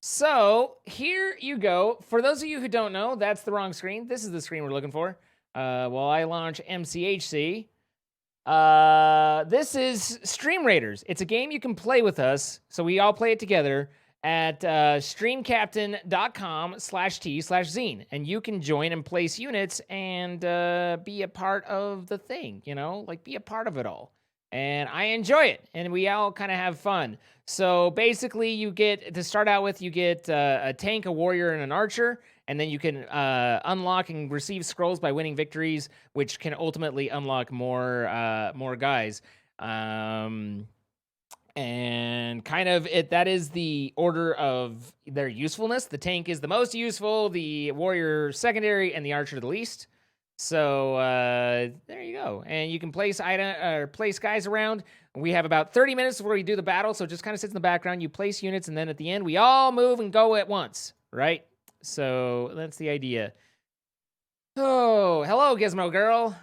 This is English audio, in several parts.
So here you go. For those of you who don't know, that's the wrong screen. This is the screen we're looking for. While I launch MCHC. This is Stream Raiders. It's a game you can play with us, so we all play it together at streamcaptain.com/t/zine, and you can join and place units and be a part of the thing, like be a part of it all. And I enjoy it, and we all kind of have fun. So basically, you get to start out with, you get a tank, a warrior, and an archer, and then you can unlock and receive scrolls by winning victories, which can ultimately unlock more guys. And kind of that is the order of their usefulness. The tank is the most useful, the warrior secondary, and the archer the least. So there you go, and you can place guys around. We have about 30 minutes before we do the battle, so it just kind of sits in the background. You place units, and then at the end, we all move and go at once, right? So that's the idea. Oh, hello, Gizmo Girl.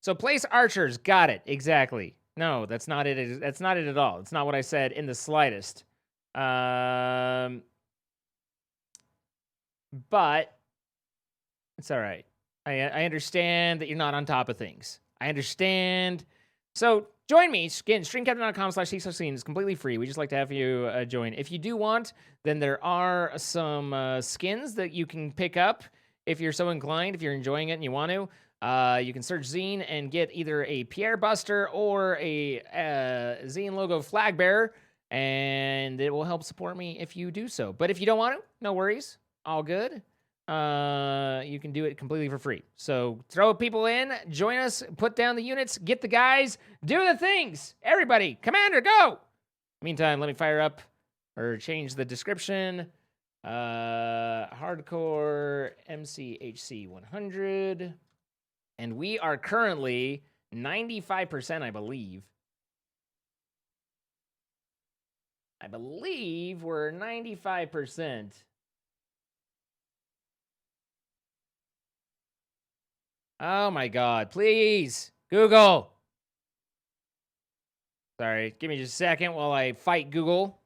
So place archers. Got it. Exactly. No, that's not it. That's not it at all. It's not what I said in the slightest. But it's all right. I understand that you're not on top of things. I understand. So join me. Again, streamcaptain.com/t/zine is completely free. We just like to have you join. If you do want, then there are some skins that you can pick up if you're so inclined, if you're enjoying it and you want to. You can search Zine and get either a Pierre Buster or a Zine logo flag bearer, and it will help support me if you do so. But if you don't want to, no worries. All good. You can do it completely for free. So throw people in, join us, put down the units, get the guys, do the things. Everybody, Commander, go! Meantime, let me fire up or change the description. Hardcore MCHC 100. And we are currently 95%, I believe. I believe we're 95%. Oh my God, please, Google. Sorry, give me just a second while I fight Google.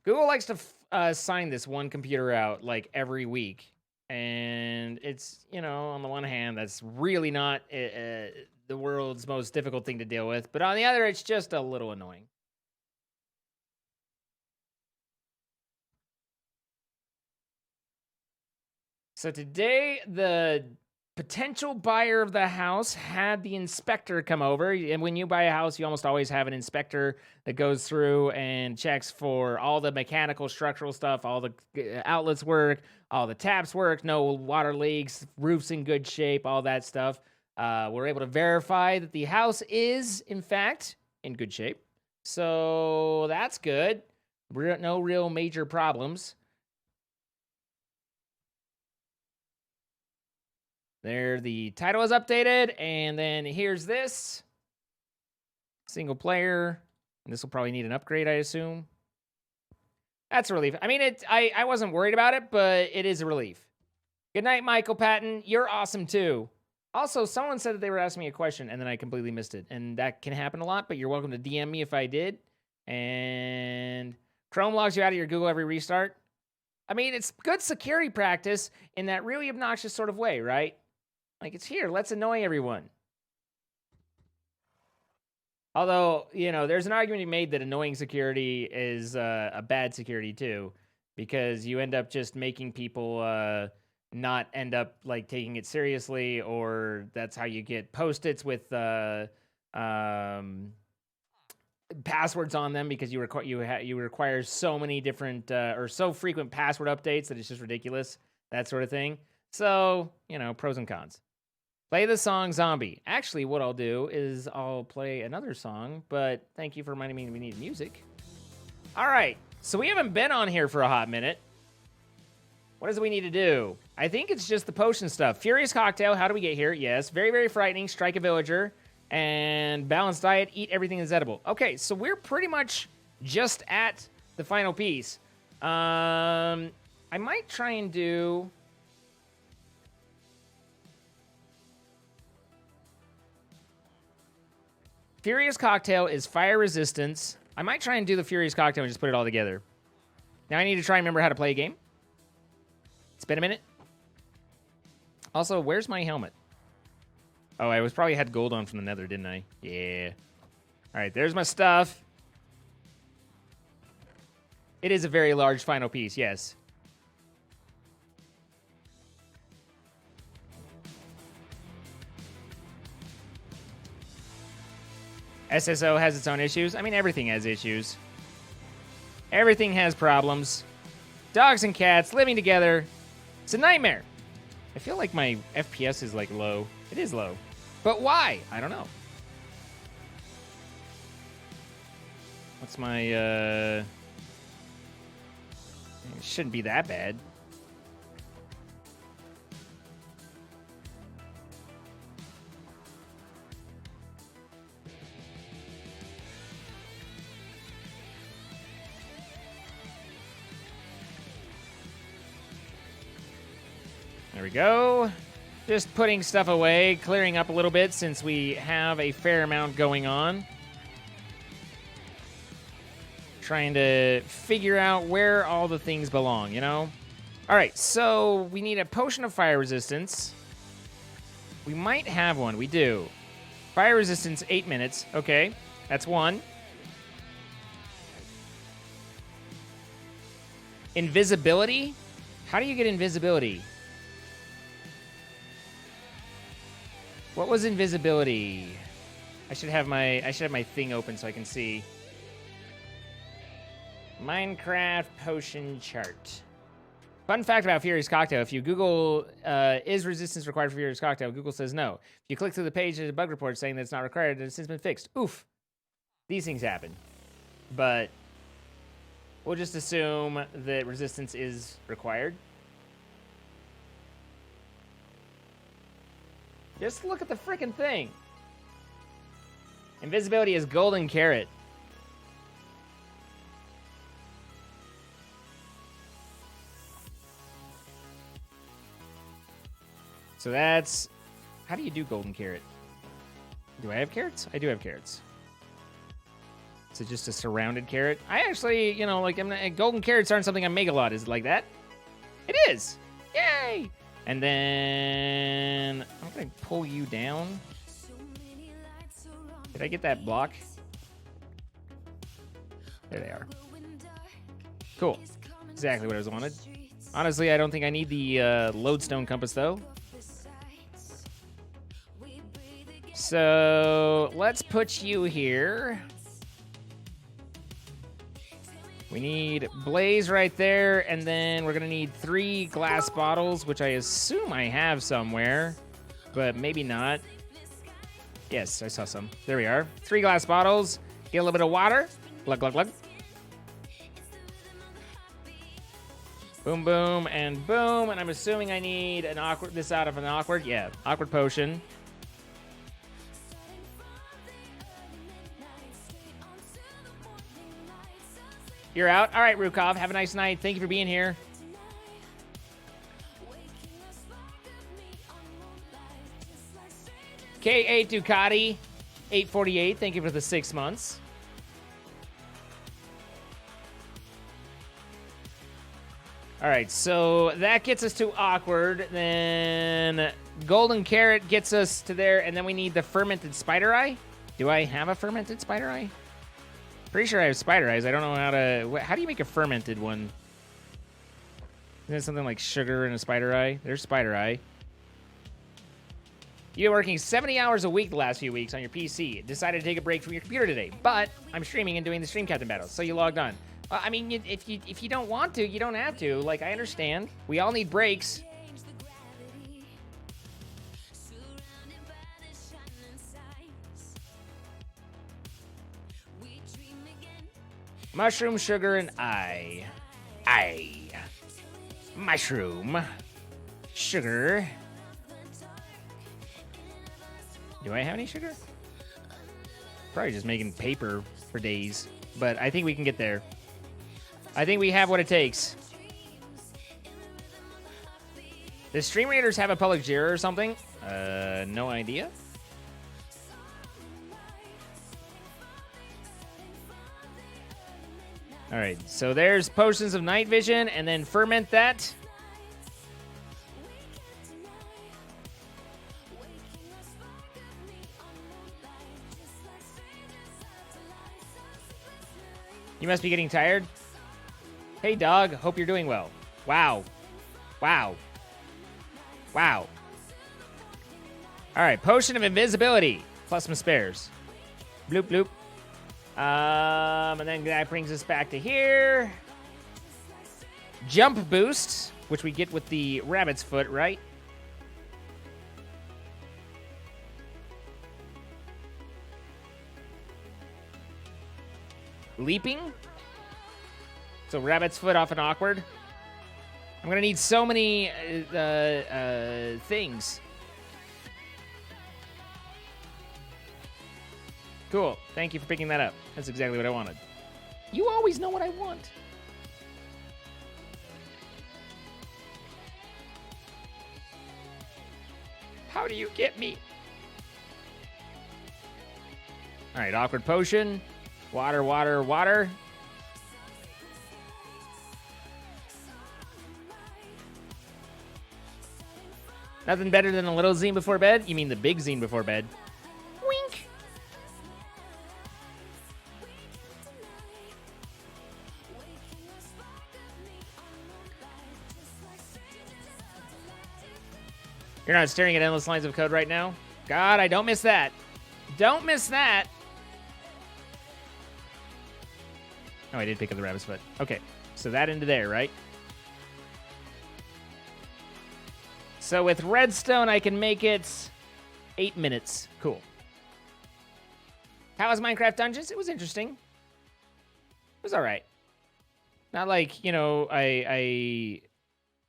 Google likes to sign this one computer out like every week. And it's, on the one hand, that's really not the world's most difficult thing to deal with. But on the other, it's just a little annoying. So today, the potential buyer of the house had the inspector come over. And when you buy a house, you almost always have an inspector that goes through and checks for all the mechanical, structural stuff, all the outlets work, all the taps work, no water leaks, roof's in good shape, all that stuff. We're able to verify that the house is, in fact, in good shape. So that's good. No real major problems. There, the title is updated, and then here's this. Single player. And this will probably need an upgrade, I assume. That's a relief. I mean, I wasn't worried about it, but it is a relief. Good night, Michael Patton. You're awesome, too. Also, someone said that they were asking me a question, and then I completely missed it. And that can happen a lot, but you're welcome to DM me if I did. And Chrome logs you out of your Google every restart. I mean, it's good security practice in that really obnoxious sort of way, right? Like, it's here. Let's annoy everyone. Although, there's an argument to be made that annoying security is a bad security, too. Because you end up just making people not end up, like, taking it seriously. Or that's how you get Post-its with passwords on them. Because you require so many different or so frequent password updates that it's just ridiculous. That sort of thing. So, pros and cons. Play the song Zombie. Actually, what I'll do is I'll play another song, but thank you for reminding me we need music. All right, so we haven't been on here for a hot minute. What does we need to do? I think it's just the potion stuff. Furious Cocktail, how do we get here? Yes, very, very frightening. Strike a villager. And balanced diet, eat everything that's edible. Okay, so we're pretty much just at the final piece. I might try and do... Furious Cocktail is fire resistance. I might try and do the Furious Cocktail and just put it all together. Now I need to try and remember how to play a game. It's been a minute. Also, where's my helmet? Oh, I probably had gold on from the nether, didn't I? Yeah. All right, there's my stuff. It is a very large final piece, yes. SSO has its own issues. I mean, everything has issues. Everything has problems. Dogs and cats living together. It's a nightmare. I feel like my FPS is like low. It is low. But why? I don't know. What's my, It shouldn't be that bad. There we go. Just putting stuff away, clearing up a little bit since we have a fair amount going on. Trying to figure out where all the things belong, you know? All right, so we need a potion of fire resistance. We might have one. We do. Fire resistance, 8 minutes. Okay, that's one. Invisibility? How do you get invisibility? What was invisibility? I should have my thing open so I can see. Minecraft potion chart. Fun fact about Furious Cocktail: if you Google is resistance required for Furious Cocktail, Google says no. If you click through the page, there's a bug report saying that it's not required and it's since been fixed. Oof. These things happen. But we'll just assume that resistance is required. Just look at the freaking thing. Invisibility is golden carrot. So that's... How do you do golden carrot? Do I have carrots? I do have carrots. Is it just a surrounded carrot? I actually, you know, like, golden carrots aren't something I make a lot. Is it like that? It is! Yay! And then I'm going to pull you down. Did I get that block? There they are. Cool. Exactly what I wanted. Honestly, I don't think I need the lodestone compass, though. So let's put you here. We need blaze right there, and then we're gonna need 3 glass bottles, which I assume I have somewhere, but maybe not. Yes, I saw some. There we are. 3 glass bottles. Get a little bit of water. Glug, glug, glug. Boom, boom, and boom. And I'm assuming I need an awkward, this out of an awkward. Yeah, awkward potion. You're out? All right, Rukov. Have a nice night. Thank you for being here. K8 Ducati, 848. Thank you for the 6 months. All right, so that gets us to awkward. Then golden carrot gets us to there, and then we need the fermented spider eye. Do I have a fermented spider eye? Pretty sure I have spider eyes. I don't know how to... How do you make a fermented one? Isn't it something like sugar and a spider eye? There's spider eye. You've been working 70 hours a week the last few weeks on your PC. Decided to take a break from your computer today, but I'm streaming and doing the stream captain battles, so you logged on. I mean, if you don't want to, you don't have to. Like, I understand. We all need breaks. Mushroom, sugar, and I. Mushroom. Sugar. Do I have any sugar? Probably just making paper for days. But I think we can get there. I think we have what it takes. Does Stream Raiders have a public Jira or something? No idea. All right, so there's potions of night vision, and then ferment that. You must be getting tired. Hey, dog. Hope you're doing well. Wow. Wow. Wow. All right, potion of invisibility plus some spares. Bloop, bloop. And then that brings us back to here. Jump boost, which we get with the rabbit's foot, right? Leaping. So rabbit's foot off and awkward. I'm gonna need so many things. Cool. Thank you for picking that up. That's exactly what I wanted. You always know what I want. How do you get me? All right, awkward potion. Water, water, water. Nothing better than a little zine before bed? You mean the big zine before bed? Wink. You're not staring at endless lines of code right now? God, I don't miss that. Don't miss that. Oh, I did pick up the rabbit's foot. Okay, so that into there, right? So with redstone, I can make it 8 minutes. Cool. How was Minecraft Dungeons? It was interesting. It was all right. Not like, you know, I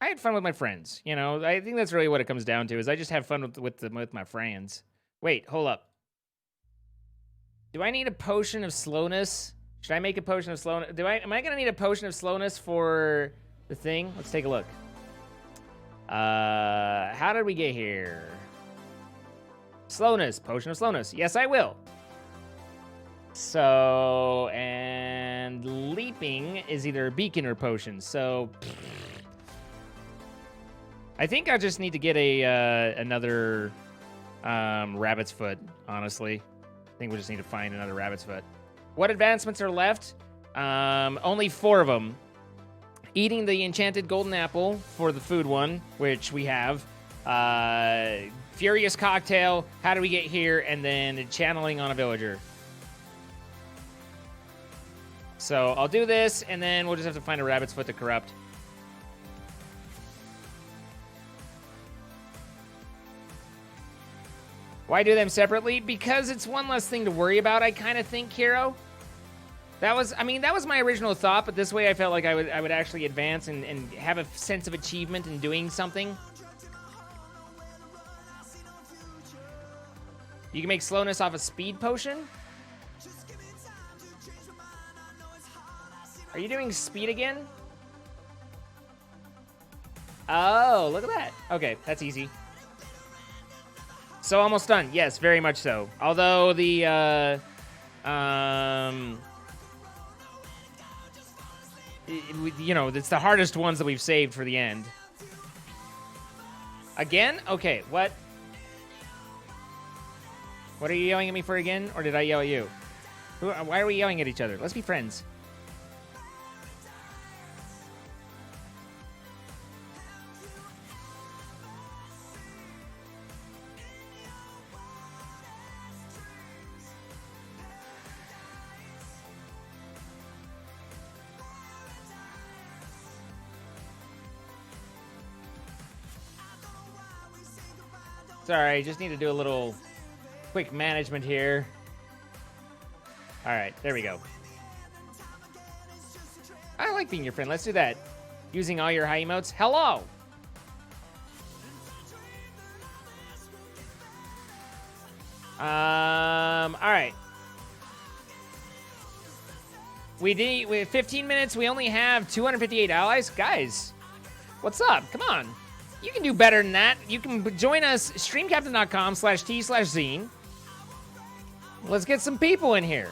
had fun with my friends. You know, I think that's really what it comes down to, is I just have fun with my friends. Wait, hold up. Do I need a potion of slowness? Should I make a potion of slowness? Am I gonna need a potion of slowness for the thing? Let's take a look. How did we get here? Slowness, potion of slowness. Yes, I will. So, and leaping is either a beacon or potion. So, I think I just need to get another rabbit's foot, honestly. I think we just need to find another rabbit's foot. What advancements are left? Only 4 of them. Eating the enchanted golden apple for the food one, which we have. Furious cocktail, how do we get here? And then channeling on a villager. So I'll do this, and then we'll just have to find a rabbit's foot to corrupt. Why do them separately? Because it's one less thing to worry about, I kind of think, Hero. That was my original thought, but this way I felt like I would actually advance and have a sense of achievement in doing something. You can make slowness off a speed potion? Are you doing speed again? Oh, look at that. Okay, that's easy. So almost done. Yes, very much so. Although the you know, it's the hardest ones that we've saved for the end. Again? Okay, what? What are you yelling at me for again? Or did I yell at you? Why are we yelling at each other? Let's be friends. Sorry, just need to do a little quick management here. All right, there we go. I like being your friend. Let's do that. Using all your high emotes. Hello! All right. We have 15 minutes. We only have 258 allies. Guys, what's up? Come on. You can do better than that. You can join us, streamcaptain.com/t/zine. Let's get some people in here.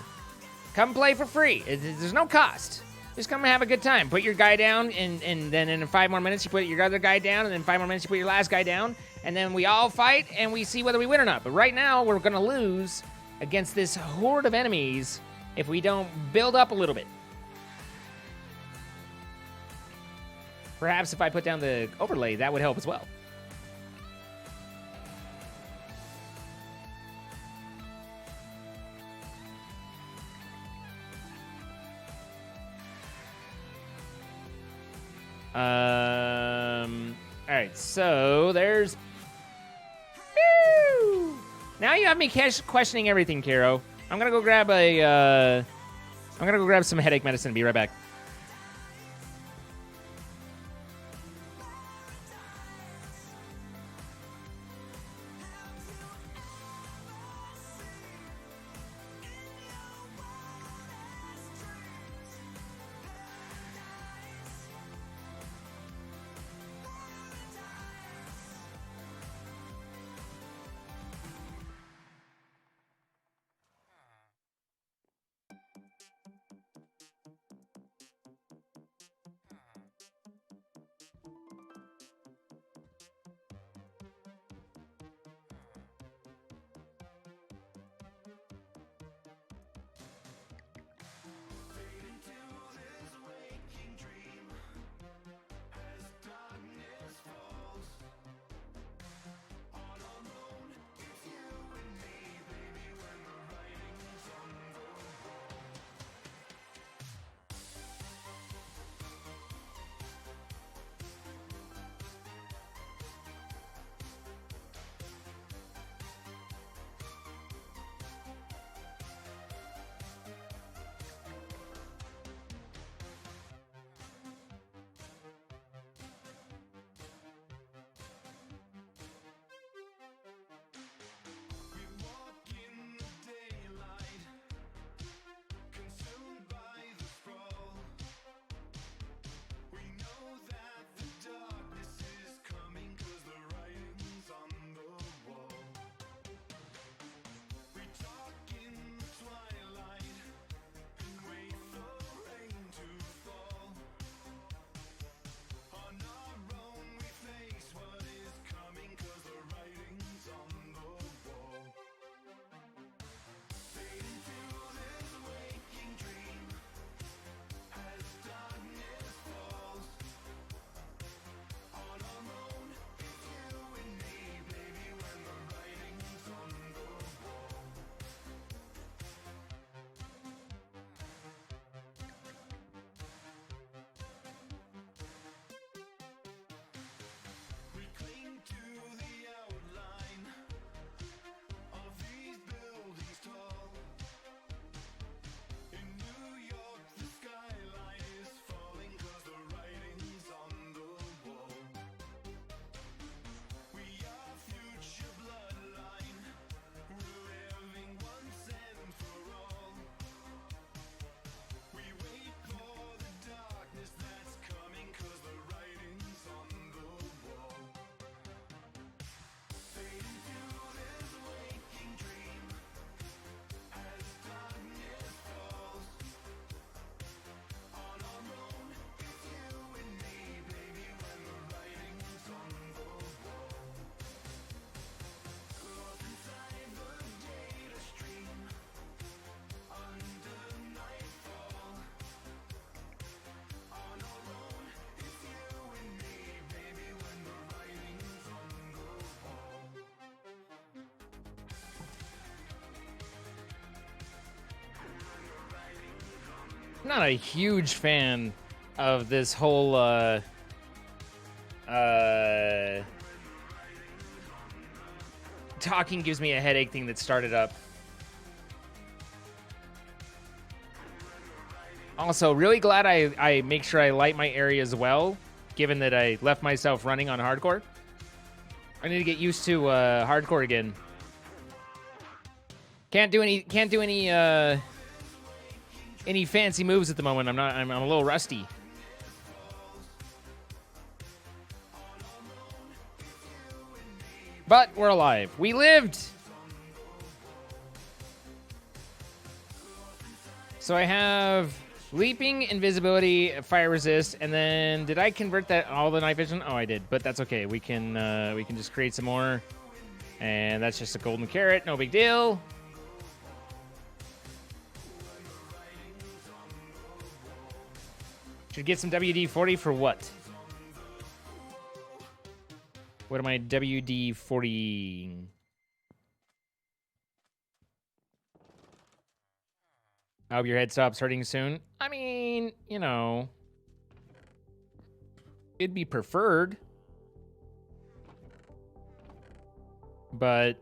Come play for free. There's no cost. Just come and have a good time. Put your guy down, and then in 5 more minutes, you put your other guy down, and then 5 more minutes, you put your last guy down, and then we all fight, and we see whether we win or not. But right now, we're going to lose against this horde of enemies if we don't build up a little bit. Perhaps if I put down the overlay, that would help as well. All right, so there's... Woo! Now you have me questioning everything, Karo. I'm gonna go grab a, I'm gonna go grab some headache medicine and be right back. Not a huge fan of this whole talking gives me a headache thing that started up. Also, really glad I make sure I light my area as well, given that I left myself running on hardcore. I need to get used to hardcore again. Can't do any fancy moves at the moment. I'm a little rusty. But we're alive. We lived. So I have Leaping, invisibility, fire resist, and then did I convert that all the night vision? Oh, I did, but that's okay. We can just create some more, and that's just a golden carrot. No big deal. Should get some WD-40 for what? What am I WD-40? I hope your head stops hurting soon. I mean, you know, it'd be preferred. But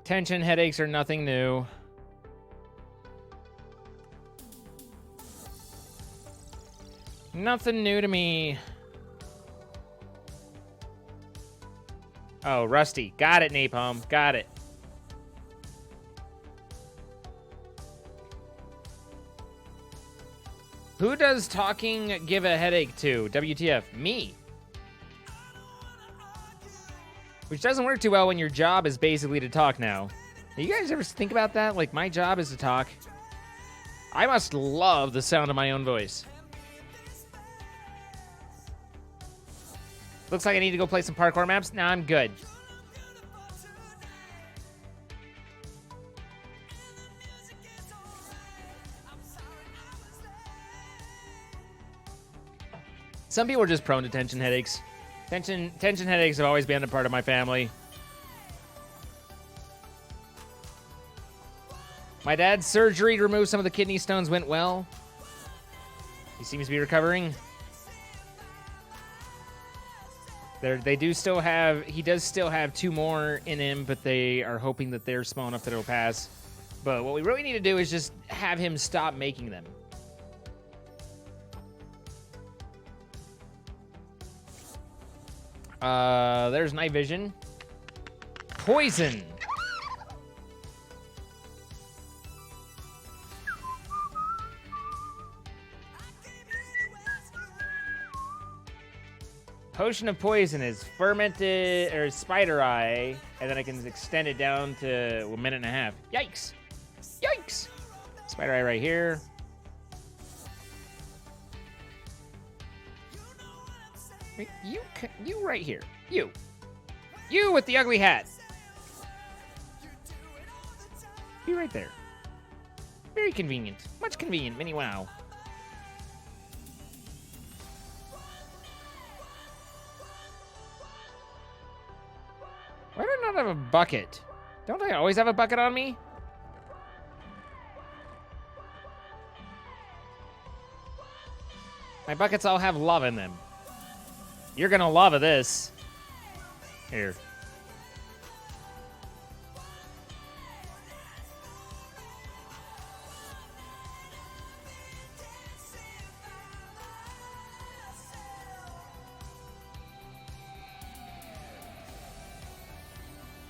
tension headaches are nothing new. Nothing new to me. Oh, Rusty. Got it, Napalm. Got it. Who does talking give a headache to? WTF? Me. Which doesn't work too well when your job is basically to talk now. You guys ever think about that? Like, my job is to talk. I must love the sound of my own voice. Looks like I need to go play some parkour maps. Nah, I'm good. Some people are just prone to tension headaches. Tension headaches have always been a part of my family. My dad's surgery to remove some of the kidney stones went well. He seems to be recovering. He does still have 2 more in him, but they are hoping that they're small enough that it'll pass. But what we really need to do is just have him stop making them. There's night vision. Poison. Potion of poison is fermented or spider eye, and then I can extend it down to a minute and a half. Yikes! Yikes! Spider eye right here. Wait, you right here. You with the ugly hat. You right there. Very convenient. Much convenient. Mini wow. Why do I not have a bucket? Don't I always have a bucket on me? My buckets all have lava in them. You're gonna lava this. Here.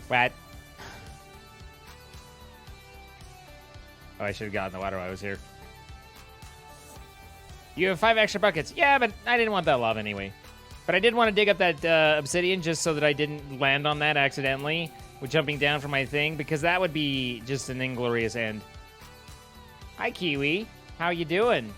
What? Oh, I should have gotten the water while I was here. You have 5 extra buckets. Yeah, but I didn't want that lava anyway. But I did want to dig up that obsidian just so that I didn't land on that accidentally with jumping down from my thing, because that would be just an inglorious end. Hi, Kiwi. How you doing?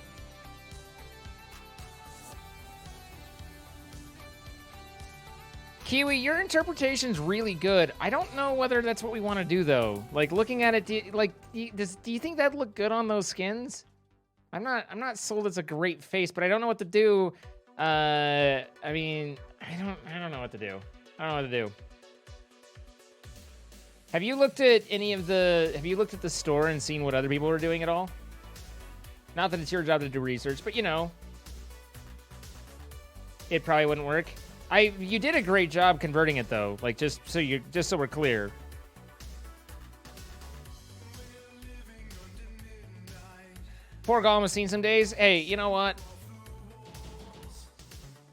Kiwi, your interpretation's really good. I don't know whether that's what we want to do, though. Like, looking at it, do you think that'd look good on those skins? I'm not sold it's a great face, but I don't know what to do. I mean, I don't know what to do. I don't know what to do. Have you looked at the store and seen what other people are doing at all? Not that it's your job to do research, but you know, it probably wouldn't work. You did a great job converting it though. Like, just so we're clear. Poor Gollum has seen some days. Hey, you know what?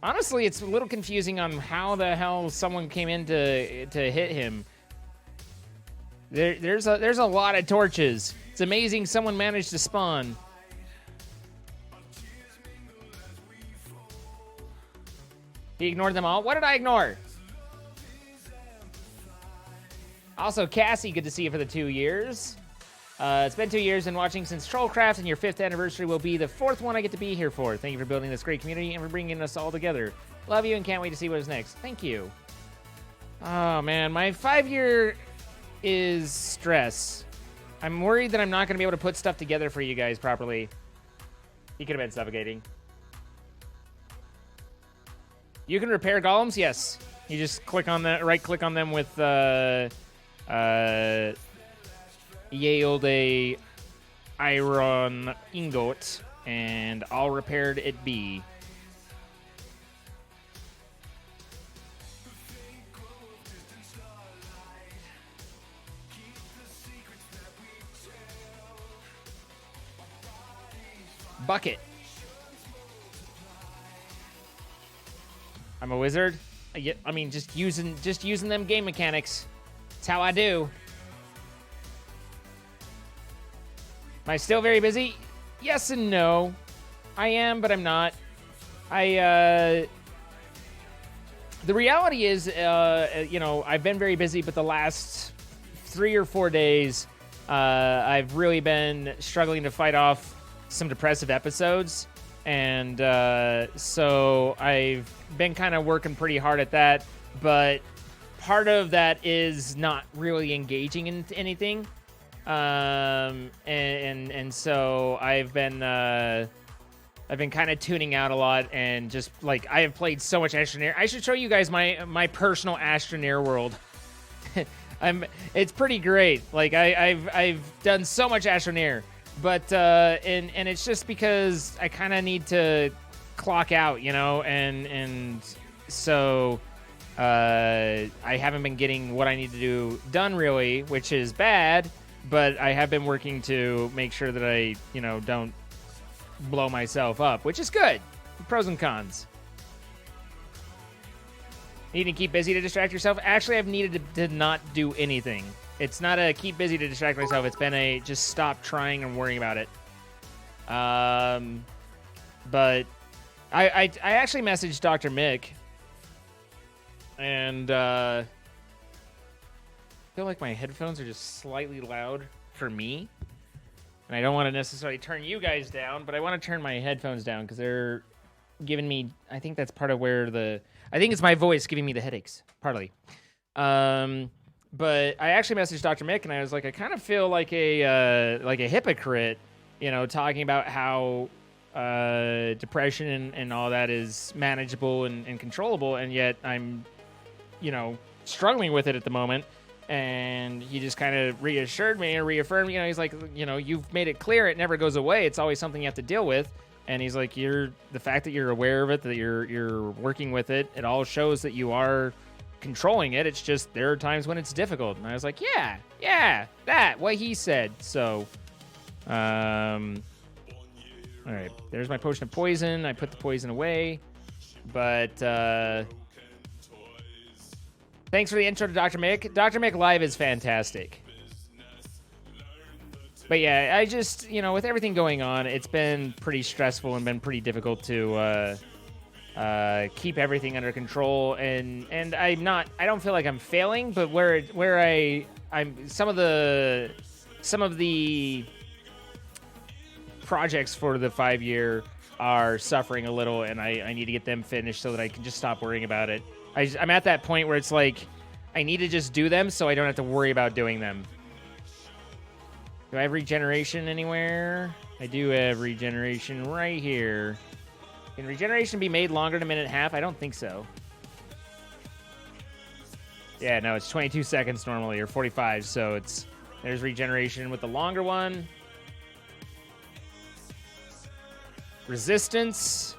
Honestly, it's a little confusing on how the hell someone came in to hit him. There's a lot of torches. It's amazing someone managed to spawn. He ignored them all. What did I ignore? Also, Cassie, good to see you for the 2 years. It's been 2 years and watching since Trollcraft, and your 5th anniversary will be the 4th one I get to be here for. Thank you for building this great community and for bringing us all together. Love you and can't wait to see what is next. Thank you. Oh, man. My 5-year is stress. I'm worried that I'm not going to be able to put stuff together for you guys properly. He could have been suffocating. You can repair golems? Yes. You just click on that, right-click on them with yield a iron ingot, and all repaired it be. Bucket. I'm a wizard. I mean, just using them game mechanics. That's how I do. Am I still very busy? Yes and no. I am, but I'm not. The reality is, you know, I've been very busy, but the last 3 or 4 days, I've really been struggling to fight off some depressive episodes. And so I've been kind of working pretty hard at that. But part of that is not really engaging in anything. And so I've been kind of tuning out a lot, and just like I have played so much Astroneer. I should show you guys my personal Astroneer world. It's pretty great. Like I've done so much Astroneer, but and it's just because I kind of need to clock out, you know, and so I haven't been getting what I need to do done really, which is bad. But I have been working to make sure that I, you know, don't blow myself up, which is good. Pros and cons. Need to keep busy to distract yourself? Actually, I've needed to not do anything. It's not a keep busy to distract myself. It's been a just stop trying and worrying about it. But I actually messaged Dr. Mick, and I feel like my headphones are just slightly loud for me, and I don't want to necessarily turn you guys down, but I want to turn my headphones down because they're giving me, I think that's part of where I think it's my voice giving me the headaches, partly. But I actually messaged Dr. Mick, and I was like, I kind of feel like a hypocrite, you know, talking about how depression and all that is manageable and controllable, and yet I'm, you know, struggling with it at the moment. And he just kind of reassured me and reaffirmed, you know, he's like, you know, you've made it clear it never goes away. It's always something you have to deal with. And he's like, the fact that you're aware of it, that you're working with it, it all shows that you are controlling it. It's just there are times when it's difficult. And I was like, yeah, what he said. So, all right, there's my potion of poison. I put the poison away, but, thanks for the intro to Dr. Mick. Dr. Mick Live is fantastic. But yeah, I just, you know, with everything going on, it's been pretty stressful and been pretty difficult to keep everything under control. And I don't feel like I'm failing, but where I'm some of the projects for the 5-year are suffering a little, and I need to get them finished so that I can just stop worrying about it. I'm at that point where it's like, I need to just do them so I don't have to worry about doing them. Do I have regeneration anywhere? I do have regeneration right here. Can regeneration be made longer than a minute and a half? I don't think so. Yeah, no, it's 22 seconds normally, or 45, so there's regeneration with the longer one. Resistance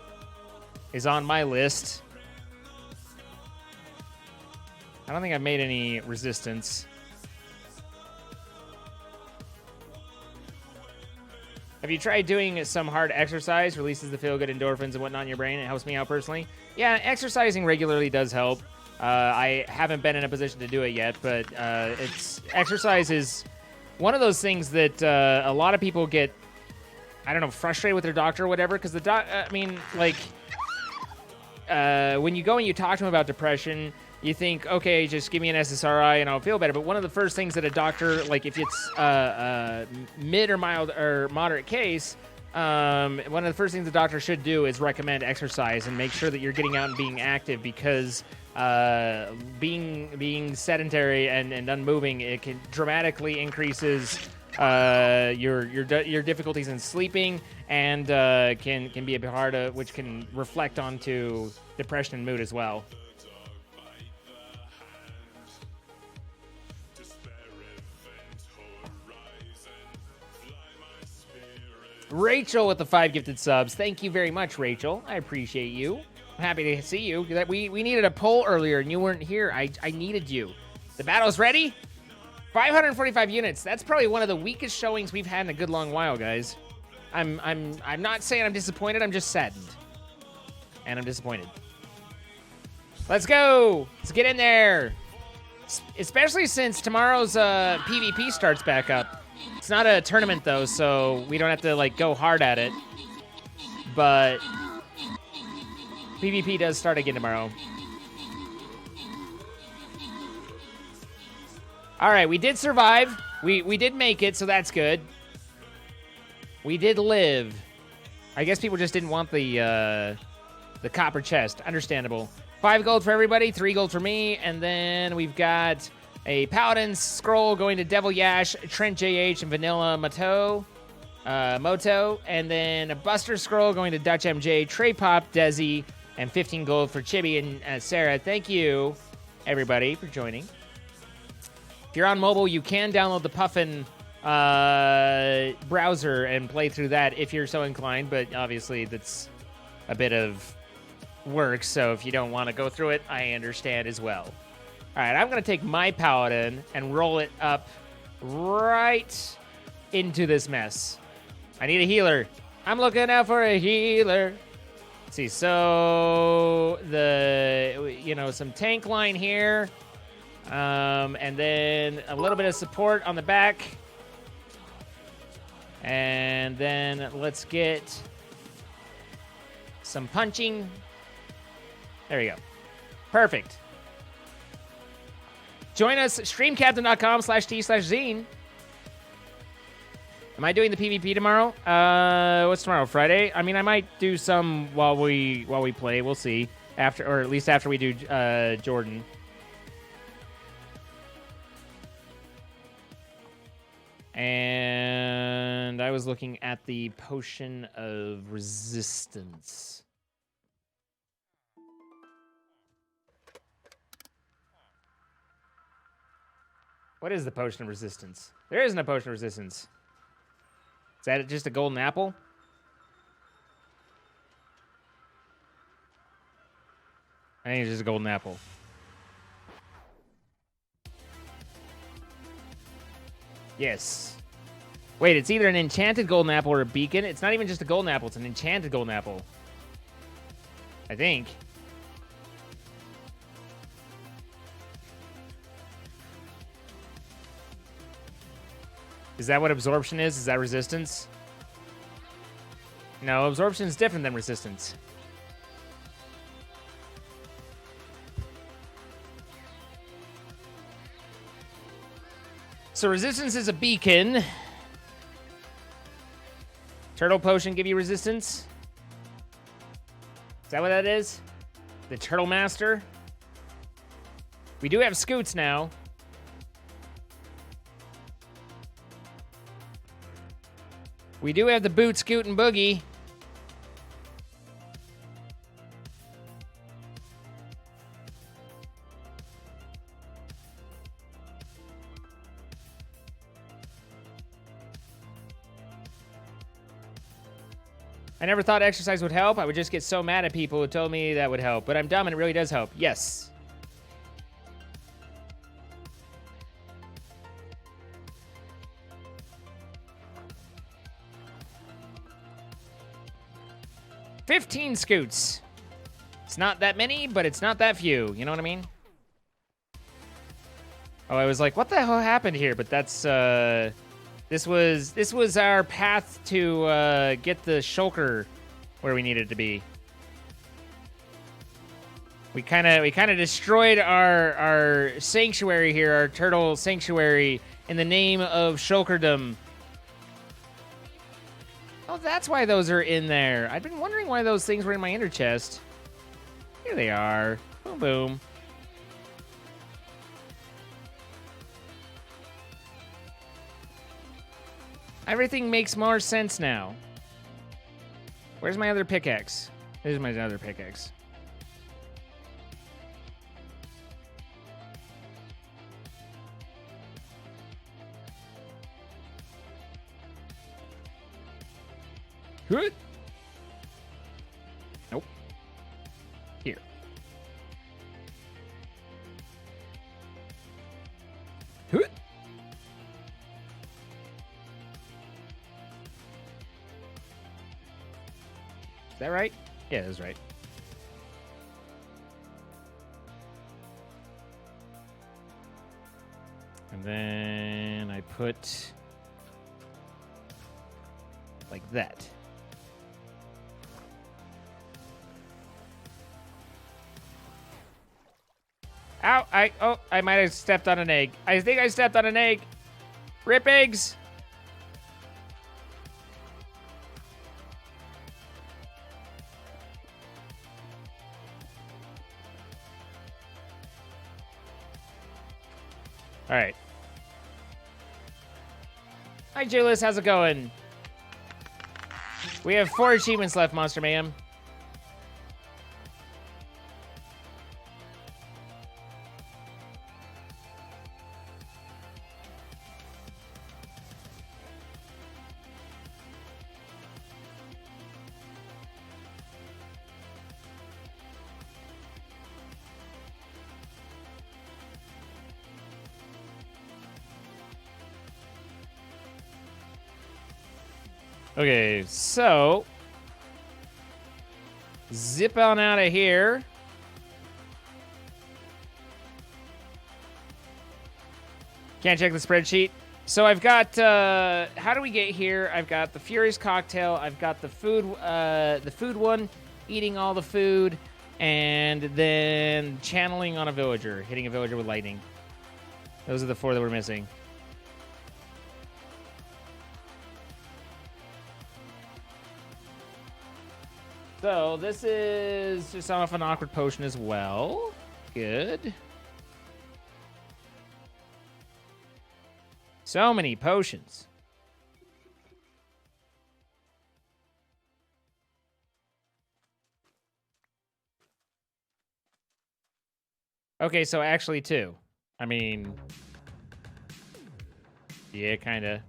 is on my list. I don't think I've made any resistance. Have you tried doing some hard exercise? Releases the feel-good endorphins and whatnot in your brain. It helps me out personally. Yeah, exercising regularly does help. I haven't been in a position to do it yet, but exercise is one of those things that a lot of people get, I don't know, frustrated with their doctor or whatever, because when you go and you talk to them about depression, you think, okay, just give me an SSRI and I'll feel better. But one of the first things that a doctor, like if it's mid or mild or moderate case, one of the first things the doctor should do is recommend exercise and make sure that you're getting out and being active, because being sedentary and unmoving, it can dramatically increases your difficulties in sleeping, and can be a bit hard, which can reflect onto depression and mood as well. Rachel with the 5 gifted subs. Thank you very much, Rachel. I appreciate you. I'm happy to see you. We needed a poll earlier and you weren't here. I needed you. The battle's ready. 545 units. That's probably one of the weakest showings we've had in a good long while, guys. I'm not saying I'm disappointed. I'm just saddened. And I'm disappointed. Let's go. Let's get in there. Especially since tomorrow's PvP starts back up. It's not a tournament, though, so we don't have to, like, go hard at it. But PvP does start again tomorrow. All right, we did survive. We did make it, so that's good. We did live. I guess people just didn't want the copper chest. Understandable. 5 gold for everybody, 3 gold for me, and then we've got a Paladin Scroll going to Devil Yash, Trent JH, and Vanilla Moto, and then a Buster Scroll going to Dutch MJ, Trey Pop, Desi, and 15 gold for Chibi and Sarah. Thank you, everybody, for joining. If you're on mobile, you can download the Puffin browser and play through that if you're so inclined, but obviously that's a bit of work, so if you don't want to go through it, I understand as well. All right, I'm going to take my Paladin and roll it up right into this mess. I need a healer. I'm looking out for a healer. Let's see, so some tank line here, and then a little bit of support on the back, and then let's get some punching. There we go. Perfect. Join us, streamcaptain.com/t/zine. Am I doing the PvP tomorrow? What's tomorrow? Friday? I mean, I might do some while we play. We'll see. After, or at least after we do Jordan. And I was looking at the Potion of Resistance. What is the Potion of Resistance? There isn't a Potion of Resistance. Is that just a golden apple? I think it's just a golden apple. Yes. Wait, it's either an enchanted golden apple or a beacon. It's not even just a golden apple. It's an enchanted golden apple. I think. Is that what absorption is? Is that resistance? No, absorption is different than resistance. So resistance is a beacon. Turtle potion give you resistance? Is that what that is? The Turtle Master? We do have scoots now. We do have the boot, scoot, and boogie. I never thought exercise would help. I would just get so mad at people who told me that would help. But I'm dumb and it really does help. Yes. $15 scoots. It's not that many, but it's not that few. You know what I mean? Oh, I was like, what the hell happened here? But that's this was our path to get the shulker where we needed to be. We kind of destroyed our sanctuary here, our turtle sanctuary, in the name of shulkerdom. Oh, that's why those are in there. I've been wondering why those things were in my inner chest. Here they are. Boom, boom. Everything makes more sense now. Where's my other pickaxe? Here's my other pickaxe. Good. Nope. Here. Good. Is that right? Yeah, that's right. And then I put like that. Ow, I might have stepped on an egg. I think I stepped on an egg. Rip eggs. All right. Hi, Julius. How's it going? We have 4 achievements left, Monster Mayhem. Okay, so zip on out of here. Can't check the spreadsheet. So I've got, how do we get here? I've got the Furious Cocktail. I've got the food one, eating all the food, and then channeling on a villager, hitting a villager with lightning. Those are the 4 that we're missing. So this is just off an awkward potion as well. Good. So many potions. Okay, so actually 2. I mean, yeah, kind of.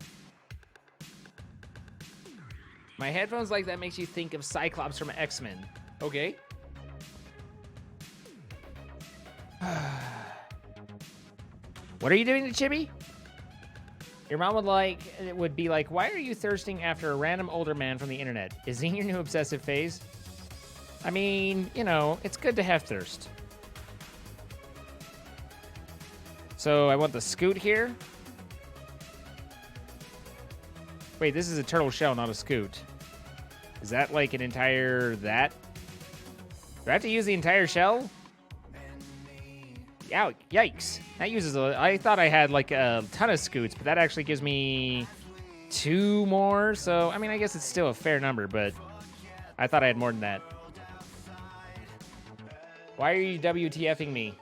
My headphones like that makes you think of Cyclops from X-Men. Okay. What are you doing to Chibi? Your mom would be like, why are you thirsting after a random older man from the internet? Is he your new obsessive phase? I mean, you know, it's good to have thirst. So I want the scoot here. Wait, this is a turtle shell, not a scoot. Is that like an entire that? Do I have to use the entire shell? Yow, yikes. That uses I thought I had like a ton of scoots, but that actually gives me 2 more. So, I mean, I guess it's still a fair number, but I thought I had more than that. Why are you WTFing me?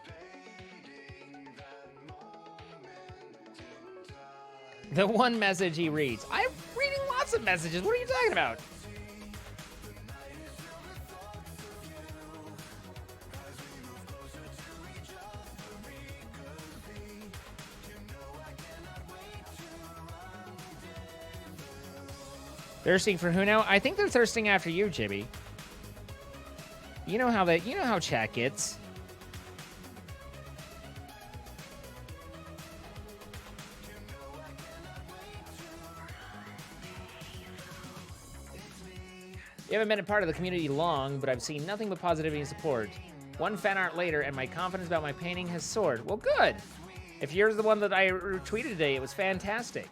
The one message he reads. I'm reading lots of messages. What are you talking about? Thirsting for who now? I think they're thirsting after you, Chibi. You know how chat gets. You haven't been a part of the community long, but I've seen nothing but positivity and support. One fan art later, and my confidence about my painting has soared. Well, good. If yours the one that I retweeted today, it was fantastic.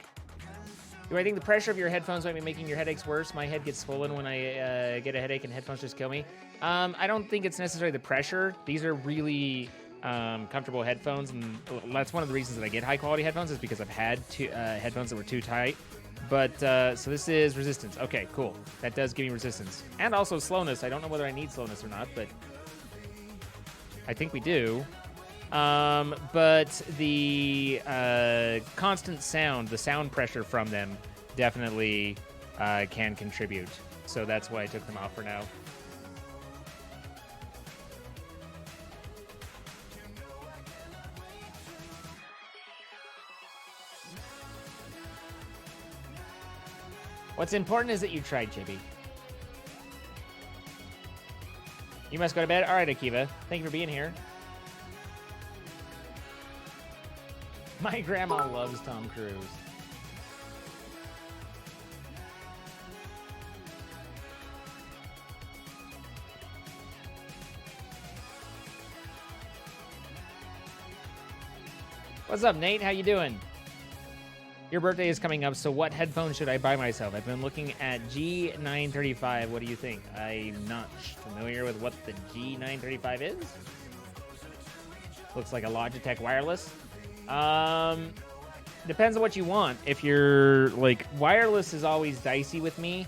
Do I think the pressure of your headphones might be making your headaches worse? My head gets swollen when I get a headache and headphones just kill me. I don't think it's necessarily the pressure. These are really comfortable headphones, and that's one of the reasons that I get high quality headphones is because I've had headphones that were too tight. But, so this is resistance. Okay, cool. That does give me resistance. And also slowness. I don't know whether I need slowness or not, but I think we do. But the constant sound, the sound pressure from them definitely can contribute. So that's why I took them off for now. What's important is that you tried, Chibi. You must go to bed? All right, Akiva. Thank you for being here. My grandma loves Tom Cruise. What's up, Nate? How you doing? Your birthday is coming up, so what headphones should I buy myself? I've been looking at G935. What do you think? I'm not familiar with what the G935 is. Looks like a Logitech wireless. Depends on what you want. If you're like, wireless is always dicey with me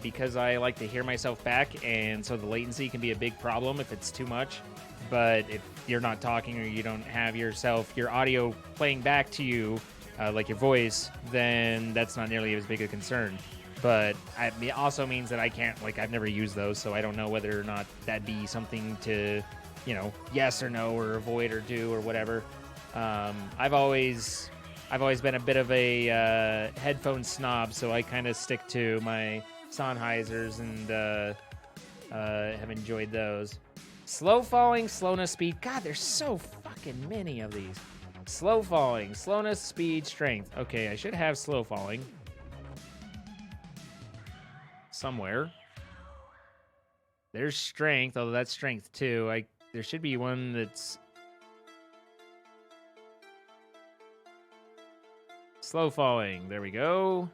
because I like to hear myself back, and so the latency can be a big problem if it's too much. But if you're not talking or you don't have your audio playing back to you, like your voice, then that's not nearly as big a concern. But it also means that I can't, like, I've never used those, so I don't know whether or not that'd be something to, you know, yes or no or avoid or do or whatever. I've always been a bit of a headphone snob, so I kind of stick to my Sennheisers and have enjoyed those. Slow falling, slowness, speed. God, there's so fucking many of these. Slow falling, slowness, speed, strength. Okay, I should have slow falling somewhere. There's strength, although that's strength too. There should be one that's slow falling. There we go.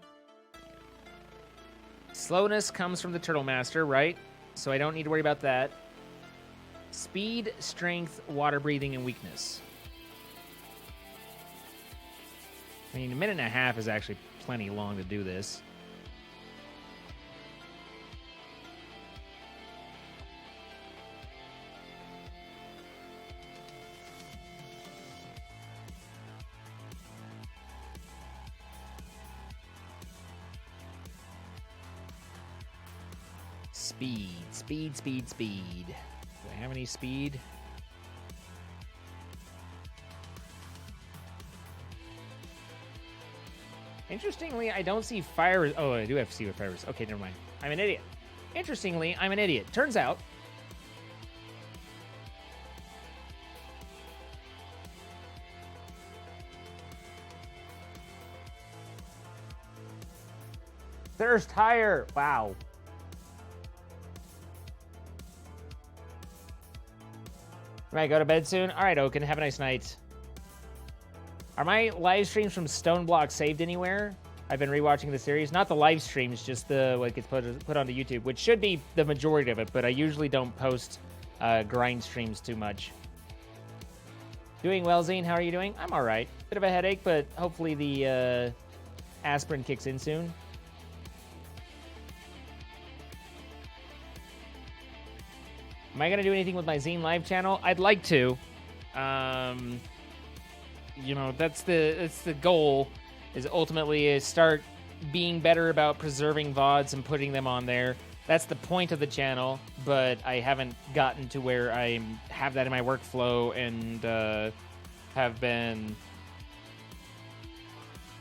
Slowness comes from the Turtle Master, right? So I don't need to worry about that. Speed, strength, water breathing, and weakness. I mean, a minute and a half is actually plenty long to do this. Speed, speed, speed, speed. Do I have any speed? Interestingly, I don't see fire. Oh, I do have to see what fire is. Okay, never mind. I'm an idiot. Interestingly, I'm an idiot. Turns out, thirst higher. Wow. Might go to bed soon. All right, Oaken. Have a nice night. Are my live streams from Stone Block saved anywhere? I've been rewatching the series. Not the live streams, just the what gets put onto YouTube, which should be the majority of it, but I usually don't post grind streams too much. Doing well, Zane. How are you doing? I'm all right. Bit of a headache, but hopefully the aspirin kicks in soon. Am I going to do anything with my Zine Live channel? I'd like to. You know, that's the goal, is ultimately start being better about preserving VODs and putting them on there. That's the point of the channel, but I haven't gotten to where I have that in my workflow and have been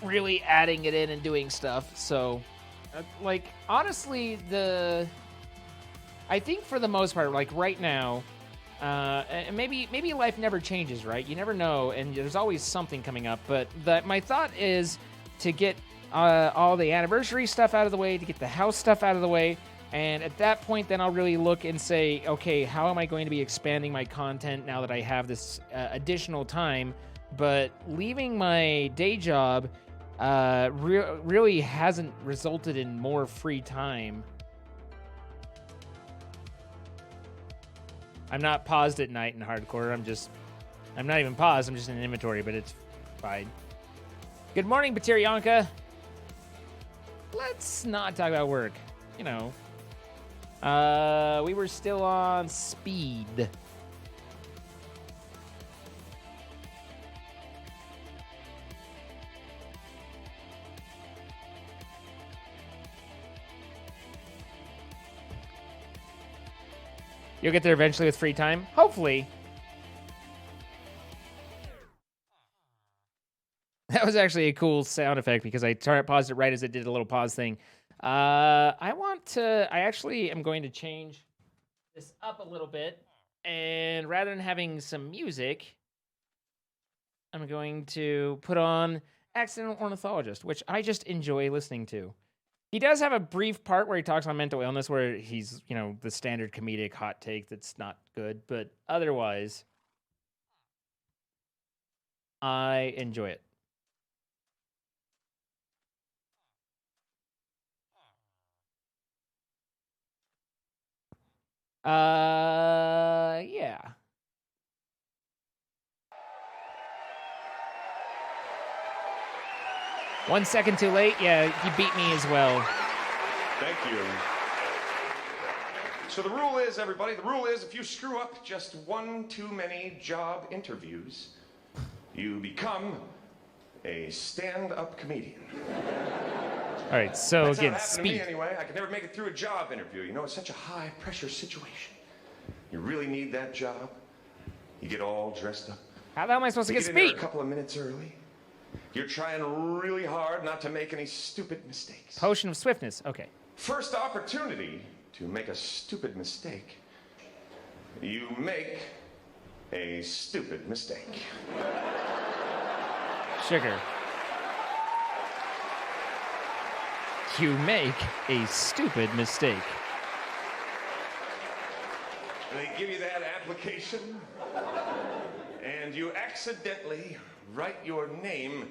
really adding it in and doing stuff. So, like, honestly, I think for the most part, like right now, and maybe life never changes, right? You never know, and there's always something coming up. But my thought is to get all the anniversary stuff out of the way, to get the house stuff out of the way, and at that point, then I'll really look and say, okay, how am I going to be expanding my content now that I have this additional time? But leaving my day job, really hasn't resulted in more free time. I'm not paused at night in hardcore. I'm not even paused. I'm just in inventory, but it's fine. Good morning, Pjonk. Let's not talk about work. You know. We were still on speed. You'll get there eventually with free time? Hopefully. That was actually a cool sound effect because I paused it right as it did a little pause thing. I actually am going to change this up a little bit. And rather than having some music, I'm going to put on Accidental Ornithologist, which I just enjoy listening to. He does have a brief part where he talks on mental illness where he's, you know, the standard comedic hot take that's not good. But otherwise, I enjoy it. Yeah. One second too late. Yeah, you beat me as well. Thank you. So the rule is, everybody, the rule is if you screw up just one too many job interviews, you become a stand-up comedian. All right, so That's again, not happened speed. to me anyway. I could never make it through a job interview. You know, it's such a high-pressure situation. You really need that job. You get all dressed up. How the hell am I supposed to get You get in there speed? a couple of minutes early. You're trying really hard not to make any stupid mistakes. Potion of swiftness. Okay. First opportunity to make a stupid mistake, you make a stupid mistake. Sugar. You make a stupid mistake. They give you that application, and you accidentally write your name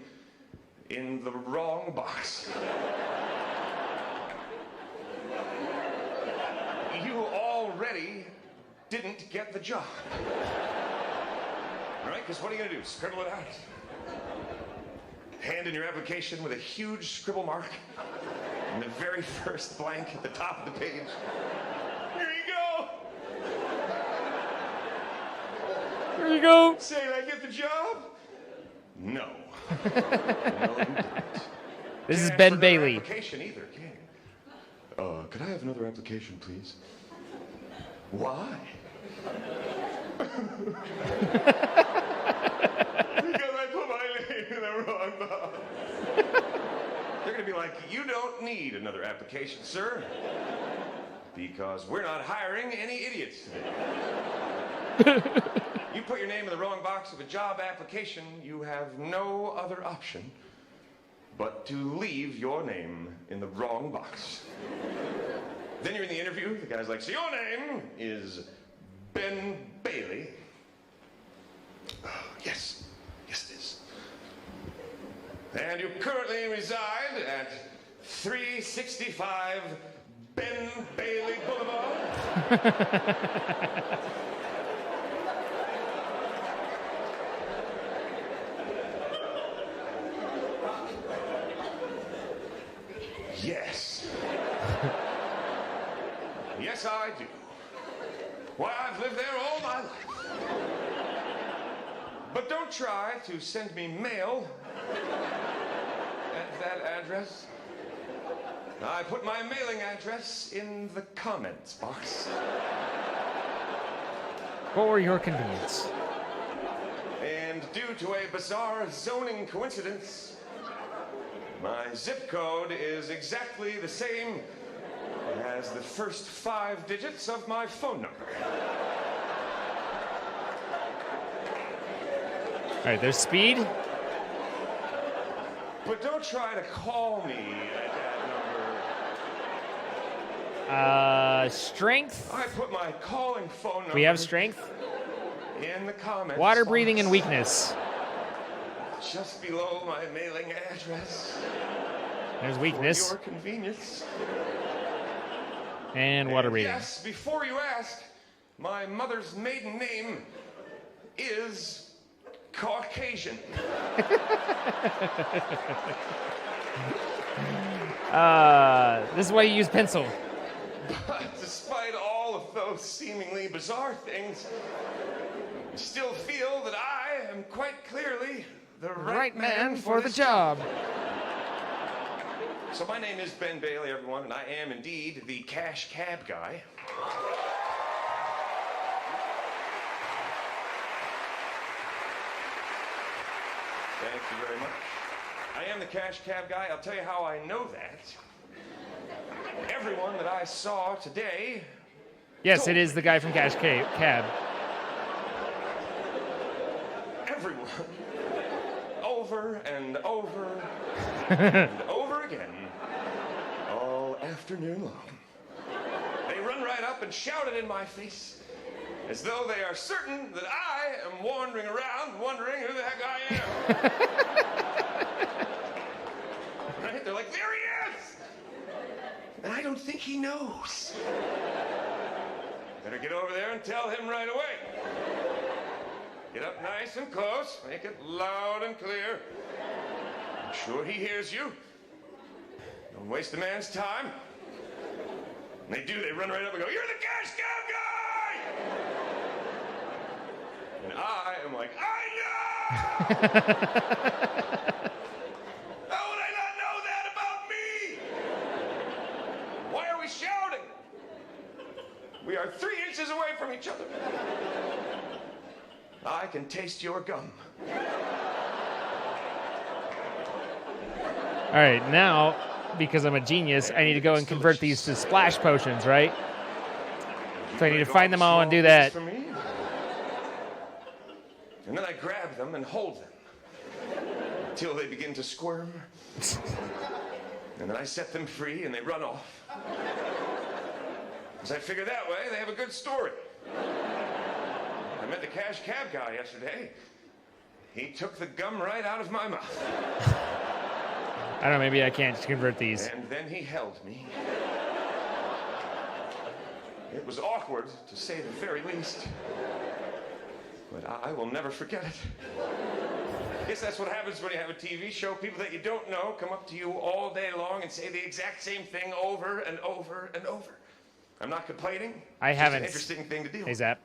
in the wrong box. You already didn't get the job. All right, because what are you going to do? Scribble it out? Hand in your application with a huge scribble mark in the very first blank at the top of the page. Here you go. Here you go. Say, did I get the job? No. No, you didn't. This is Can't Ben ask for another Bailey. Application either, can you? Could I have another application, please? Why? Because I put my name in the wrong box. They're gonna be like, you don't need another application, sir, because we're not hiring any idiots today. You put your name in the wrong box of a job application, you have no other option but to leave your name in the wrong box. Then you're in the interview, the guy's like, so your name is Ben Bailey? Yes, yes it is. And you currently reside at 365 Ben Bailey Boulevard? Yes. Yes, I do. Why, I've lived there all my life. But don't try to send me mail at that address. I put my mailing address in the comments box. For your convenience. And due to a bizarre zoning coincidence, my zip code is exactly the same as the first 5 digits of my phone number. All right, there's speed. But don't try to call me at that number. Strength. I put my calling phone number. We have strength. In the comments. Water box. breathing and weakness. just below my mailing address. There's weakness. For your convenience. And water reading. Yes, before you ask, my mother's maiden name is Caucasian. This is why you use pencil. But despite all of those seemingly bizarre things, I still feel that I am quite clearly the right man for the this job. So my name is Ben Bailey, everyone, and I am indeed the cash cab guy. Thank you very much. I am the cash cab guy. I'll tell you how I know that. Everyone that I saw today... Yes, it is the guy from Cash Cab. Everyone. Over and over and over again. All afternoon long. They run right up and shout it in my face as though they are certain that I am wandering around wondering who the heck I am. Right? They're like, there he is! And I don't think he knows. Better get over there and tell him right away. Get up nice and close. Make it loud and clear. I'm sure he hears you. Don't waste the man's time. And they do. They run right up and go, you're the cash cab guy! And I am like, I know! How would I not know that about me? Why are we shouting? We are 3 inches away from each other. I can taste your gum. All right, now, because I'm a genius, I need to go and convert these to splash potions, right? So I need to find them all and do that. And then I grab them and hold them until they begin to squirm. And then I set them free and they run off. Because I figure that way they have a good story. I met the cash cab guy yesterday. He took the gum right out of my mouth. I don't know, maybe I can't convert these. And then he held me. It was awkward, to say the very least. But I will never forget it. I guess that's what happens when you have a TV show. People that you don't know come up to you all day long and say the exact same thing over and over and over. I'm not complaining. I haven't. It's just an interesting thing to deal Hey, with. Zap.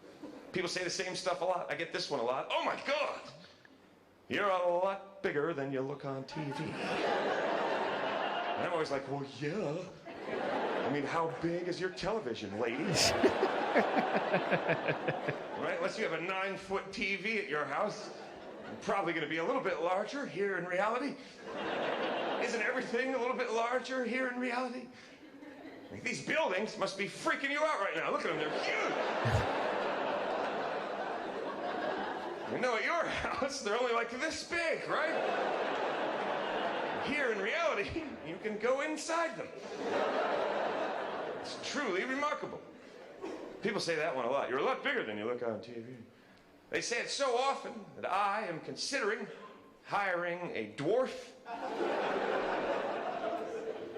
People say the same stuff a lot. I get this one a lot. Oh my God! You're a lot bigger than you look on TV. And I'm always like, well, yeah. I mean, how big is your television, ladies? Right? Unless you have a 9-foot TV at your house, I'm probably going to be a little bit larger here in reality. Isn't everything a little bit larger here in reality? Like, these buildings must be freaking you out right now. Look at them, they're huge. You know, at your house, they're only like this big, right? Here in reality, you can go inside them. It's truly remarkable. People say that one a lot. You're a lot bigger than you look on TV. They say it so often that I am considering hiring a dwarf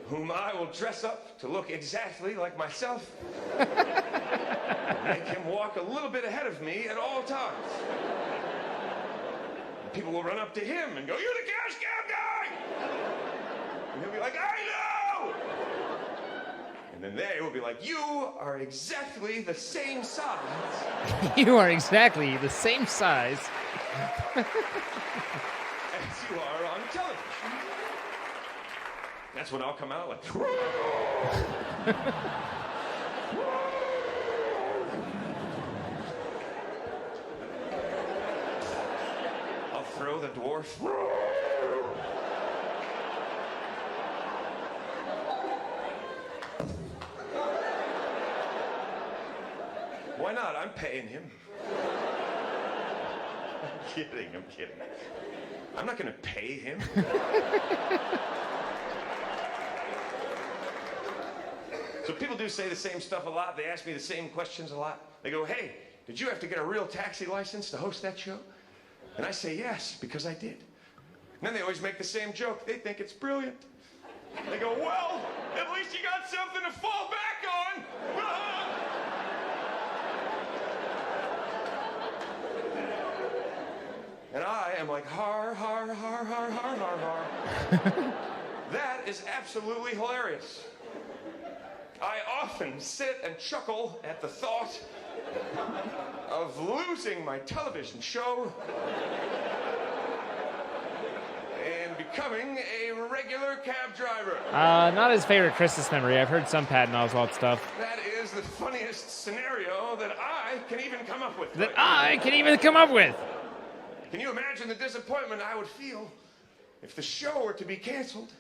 whom I will dress up to look exactly like myself and make him walk a little bit ahead of me at all times. And people will run up to him and go, you're the cash cab guy! And he'll be like, I know! And then they will be like, you are exactly the same size. You are exactly the same size. As you are on television. That's when I'll come out like... I'll throw the dwarf... Why not? I'm paying him. I'm kidding. I'm not going to pay him. So people do say the same stuff a lot. They ask me the same questions a lot. They go, hey, did you have to get a real taxi license to host that show? And I say yes, because I did. And then they always make the same joke. They think it's brilliant. They go, well, at least you got something to fall back on. And I am like, har, har, har, har, har, har, har. That is absolutely hilarious. I often sit and chuckle at the thought of losing my television show and becoming a regular cab driver. Not his favorite Christmas memory. I've heard some Patton Oswalt stuff. That is the funniest scenario that I can even come up with. Can you imagine the disappointment I would feel if the show were to be canceled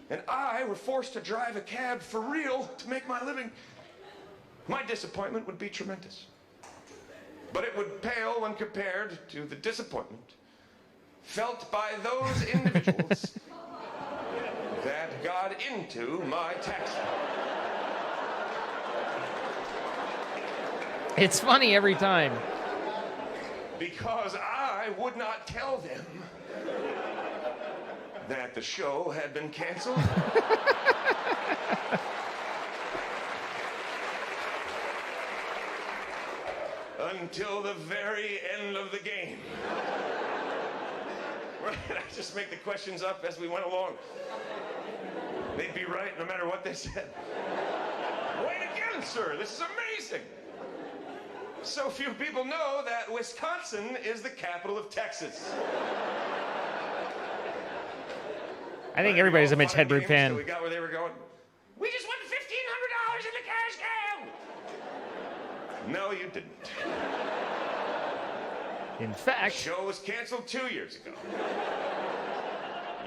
and I were forced to drive a cab for real to make my living? My disappointment would be tremendous. But it would pale when compared to the disappointment felt by those individuals that got into my taxi. It's funny every time. Because I would not tell them that the show had been canceled. Until the very end of the game. Right? I just make the questions up as we went along. They'd be right no matter what they said. Wait again, sir. This is amazing. So few people know that Wisconsin is the capital of Texas. I think everybody's a Mitch Hedberg fan. So we got where they were going. We just won $1,500 in the cash game. No, you didn't. In fact, the show was canceled 2 years ago.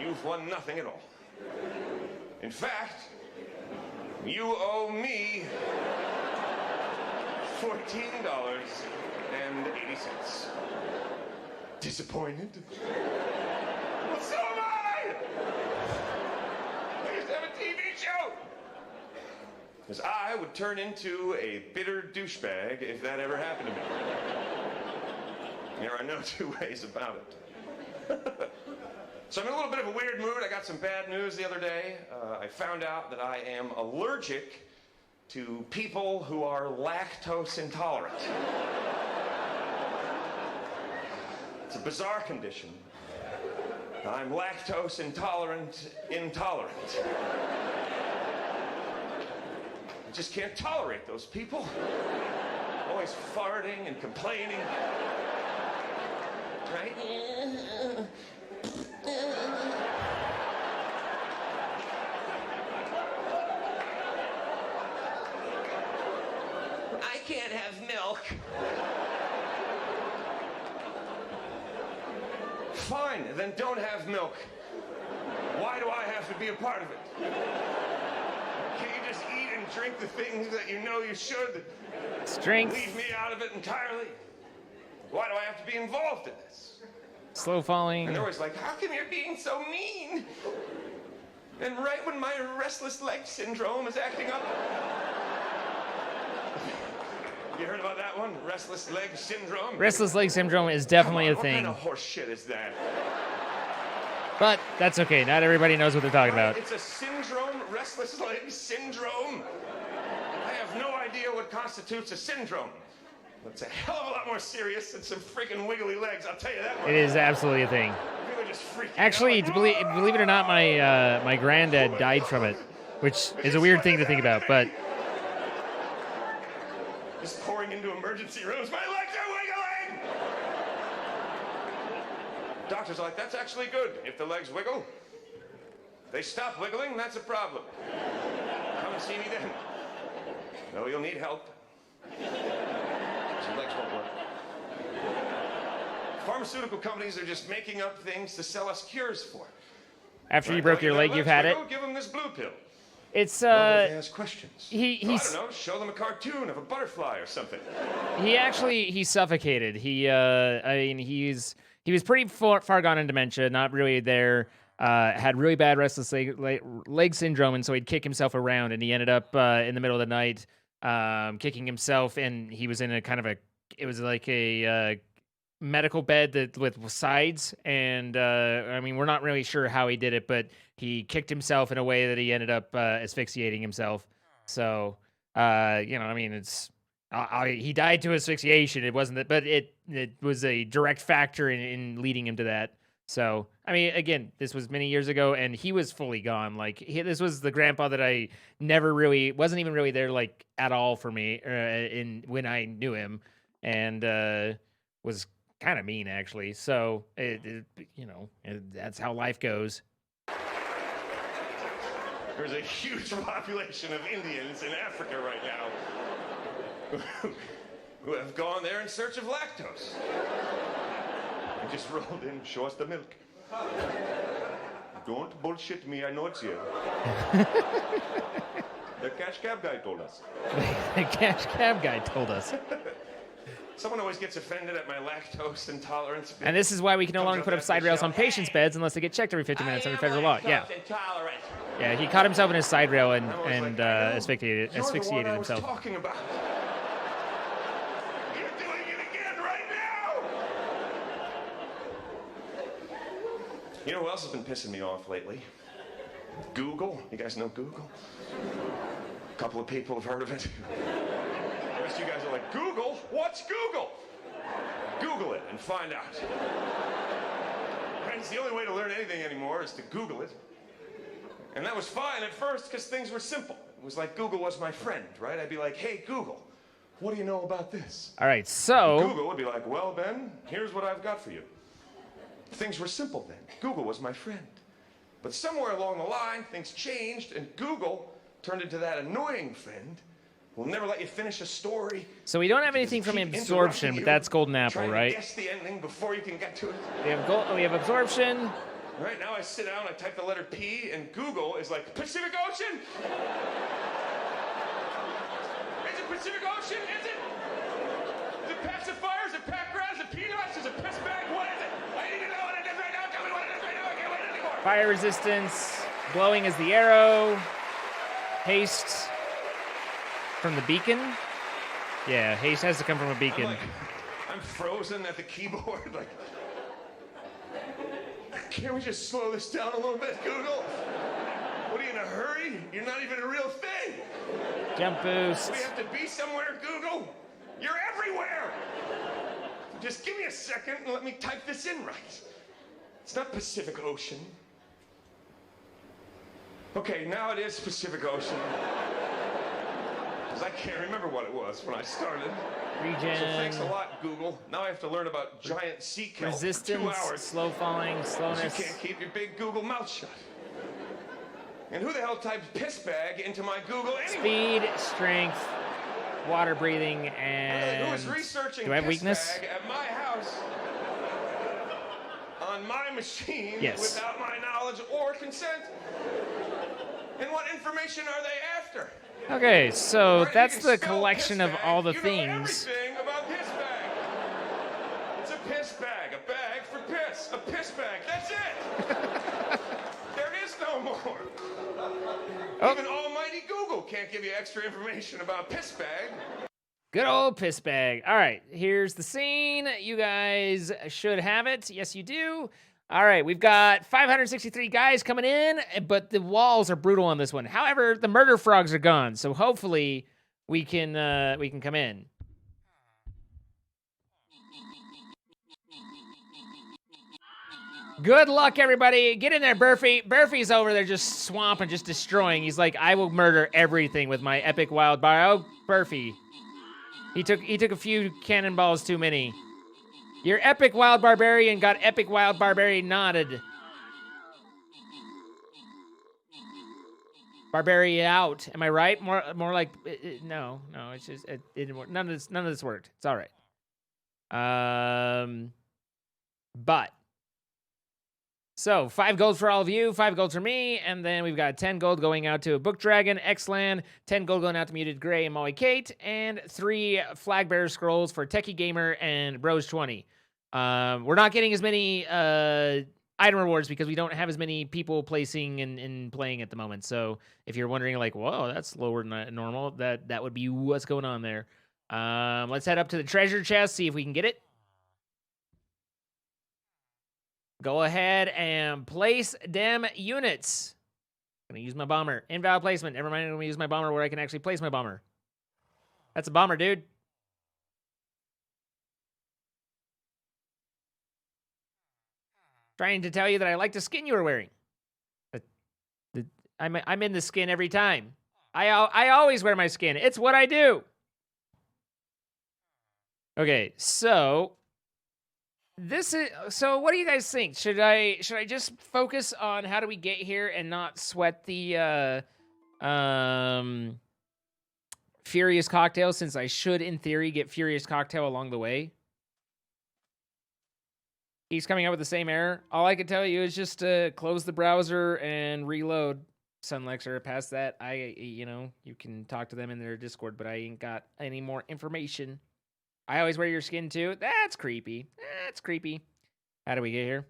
You've won nothing at all. In fact, you owe me $14.80. Disappointed? Well, so am I! I used to have a TV show! Because I would turn into a bitter douchebag if that ever happened to me. There are no two ways about it. So I'm in a little bit of a weird mood. I got some bad news the other day. I found out that I am allergic to people who are lactose intolerant. It's a bizarre condition. I'm lactose intolerant. I just can't tolerate those people. Always farting and complaining. Right? I can't have milk. Fine, then don't have milk. Why do I have to be a part of it? Can't you just eat and drink the things that you know you should? Strength. Leave me out of it entirely. Why do I have to be involved in this? Slow falling. And they're always like, how come you're being so mean? And right when my restless leg syndrome is acting up. You heard about that one? Restless leg syndrome? Restless leg syndrome is definitely a thing. What kind of horse shit is that? But that's okay. Not everybody knows what they're talking about. It's a syndrome, restless leg syndrome. I have no idea what constitutes a syndrome. It's a hell of a lot more serious than some freaking wiggly legs, I'll tell you that much. It is absolutely a thing. People are just freaking Actually, out. believe it or not, my granddad died from it, which is a weird thing to think about, but just pouring into emergency rooms. My legs are wiggling! Doctors are like, that's actually good. If the legs wiggle, they stop wiggling, that's a problem. Come and see me then. No, you'll need help. Your legs won't work. Pharmaceutical companies are just making up things to sell us cures for. after you broke your leg, you've had it. Give them this blue pill. It's They ask questions. I he's don't know. Show them a cartoon of a butterfly or something. he suffocated. I mean he was pretty far gone in dementia, not really there. Had really bad restless leg syndrome, and so he'd kick himself around, and he ended up in the middle of the night kicking himself, and he was in a kind of it was like a medical bed that with sides, and I mean, we're not really sure how he did it, but he kicked himself in a way that he ended up asphyxiating himself. So, I mean, he died to asphyxiation. It wasn't that, but it was a direct factor in leading him to that. So, I mean, again, this was many years ago, and he was fully gone. Like, this was the grandpa that I never really wasn't even really there, like at all for me, when I knew him, and was kind of mean actually. So, that's how life goes. There's a huge population of Indians in Africa right now who have gone there in search of lactose. I just rolled in, show us the milk. Don't bullshit me, I know it's you. The cash cab guy told us. The cash cab guy told us. Someone always gets offended at my lactose intolerance. And this is why we can no longer put up side rails on patients' beds unless they get checked every 50 minutes under federal law. Yeah. Intolerant. Yeah, he caught himself in his side rail and asphyxiated You're the one I was himself. talking about. You're doing it again right now. You know who else has been pissing me off lately? Google. You guys know Google? A couple of people have heard of it. The rest of you guys are like, Google? What's Google? Google it and find out. Friends, the only way to learn anything anymore is to Google it. And that was fine at first because things were simple. It was like Google was my friend, right? I'd be like, hey, Google, what do you know about this? All right, so Google would be like, well, Ben, here's what I've got for you. Things were simple then. Google was my friend. But somewhere along the line, things changed, and Google turned into that annoying friend who will never let you finish a story. So we don't have anything from absorption, but that's golden apple, right? Guess the ending before you can get to it. We have absorption. Right now I sit down, I type the letter P, and Google is like, Pacific Ocean? Is it Pacific Ocean? Is it? Is it pacifier? Is it background? Is it peanuts? Is it piss bag? What is it? I need to know what it is right now. Tell me what it is right now. I can't wait anymore. Fire resistance, glowing as the arrow, haste from the beacon. Yeah, haste has to come from a beacon. I'm frozen at the keyboard, like, can't we just slow this down a little bit, Google? What are you in a hurry? You're not even a real thing. Jump boost. We have to be somewhere, Google. You're everywhere. Just give me a second and let me type this in right. It's not Pacific Ocean. Okay, now it is Pacific Ocean. Because I can't remember what it was when I started. Regen. So thanks a lot, Google. Now I have to learn about giant sea kelp Resistance, for 2 hours. slow falling, slowness. You can't keep your big Google mouth shut. And who the hell types piss bag into my Google anyway? Speed, strength, water breathing, and Who is researching do I have piss weakness? bag at my house on my machine Yes. without my knowledge or consent? And what information are they after? Okay, so Right, that's you can the spell collection piss of bag, all the you know things. everything about piss bag. It's a piss bag for piss, a piss bag. That's it. There is no more. Oh. Even almighty Google can't give you extra information about piss bag. Good old piss bag. All right, here's the scene. You guys should have it. Yes, you do. All right, we've got 563 guys coming in, but the walls are brutal on this one. However, the murder frogs are gone, so hopefully we can come in. Good luck, everybody. Get in there, Burfy. Burfy's over there just swamping, just destroying. He's like, I will murder everything with my epic wild bar. Oh, Burfy. He took a few cannonballs too many. Your epic wild barbarian got epic wild barbarian nodded. Barbarian out. Am I right? More like no. It's just it didn't work. None of this worked. It's all right. But so 5 gold for all of you, 5 gold for me, and then we've got 10 gold going out to Book Dragon, Xland, 10 gold going out to Muted Gray and Molly Kate, and 3 flag bearer scrolls for Techie Gamer and Bros 20. We're not getting as many item rewards because we don't have as many people placing and playing at the moment. So if you're wondering, like, whoa, that's lower than normal, that would be what's going on there. Let's head up to the treasure chest, see if we can get it. Go ahead and place them units. I'm gonna use my bomber. Invalid placement. Never mind, I'm gonna use my bomber where I can actually place my bomber. That's a bomber, dude. Trying to tell you that I like the skin you were wearing. I'm in the skin every time. I always wear my skin. It's what I do. Okay, so what do you guys think? Should I just focus on how do we get here and not sweat the Furious Cocktail, since I should in theory get Furious Cocktail along the way? He's coming out with the same error. All I can tell you is just close the browser and reload. Sunlexer, past that, you can talk to them in their Discord, but I ain't got any more information. I always wear your skin too. That's creepy. That's creepy. How do we get here?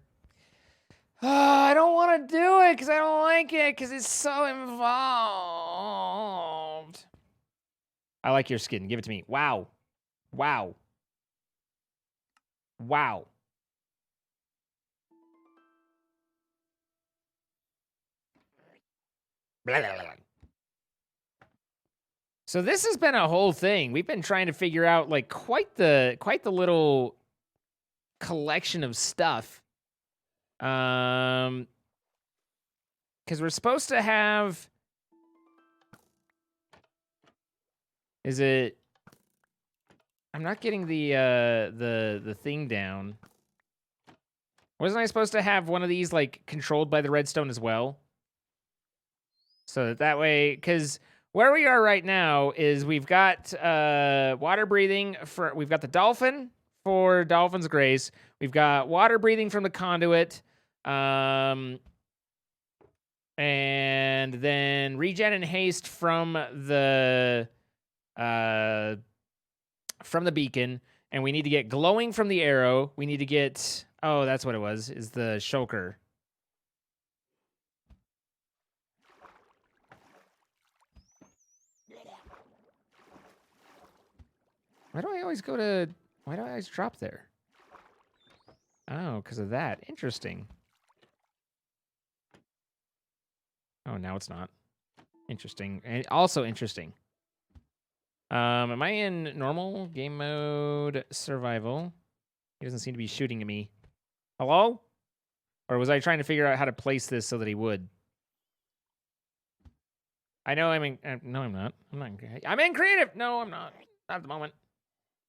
I don't want to do it because I don't like it because it's so involved. I like your skin. Give it to me. Wow. Wow. Wow. Blah, blah, blah. So this has been a whole thing. We've been trying to figure out like quite the little collection of stuff. Because we're supposed to have. Is it? I'm not getting the thing down. Wasn't I supposed to have one of these like controlled by the redstone as well? So that way, because where we are right now is we've got water breathing we've got the dolphin for Dolphin's Grace. We've got water breathing from the conduit, and then regen and haste from the beacon, and we need to get glowing from the arrow. We need to get that's what it was, is the shulker. Why do I always drop there? Oh, because of that. Interesting. Oh, now it's not. Interesting. And also interesting. Am I in normal game mode survival? He doesn't seem to be shooting at me. Hello? Or was I trying to figure out how to place this so that he would? I know I'm in... no, I'm not. I'm in creative! No, I'm not. Not at the moment.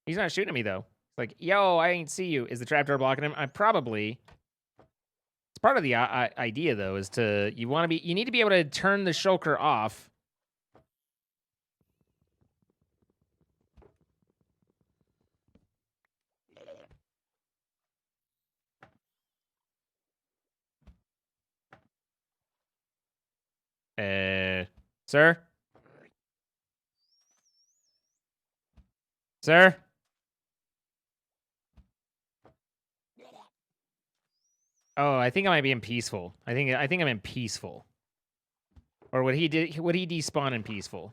He's not shooting at me, though. It's like, yo, I ain't see you. Is the trapdoor blocking him? It's part of the idea, though, is you need to be able to turn the shulker off. Sir? Sir? Oh, I think I might be in peaceful. I think I'm in peaceful. Or would he despawn in peaceful?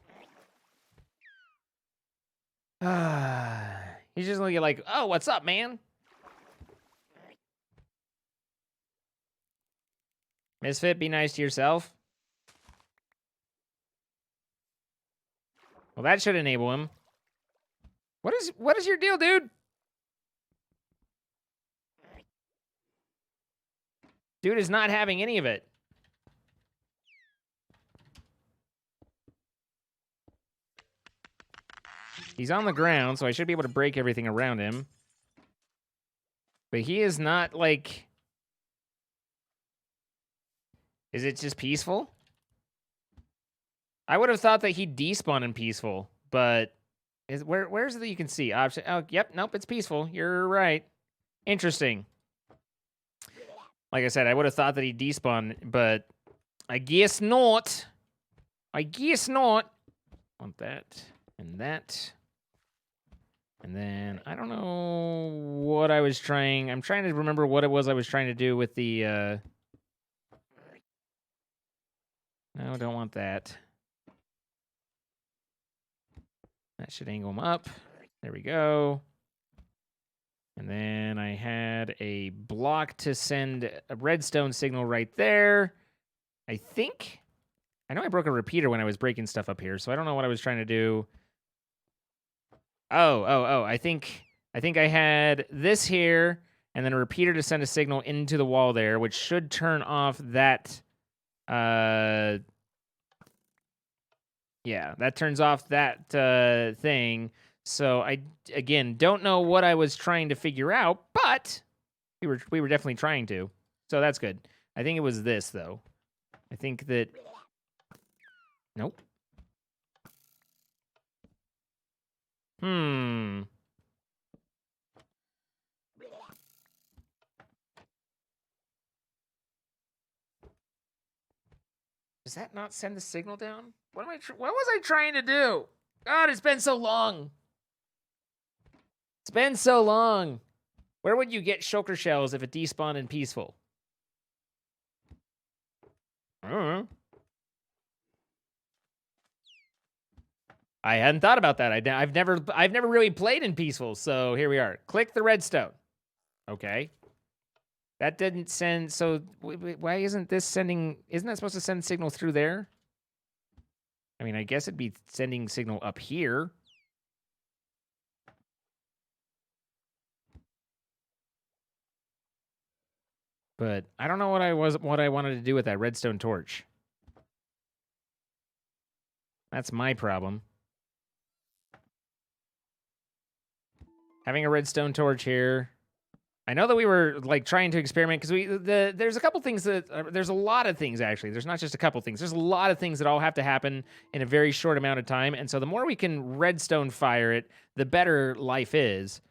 He's just looking like, oh, what's up, man? Misfit, be nice to yourself. Well, that should enable him. What is your deal, dude? Dude is not having any of it. He's on the ground, so I should be able to break everything around him. But he is not, like... Is it just peaceful? I would have thought that he'd despawn in peaceful, but... Where's it that you can see? Option. Oh, yep, nope, it's peaceful. You're right. Interesting. Like I said, I would have thought that he'd despawn, but I guess not. I guess not. Want that and that. And then I don't know what I was trying. I'm trying to remember what it was I was trying to do with the No, don't want that. That should angle him up. There we go. And then I had had a block to send a redstone signal right there. I think. I know I broke a repeater when I was breaking stuff up here, so I don't know what I was trying to do. Oh. I think I had this here, and then a repeater to send a signal into the wall there, which should turn off that. Yeah, that turns off that thing. So I again don't know what I was trying to figure out, but we were definitely trying to. So that's good. I think it was this though. I think that. Nope. Does that not send the signal down? What was I trying to do? God, it's been so long. It's been so long. Where would you get shulker shells if it despawned in peaceful? I don't know. I hadn't thought about that. I've never really played in peaceful, so here we are. Click the redstone. Okay. That didn't send. So why isn't this sending? Isn't that supposed to send signal through there? I mean, I guess it'd be sending signal up here. But I don't know what I wanted to do with that redstone torch. That's my problem. Having a redstone torch here. I know that we were like trying to experiment because there's a couple things that there's a lot of things actually. There's not just a couple things. There's a lot of things that all have to happen in a very short amount of time. And so the more we can redstone fire it, the better life is.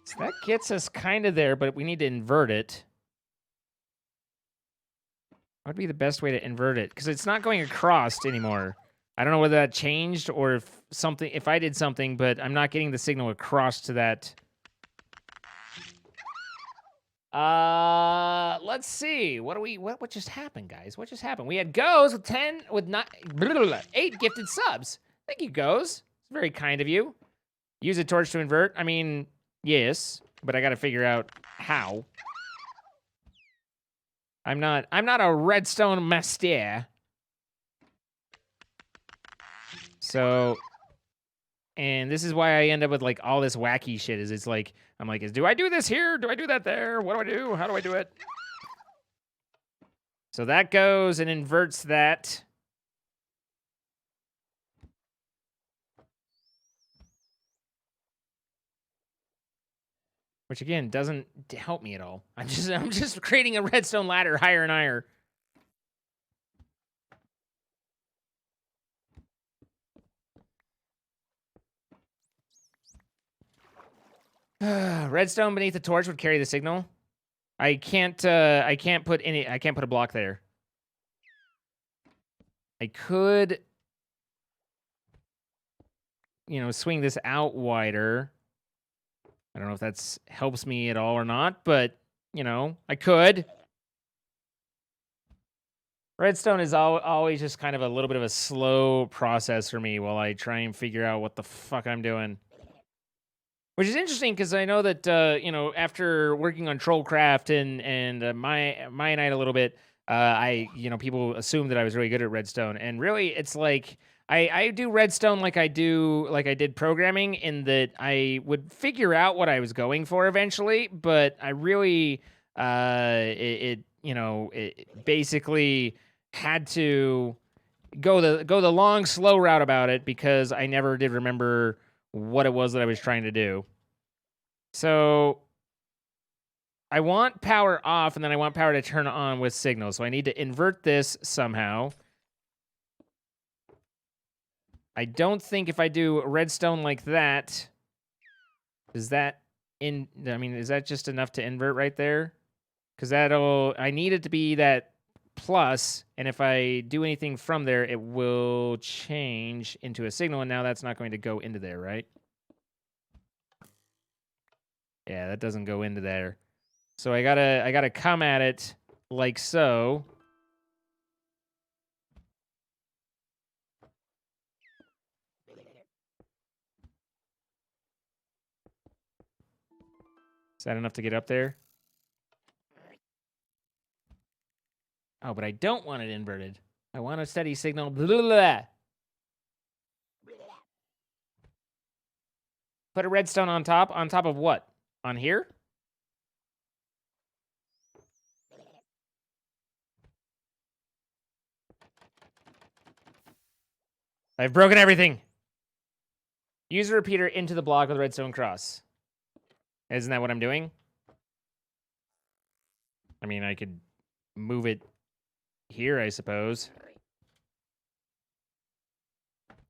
So that gets us kind of there, but we need to invert it. What would be the best way to invert it? Because it's not going across anymore. I don't know whether that changed or if I did something, but I'm not getting the signal across to that. Let's see. What just happened, guys? What just happened? We had Goes with 8 gifted subs. Thank you, Goes. It's very kind of you. Use a torch to invert. I mean, yes, but I got to figure out how. I'm not a redstone master. So, and this is why I end up with like all this wacky shit. It's like I'm like, do I do this here? Do I do that there? What do I do? How do I do it? So that goes and inverts that. Which again doesn't help me at all. I'm just creating a redstone ladder higher and higher. Redstone beneath the torch would carry the signal. I can't put a block there. I could, swing this out wider. I don't know if that helps me at all or not, but, I could. Redstone is always just kind of a little bit of a slow process for me while I try and figure out what the fuck I'm doing. Which is interesting because I know that, after working on Trollcraft and my night a little bit, people assumed that I was really good at Redstone. And really, it's like... I do redstone like I did programming in that I would figure out what I was going for eventually, but I really it basically had to go the long slow route about it because I never did remember what it was that I was trying to do. So I want power off and then I want power to turn on with signal. So I need to invert this somehow. I don't think if I do redstone like that, is that just enough to invert right there? Because I need it to be that plus, and if I do anything from there, it will change into a signal, and now that's not going to go into there, right? Yeah, that doesn't go into there. So I gotta come at it like so. Is that enough to get up there? Oh, but I don't want it inverted. I want a steady signal. Blah, blah, blah. Put a redstone on top. On top of what? On here? I've broken everything. Use a repeater into the block with a redstone cross. Isn't that what I'm doing? I mean, I could move it here, I suppose.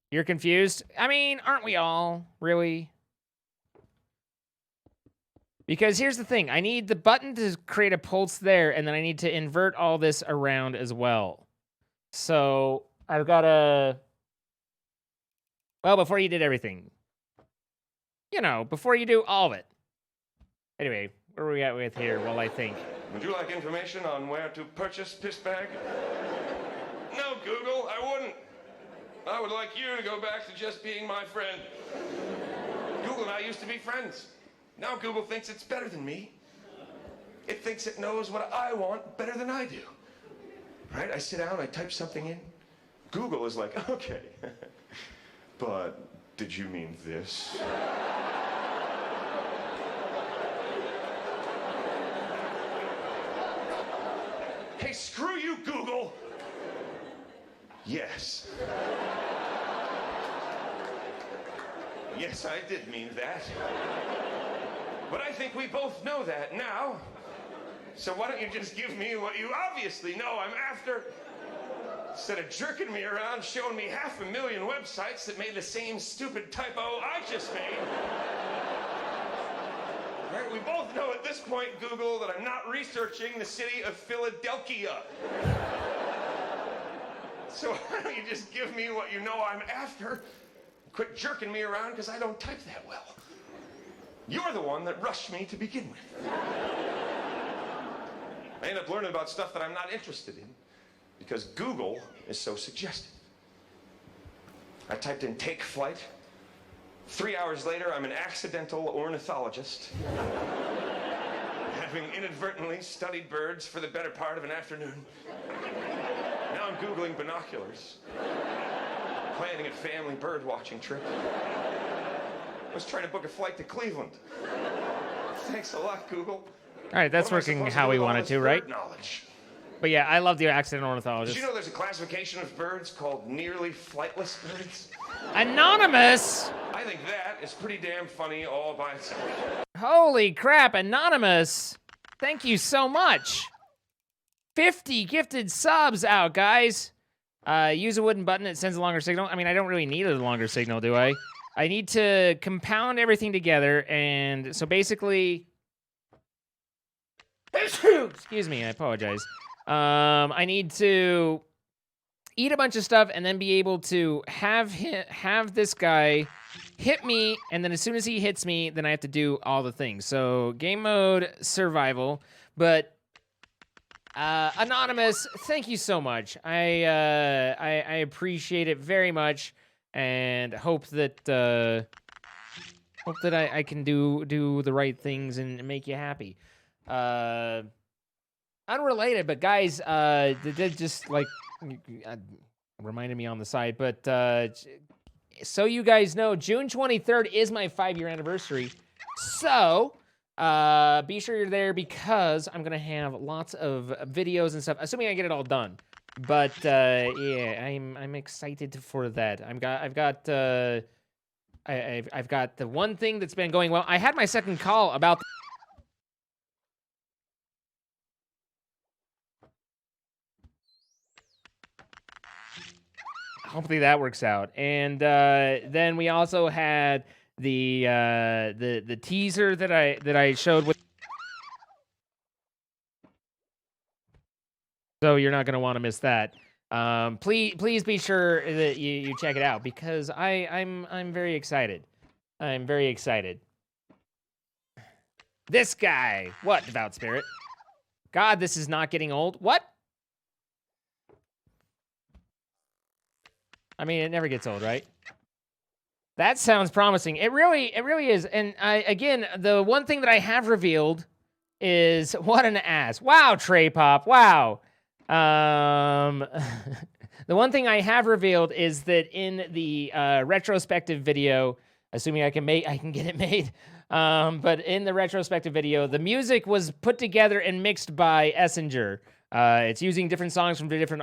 You're confused? I mean, aren't we all? Really? Because here's the thing. I need the button to create a pulse there, and then I need to invert all this around as well. So I've got to... Well, before you did everything. You know, before you do all of it. Anyway, where are we at with here? Well, I think... Would you like information on where to purchase piss bag? No, Google, I wouldn't. I would like you to go back to just being my friend. Google and I used to be friends. Now Google thinks it's better than me. It thinks it knows what I want better than I do. Right? I sit down, I type something in. Google is like, okay, but did you mean this? Hey, screw you, Google. Yes. Yes, I did mean that. But I think we both know that now. So why don't you just give me what you obviously know I'm after? Instead of jerking me around, showing me 500,000 websites that made the same stupid typo I just made. Right, we both know at this point, Google, that I'm not researching the city of Philadelphia. So why don't you just give me what you know I'm after? Quit jerking me around because I don't type that well. You're the one that rushed me to begin with. I end up learning about stuff that I'm not interested in because Google is so suggestive. I typed in take flight. 3 hours later, I'm an accidental ornithologist, having inadvertently studied birds for the better part of an afternoon. Now I'm Googling binoculars, planning a family bird watching trip. I was trying to book a flight to Cleveland. Thanks a lot, Google. All right, that's working how we want it to, right? Knowledge. But yeah, I love the accidental ornithologist. Did you know there's a classification of birds called nearly flightless birds? Anonymous! I think that is pretty damn funny all by itself. Holy crap, Anonymous! Thank you so much. 50 gifted subs out, guys. Use a wooden button, it sends a longer signal. I mean, I don't really need a longer signal, do I? I need to compound everything together, and so basically... Excuse me, I apologize. I need to eat a bunch of stuff and then be able to have this guy hit me, and then as soon as he hits me, then I have to do all the things. So game mode, survival, but Anonymous, thank you so much. I appreciate it very much, and hope that I can do the right things and make you happy. Unrelated, but guys, that just like reminded me on the side. But so you guys know, June 23rd is my 5-year anniversary. So be sure you're there because I'm gonna have lots of videos and stuff, assuming I get it all done. But yeah, I'm excited for that. I've got the one thing that's been going well. I had my second call about. Hopefully that works out. And then we also had the teaser that I showed with. So you're not gonna want to miss that. Please be sure that you check it out because I'm very excited. I'm very excited. This guy. What, devout spirit? God, this is not getting old. What? I mean, it never gets old, right? That sounds promising. It really is. And again, the one thing that I have revealed is what an ass. Wow, Trey Pop. Wow. The one thing I have revealed is that in the retrospective video, assuming I can get it made, but in the retrospective video, the music was put together and mixed by Essinger. It's using different songs from different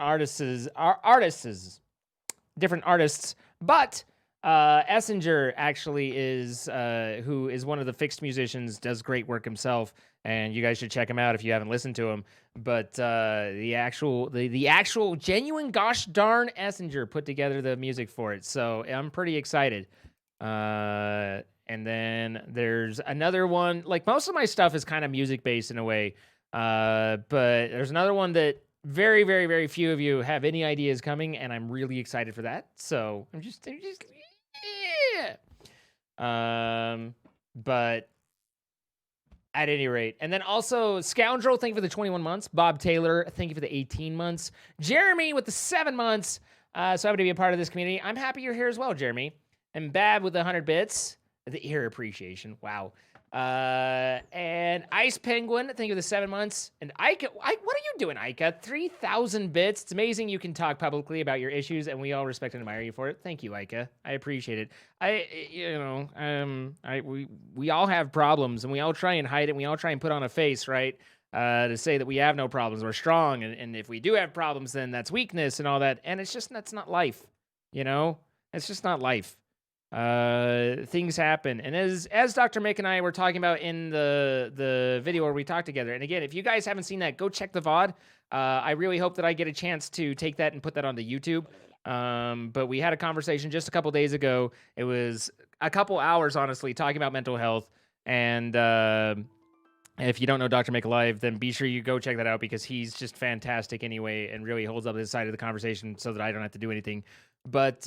different artists, but Essinger actually is who is one of the fixed musicians, does great work himself, and you guys should check him out if you haven't listened to him. But the actual genuine gosh darn Essinger put together the music for it, so I'm pretty excited. And then there's another one. Like, most of my stuff is kind of music based in a way, but there's another one that very, very, very few of you have any ideas coming, and I'm really excited for that. So I'm just yeah. But at any rate, and then also Scoundrel, thank you for the 21 months. Bob Taylor, thank you for the 18 months. Jeremy with the 7 months. So happy to be a part of this community. I'm happy you're here as well, Jeremy. And Bab with the 100 bits. The ear appreciation. Wow. And Ice Penguin, thank you for the 7 months. And Ika, what are you doing, Ika? 3,000 bits. It's amazing you can talk publicly about your issues, and we all respect and admire you for it. Thank you, Ika. I appreciate it. We all have problems, and we all try and hide it. And we all try and put on a face, right? To say that we have no problems, we're strong, and if we do have problems, then that's weakness and all that. And it's just, that's not life, you know? It's just not life. Things happen, and as Dr. Mick and I were talking about in the video where we talked together, and again, if you guys haven't seen that, go check the VOD. I really hope that I get a chance to take that and put that onto YouTube. But we had a conversation just a couple days ago. It was a couple hours, honestly, talking about mental health. And if you don't know Dr. Mick Alive, then be sure you go check that out, because he's just fantastic anyway, and really holds up his side of the conversation so that I don't have to do anything. But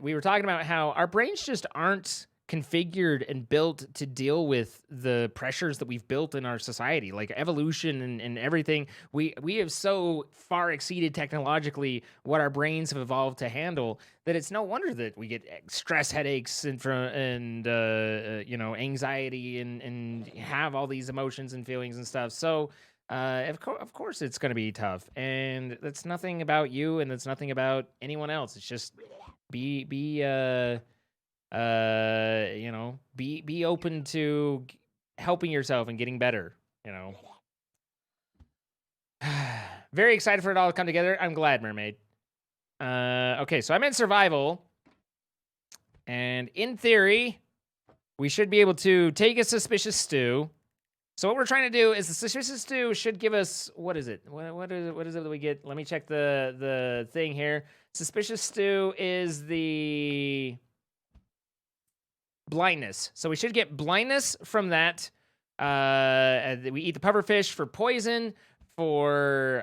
we were talking about how our brains just aren't configured and built to deal with the pressures that we've built in our society, like evolution and everything. We have so far exceeded technologically what our brains have evolved to handle, that it's no wonder that we get stress headaches and anxiety and have all these emotions and feelings and stuff. So of course it's going to be tough, and that's nothing about you, and it's nothing about anyone else. It's just be open to helping yourself and getting better, Very excited for it all to come together. I'm glad, Mermaid. Okay, so I'm in survival, and in theory, we should be able to take a suspicious stew. So what we're trying to do is the suspicious stew should give us, what is it? What is it that we get? Let me check the thing here. Suspicious stew is the blindness. So we should get blindness from that. We eat the pufferfish for poison, for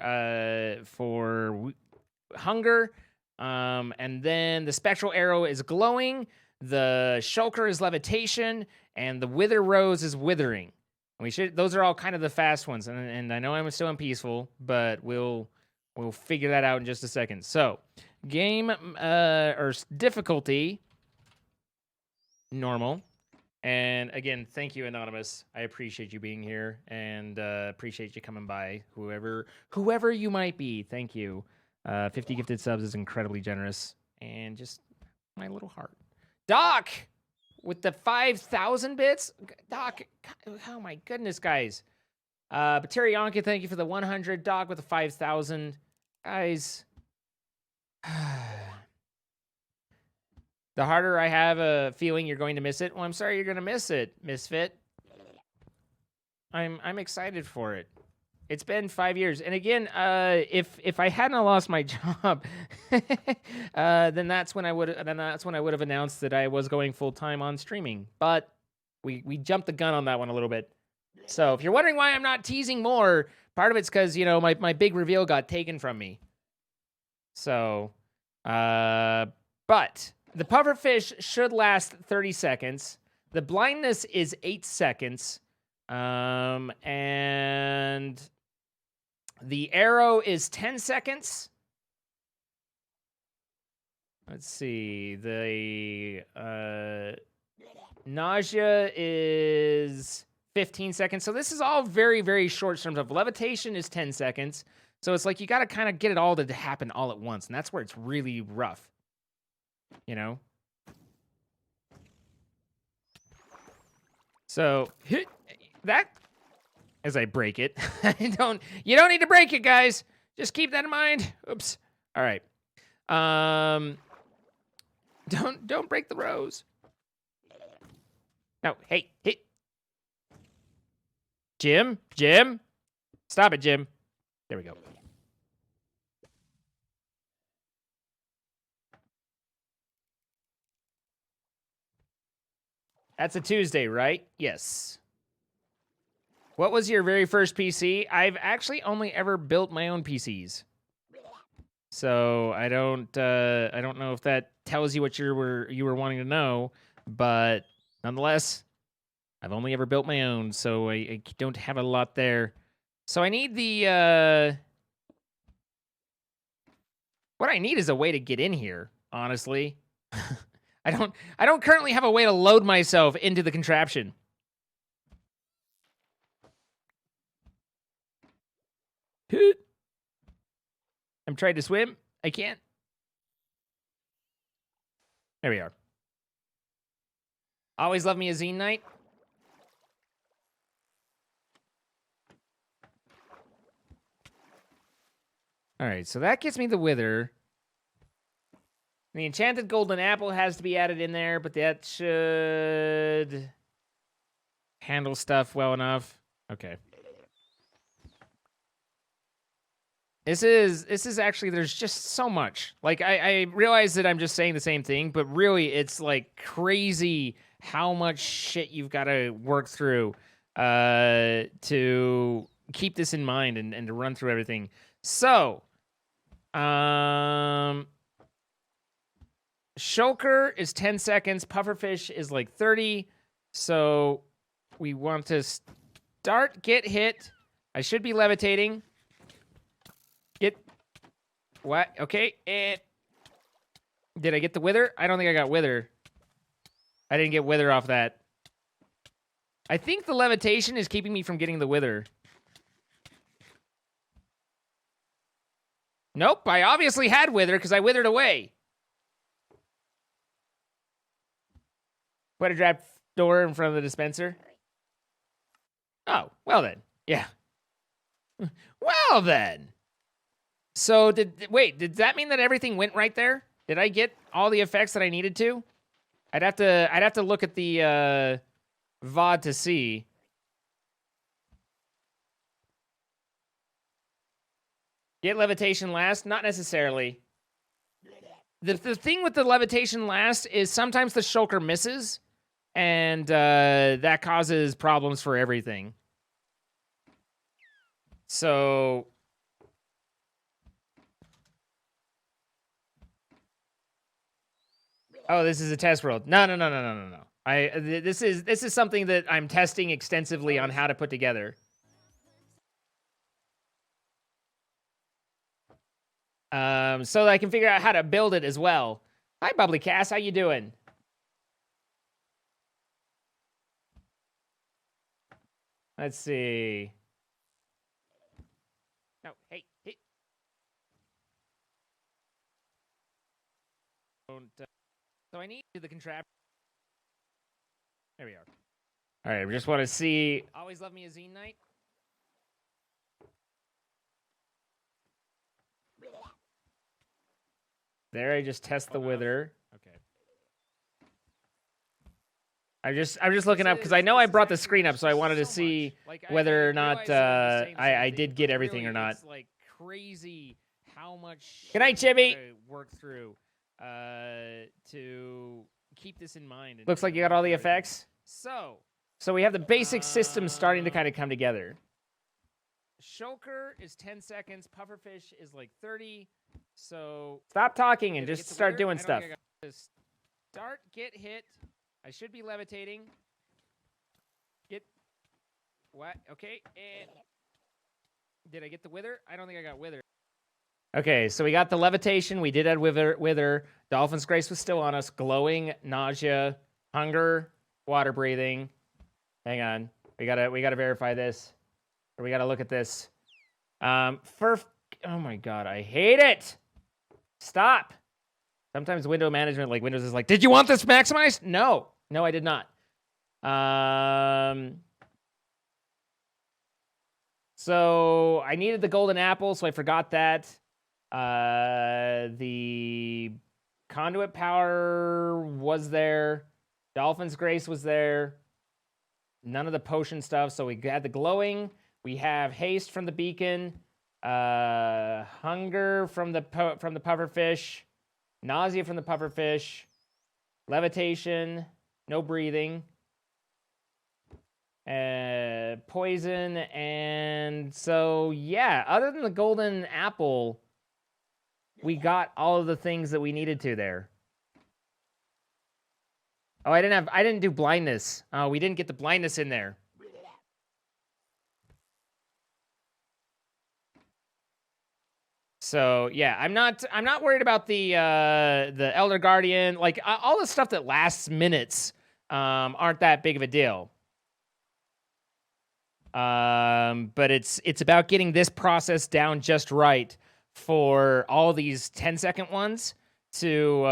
hunger, and then the spectral arrow is glowing. The shulker is levitation, and the wither rose is withering. Those are all kind of the fast ones, and I know I'm still in peaceful, but we'll figure that out in just a second. So, game or difficulty, normal. And again, thank you, Anonymous. I appreciate you being here, and appreciate you coming by. Whoever you might be, thank you. 50 gifted subs is incredibly generous, and just my little heart. Doc! With the 5,000 bits? Doc, oh my goodness, guys. But Pjonk, thank you for the 100. Doc with the 5,000. Guys. The harder I have a feeling you're going to miss it. Well, I'm sorry you're going to miss it, Misfit. I'm excited for it. It's been 5 years. And again, if I hadn't lost my job, then that's when I would have announced that I was going full-time on streaming. But we jumped the gun on that one a little bit. So if you're wondering why I'm not teasing more, part of it's because, my big reveal got taken from me. So, but the pufferfish should last 30 seconds. The blindness is 8 seconds. And the arrow is 10 seconds. Let's see. The nausea is 15 seconds. So this is all very, very short terms of levitation is 10 seconds. So it's like you got to kind of get it all to happen all at once. And that's where it's really rough. You know? So hit that as I break it. You don't need to break it, guys. Just keep that in mind. Oops. All right. Don't break the rose. No, hey. Jim? Stop it, Jim. There we go. That's a Tuesday, right? Yes. What was your very first PC? I've actually only ever built my own PCs. So I don't know if that tells you what you were wanting to know, but nonetheless, I've only ever built my own, so I don't have a lot there. So I need the what I need is a way to get in here, honestly. I don't currently have a way to load myself into the contraption. I'm trying to swim. I can't. There we are. Always love me a zine night. All right, so that gets me the wither. The enchanted golden apple has to be added in there, but that should handle stuff well enough. Okay. This is actually, there's just so much. Like, I realize that I'm just saying the same thing, but really it's like crazy how much shit you've got to work through to keep this in mind and to run through everything. So, Shulker is 10 seconds. Pufferfish is like 30. So we want to start, get hit. I should be levitating. Get what? Okay. And did I get the wither? I don't think I got wither. I didn't get wither off that. I think the levitation is keeping me from getting the wither. Nope, I obviously had wither because I withered away. Put a trap door in front of the dispenser. Oh, well then. Yeah. Well then. So wait, did that mean that everything went right there? Did I get all the effects that I needed to? I'd have to look at the VOD to see. Get levitation last? Not necessarily. The thing with the levitation last is sometimes the shulker misses, and that causes problems for everything. So oh, this is a test world. No. This is something that I'm testing extensively on how to put together. So that I can figure out how to build it as well. Hi, Bubbly Cass, how you doing? Let's see. No, hey. So I need the contraption. There we are. All right, we just want to see. Always love me a zine night. There, I just test the wither. Okay. I'm just looking up because I know I brought the screen up, so I wanted to see whether or not I did get everything or not. It's like crazy how much. Good night, Chibi. Work through to keep this in mind. Looks like you got all the effects. So we have the basic system starting to kind of come together. Shulker is 10 seconds. Pufferfish is like 30. So stop talking and just start doing stuff. Start, get hit. I should be levitating. Get What? Okay. And did I get the wither? I don't think I got wither. Okay, so we got the levitation. We did add wither. Dolphin's Grace was still on us. Glowing, nausea, hunger, water breathing. Hang on. We gotta verify this. Or we gotta look at this. Oh my god, I hate it. Stop. Sometimes window management, like Windows is like, did you want this maximized? No. No, I did not. So I needed the golden apple, so I forgot that. The conduit power was there. Dolphin's Grace was there. None of the potion stuff. So we had the glowing. We have haste from the beacon. Hunger from the pufferfish. Nausea from the pufferfish. Levitation. No breathing. Poison. And so, yeah, other than the golden apple, we got all of the things that we needed to there. Oh, I didn't do blindness. Oh, we didn't get the blindness in there. So yeah, I'm not worried about the Elder Guardian. Like all the stuff that lasts minutes aren't that big of a deal. But it's about getting this process down just right for all these 10-second ones to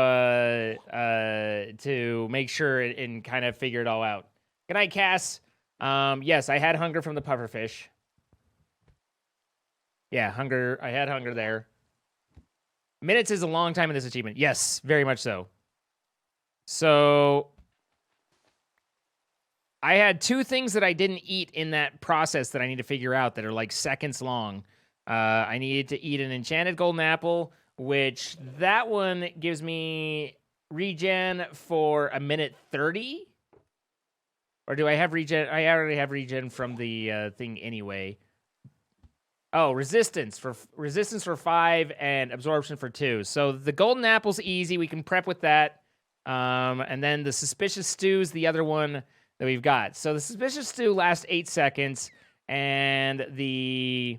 make sure and kind of figure it all out. Good night, Cass. Yes, I had hunger from the pufferfish. Yeah, hunger. I had hunger there. Minutes is a long time in this achievement. Yes, very much so. So I had 2 things that I didn't eat in that process that I need to figure out that are like seconds long. I needed to eat an enchanted golden apple, which that one gives me regen for a minute 30. Or do I have regen? I already have regen from the thing anyway. Oh, resistance for 5 and absorption for 2. So the golden apple's easy. We can prep with that. And then the suspicious stew's the other one that we've got. So the suspicious stew lasts 8 seconds, and the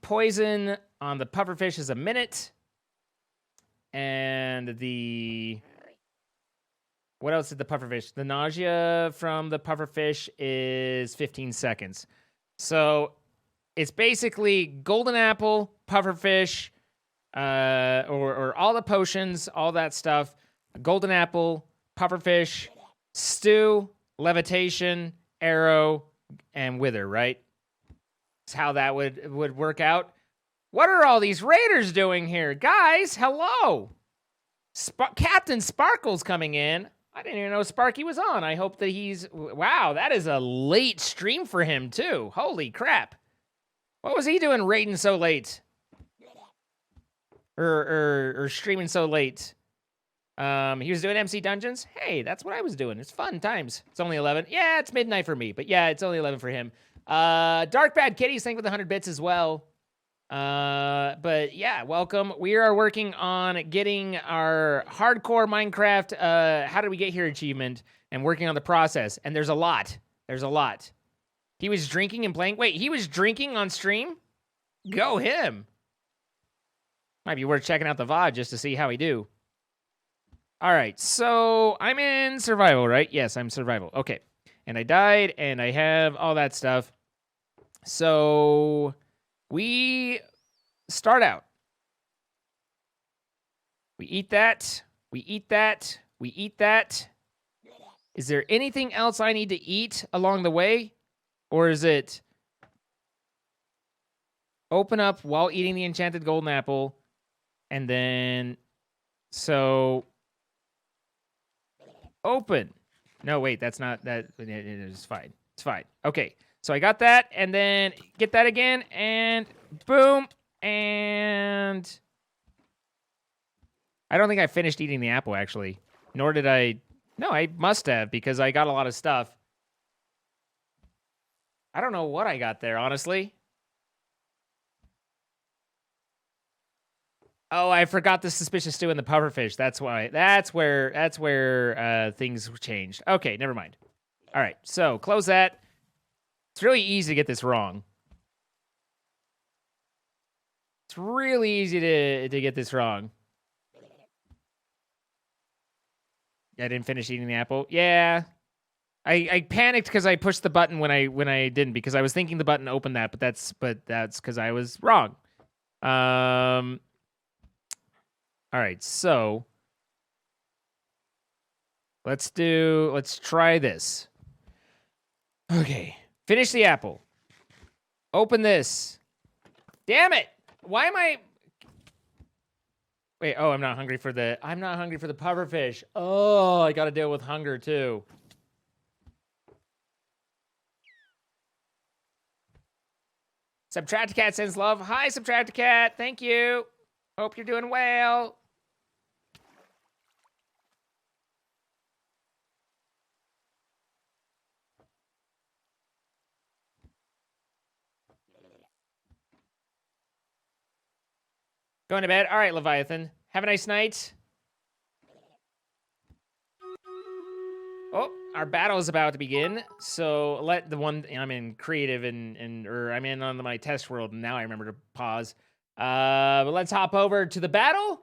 poison on the pufferfish is a minute. And the what else did the pufferfish? The nausea from the pufferfish is 15 seconds. So it's basically golden apple, pufferfish, or all the potions, all that stuff. Golden apple, pufferfish, stew, levitation, arrow, and wither, right? That's how that would work out. What are all these raiders doing here? Guys, hello! Captain Sparkle's coming in. I didn't even know Sparky was on. I hope that he's... Wow, that is a late stream for him, too. Holy crap. What was he doing raiding so late? Or streaming so late? He was doing MC Dungeons? Hey, that's what I was doing. It's fun times. It's only 11. Yeah, it's midnight for me, but yeah, it's only 11 for him. Dark Bad Kitty's thank you for the 100 bits as well. But yeah, welcome. We are working on getting our hardcore Minecraft, how did we get here achievement and working on the process. And there's a lot. There's a lot. He was drinking and playing. Wait, he was drinking on stream? Go him. Might be worth checking out the VOD just to see how he do. All right, so I'm in survival, right? Yes, I'm survival. Okay. And I died, and I have all that stuff. So we start out. We eat that. We eat that. We eat that. Is there anything else I need to eat along the way? Or is it open up while eating the enchanted golden apple, and then, so, open. No, wait, that's not, that, it is fine. It's fine. Okay, so I got that, and then get that again, and boom, and I don't think I finished eating the apple, actually. Nor did I, no, I must have, because I got a lot of stuff. I don't know what I got there, honestly. Oh, I forgot the suspicious stew and the pufferfish. That's why. That's where things changed. Okay, never mind. All right, so close that. It's really easy to get this wrong. It's really easy to get this wrong. I didn't finish eating the apple. Yeah. I panicked because I pushed the button when I didn't, because I was thinking the button opened that, but that's because I was wrong. All right, so let's try this. Okay, finish the apple. Open this. Damn it! Why am I? Wait. Oh, I'm not hungry for the pufferfish. Oh, I got to deal with hunger too. Subtracticat sends love. Hi, Subtracticat. Thank you. Hope you're doing well. Going to bed? All right, Leviathan. Have a nice night. Oh, our battle is about to begin. So let the one I'm in creative or I'm in on my test world, and now I remember to pause. But let's hop over to the battle.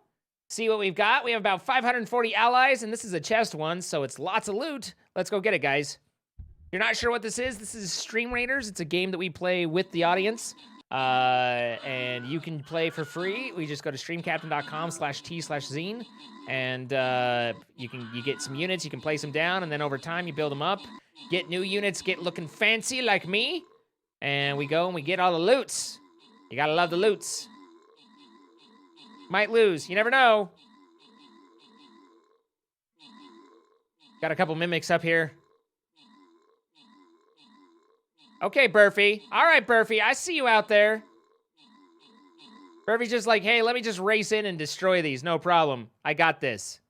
See what we've got. We have about 540 allies, and this is a chest one, so it's lots of loot. Let's go get it, guys. If you're not sure what this is Stream Raiders. It's a game that we play with the audience. And you can play for free. We just go to streamcaptain.com/t/zine, and you get some units. You can place them down, and then over time you build them up. Get new units. Get looking fancy like me, and we go and we get all the loots. You gotta love the loots. Might lose. You never know. Got a couple mimics up here. Okay, Burfy. All right, Burfy. I see you out there. Burfy's just like, hey, let me just race in and destroy these. No problem. I got this.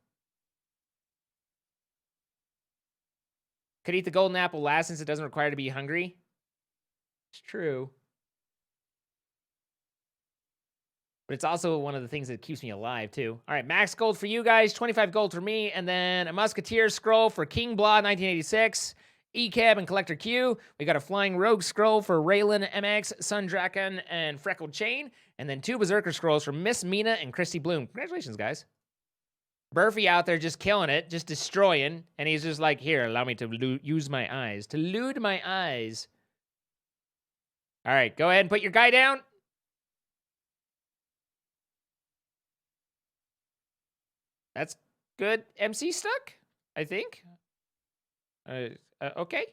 Could eat the golden apple last since it doesn't require to be hungry. It's true. But it's also one of the things that keeps me alive, too. All right, max gold for you guys. 25 gold for me. And then a Musketeer scroll for King Blah 1986. E-Cab and Collector Q. We got a Flying Rogue scroll for Raylan MX, Sundraken, and Freckled Chain. And then 2 Berserker scrolls for Miss Mina and Christy Bloom. Congratulations, guys. Burfy out there just killing it, just destroying. And he's just like, here, allow me to use my eyes. To lewd my eyes. All right, go ahead and put your guy down. That's good. MC stuck, I think. Okay.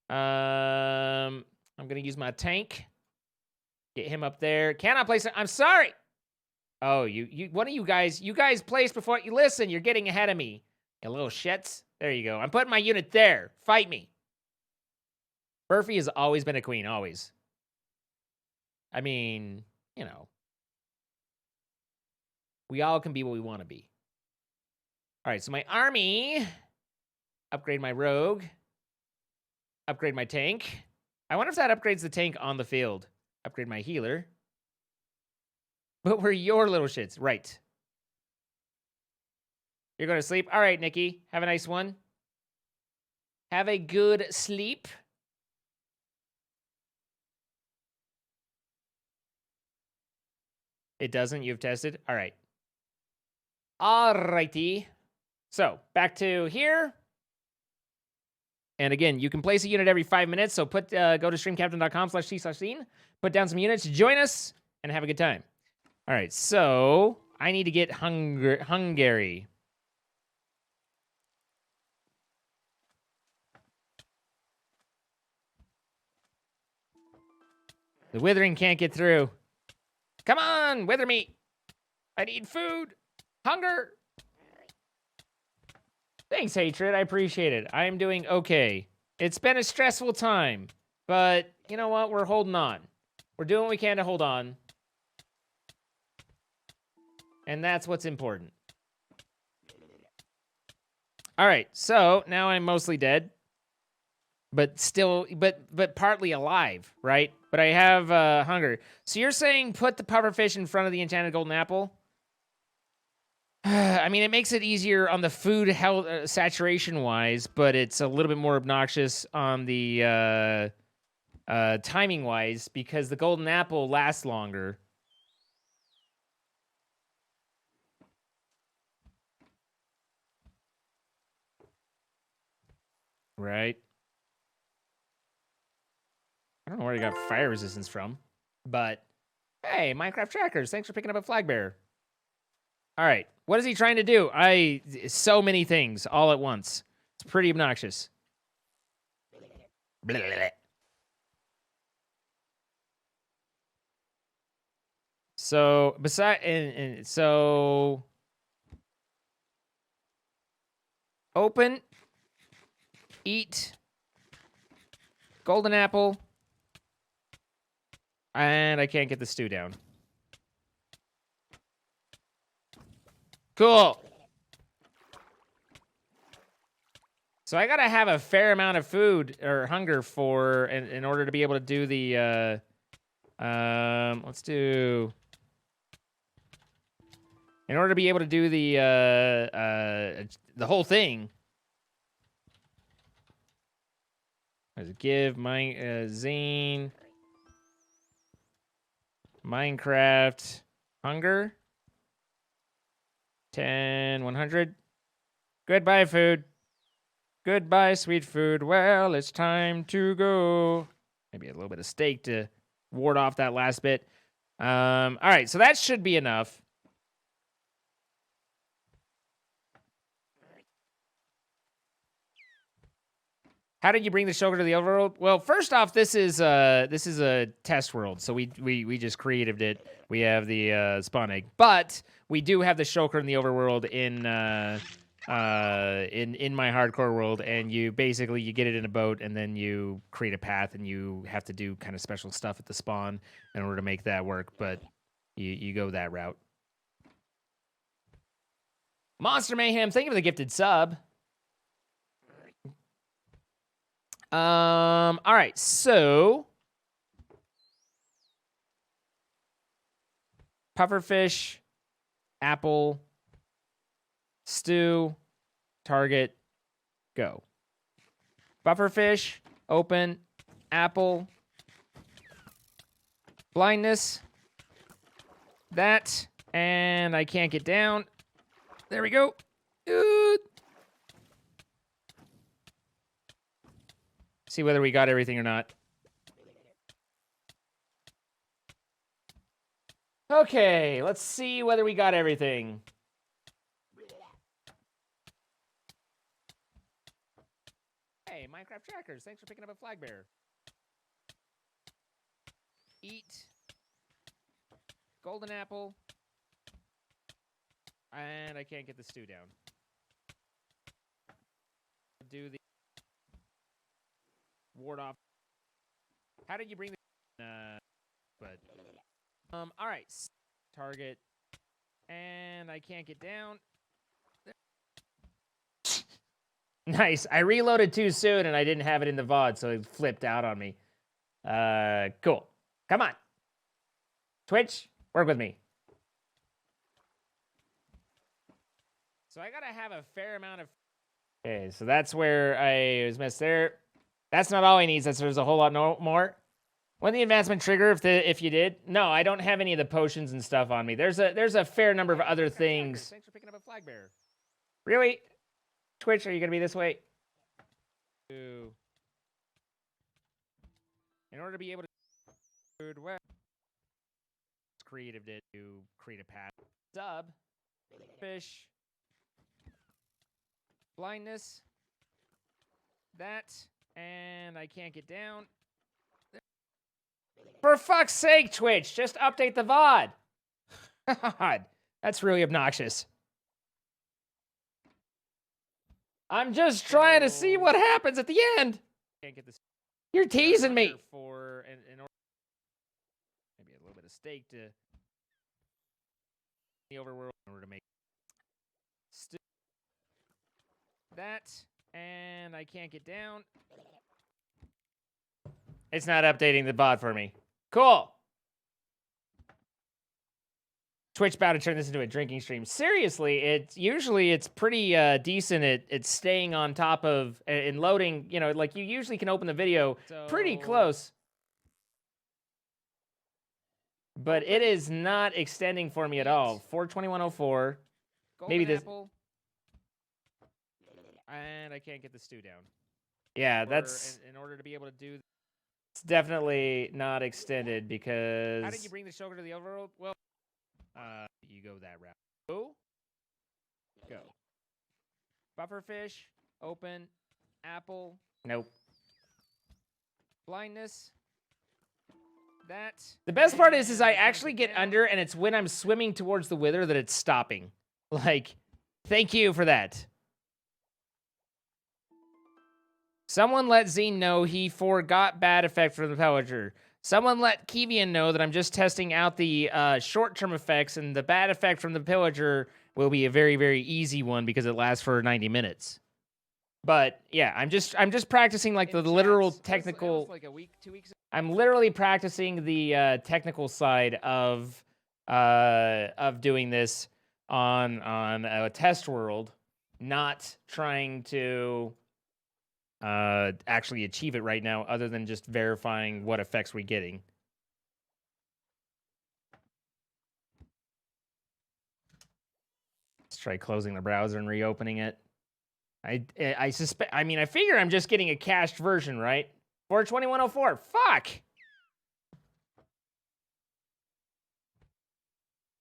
I'm gonna use my tank. Get him up there. Cannot place it. I'm sorry. Oh, one of you guys placed before you listen. You're getting ahead of me. You little shits. There you go. I'm putting my unit there. Fight me. Burfy has always been a queen, always. I mean, you know. We all can be what we want to be. All right, so my army. Upgrade my rogue. Upgrade my tank. I wonder if that upgrades the tank on the field. Upgrade my healer. But we're your little shits. Right. You're going to sleep? All right, Nikki. Have a nice one. Have a good sleep. It doesn't? You've tested? All right. All righty. So, back to here. And again, you can place a unit every 5 minutes. So go to streamcaptain.com/t/scene. Put down some units, join us, and have a good time. All right, so I need to get Hungary. The withering can't get through. Come on, wither me. I need food. Hunger. Thanks, Hatred. I appreciate it. I am doing okay. It's been a stressful time, but you know what? We're holding on. We're doing what we can to hold on. And that's what's important. All right, so now I'm mostly dead, but still, but partly alive, right? But I have hunger. So you're saying put the pufferfish in front of the enchanted golden apple? I mean, it makes it easier on the food health saturation wise, but it's a little bit more obnoxious on the timing wise, because the golden apple lasts longer. Right. I don't know where you got fire resistance from, but hey, Minecraft Trackers, thanks for picking up a flag bearer. All right, what is he trying to do? So many things all at once. It's pretty obnoxious. Blah, blah, blah. So so open, eat, golden apple, and I can't get the stew down. Cool. So I gotta have a fair amount of food or hunger for in order to be able to do the let's do. In order to be able to do the whole thing, what does it give my zine Minecraft hunger 10 100. Goodbye food. Goodbye sweet food. Well, it's time to go. Maybe a little bit of steak to ward off that last bit. All right, so that should be enough. How did you bring the shulker to the overworld? Well, first off, this is a test world, so we just created it. We have the spawn egg, but we do have the shulker in the overworld in my hardcore world, and you get it in a boat, and then you create a path, and you have to do kind of special stuff at the spawn in order to make that work. But you go that route. Monster Mayhem, thank you for the gifted sub. All right, so pufferfish, apple, stew, target, go. Pufferfish, open, apple, blindness, that, and I can't get down. There we go. See whether we got everything or not. Okay, let's see whether we got everything. Hey, Minecraft Trackers, thanks for picking up a flag bearer. Eat. Golden apple. And I can't get the stew down. Do the ward off. How did you bring the all right, target, and I can't get down. Nice. I reloaded too soon and I didn't have it in the VOD, so it flipped out on me. Cool. Come on, Twitch, work with me. So I gotta have a fair amount of. Okay, so that's where I was messed there. That's not all he needs. There's a whole lot more. When the advancement trigger, if you did, no, I don't have any of the potions and stuff on me. There's a fair number of other things. Thanks for picking up a flag bearer. Really, Twitch, are you gonna be this way? In order to be able to creative to create a path. Sub, fish, blindness, that. And I can't get down. For fuck's sake, Twitch, just update the VOD. God, that's really obnoxious. I'm just trying to see what happens at the end. Can't get this. You're teasing me. For maybe a little bit of steak to the overworld in order to make that, and I can't get down. It's not updating the bot for me. Cool. Twitch about to turn this into a drinking stream. Seriously, it's pretty decent at staying on top of and loading. You know, like you usually can open the video pretty close. but it is not extending for me at all. 42104. Maybe this. Apple. And I can't get the stew down. Yeah, that's. In order to be able to do. It's definitely not extended because. How did you bring the sugar to the overworld? Well, you go that route. Go. Go. Bufferfish. Open. Apple. Nope. Blindness. That. The best part is I actually get under, and it's when I'm swimming towards the wither that it's stopping. Like, thank you for that. Someone let Zine know he forgot bad effect from the Pillager. Someone let Kevian know that I'm just testing out the short-term effects, and the bad effect from the Pillager will be a very, very easy one because it lasts for 90 minutes. But yeah, I'm just practicing like the literal technical. It was like a week, 2 weeks. I'm literally practicing the technical side of doing this on a test world, not trying to actually achieve it right now, other than just verifying what effects we're getting. Let's try closing the browser and reopening it. I suspect. I mean, I figure I'm just getting a cached version, right? 42104. Fuck.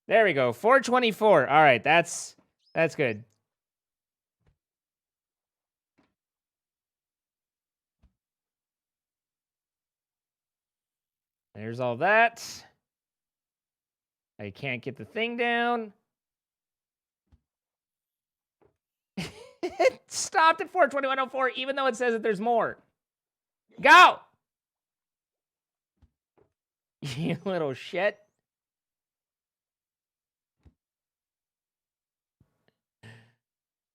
There we go. 424. All right, that's good. There's all that. I can't get the thing down. It stopped at 42104, even though it says that there's more. Go! You little shit.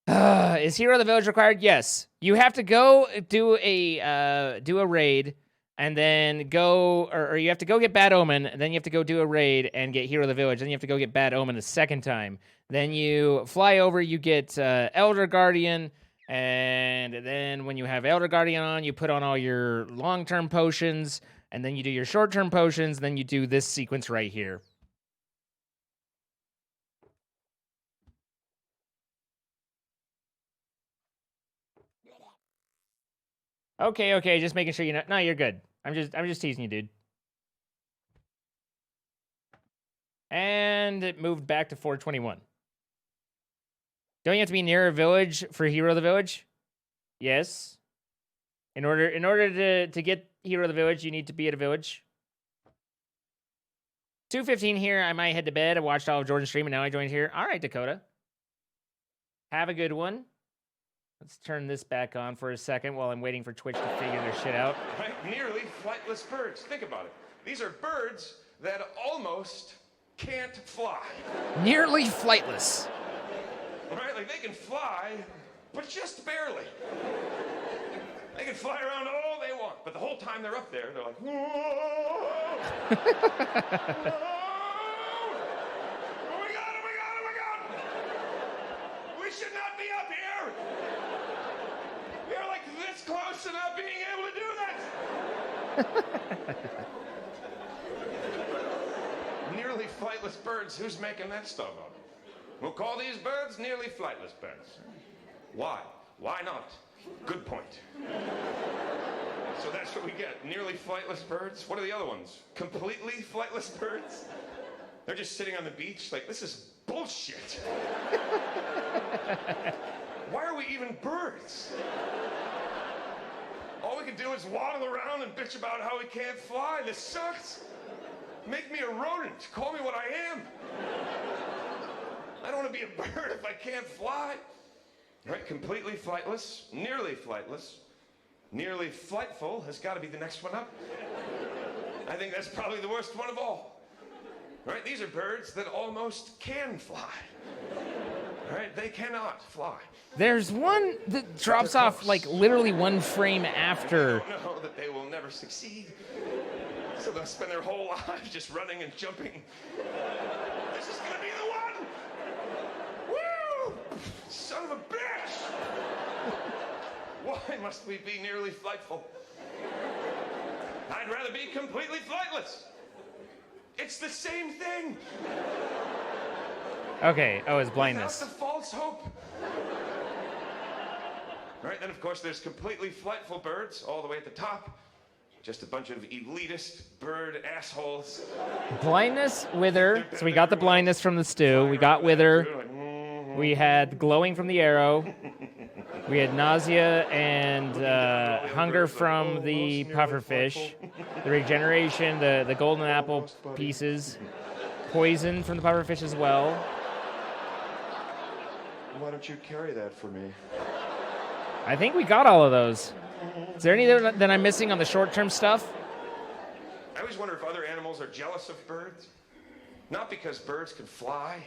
Is Hero of the Village required? Yes. You have to go do a raid, and then go, or you have to go get Bad Omen, and then you have to go do a raid and get Hero of the Village, then you have to go get Bad Omen the second time. Then you fly over, you get Elder Guardian, and then when you have Elder Guardian on, you put on all your long-term potions, and then you do your short-term potions, then you do this sequence right here. Okay, just making sure you know. No, you're good. I'm just teasing you, dude. And it moved back to 421. Don't you have to be near a village for Hero of the Village? Yes. In order to get Hero of the Village, you need to be at a village. 2:15 here. I might head to bed. I watched all of Jordan's stream, and now I joined here. All right, Dakota. Have a good one. Let's turn this back on for a second while I'm waiting for Twitch to figure their shit out. Right? Nearly flightless birds. Think about it. These are birds that almost can't fly. Nearly flightless. Right? Like they can fly, but just barely. They can fly around all they want, but the whole time they're up there, they're like, whoa! Whoa! Oh my God, oh my God, oh my God! We should not be up here! We are like this close to not being able to do that! Nearly flightless birds, who's making that stuff up? We'll call these birds nearly flightless birds. Why? Why not? Good point. So that's what we get, nearly flightless birds. What are the other ones? Completely flightless birds? They're just sitting on the beach like, this is bullshit. Why are we even birds? All we can do is waddle around and bitch about how we can't fly. This sucks. Make me a rodent. Call me what I am. I don't want to be a bird if I can't fly. Right? Completely flightless, nearly flightful has got to be the next one up. I think that's probably the worst one of all. Right? These are birds that almost can fly. Right? They cannot fly. There's one that drops off like literally one frame after. They don't know that they will never succeed. So they'll spend their whole lives just running and jumping. This is gonna be the one! Woo! Son of a bitch! Why must we be nearly flightful? I'd rather be completely flightless. It's the same thing. Okay. Oh, it's Without blindness. the false hope. All right, then of course there's completely flightful birds all the way at the top. Just a bunch of elitist bird assholes. Blindness, wither. So we got the blindness from the stew. We got wither. We had glowing from the arrow. We had nausea and hunger from the pufferfish. The regeneration, the golden apple pieces. Poison from the pufferfish as well. Why don't you carry that for me? I think we got all of those. Is there any that I'm missing on the short-term stuff? I always wonder if other animals are jealous of birds. Not because birds can fly,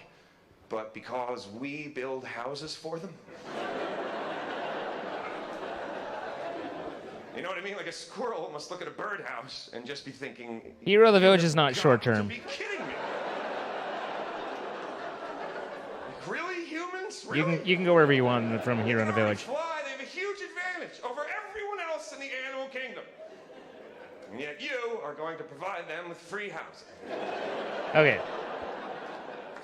but because we build houses for them. You know what I mean? Like a squirrel must look at a birdhouse and just be thinking... Hero of the Village is not "You've got short-term. to be kidding me. Like, really, humans? You Really? can go wherever you want from Hero in the They Village. fly. They have a huge advantage over everyone else in the animal kingdom. And yet you are going to provide them with free housing. Okay.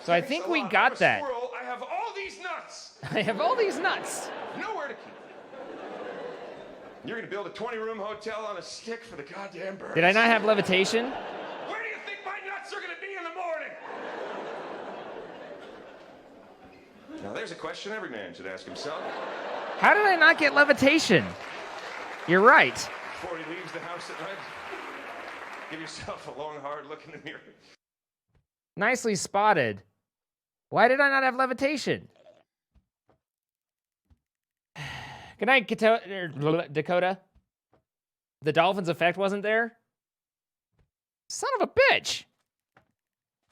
So I Thanks think a we lot. got I'm a that. Squirrel. I have all these nuts. I have all these nuts. Nowhere to keep. You're going to build a 20-room hotel on a stick for the goddamn birds. Did I not have levitation? Where do you think my nuts are going to be in the morning? Now, there's a question every man should ask himself How did I not get levitation? You're right. before he leaves the house at night. Give yourself a long, hard look in the mirror. Nicely spotted. Why did I not have levitation? Good night, Dakota. The dolphin's effect wasn't there? Son of a bitch.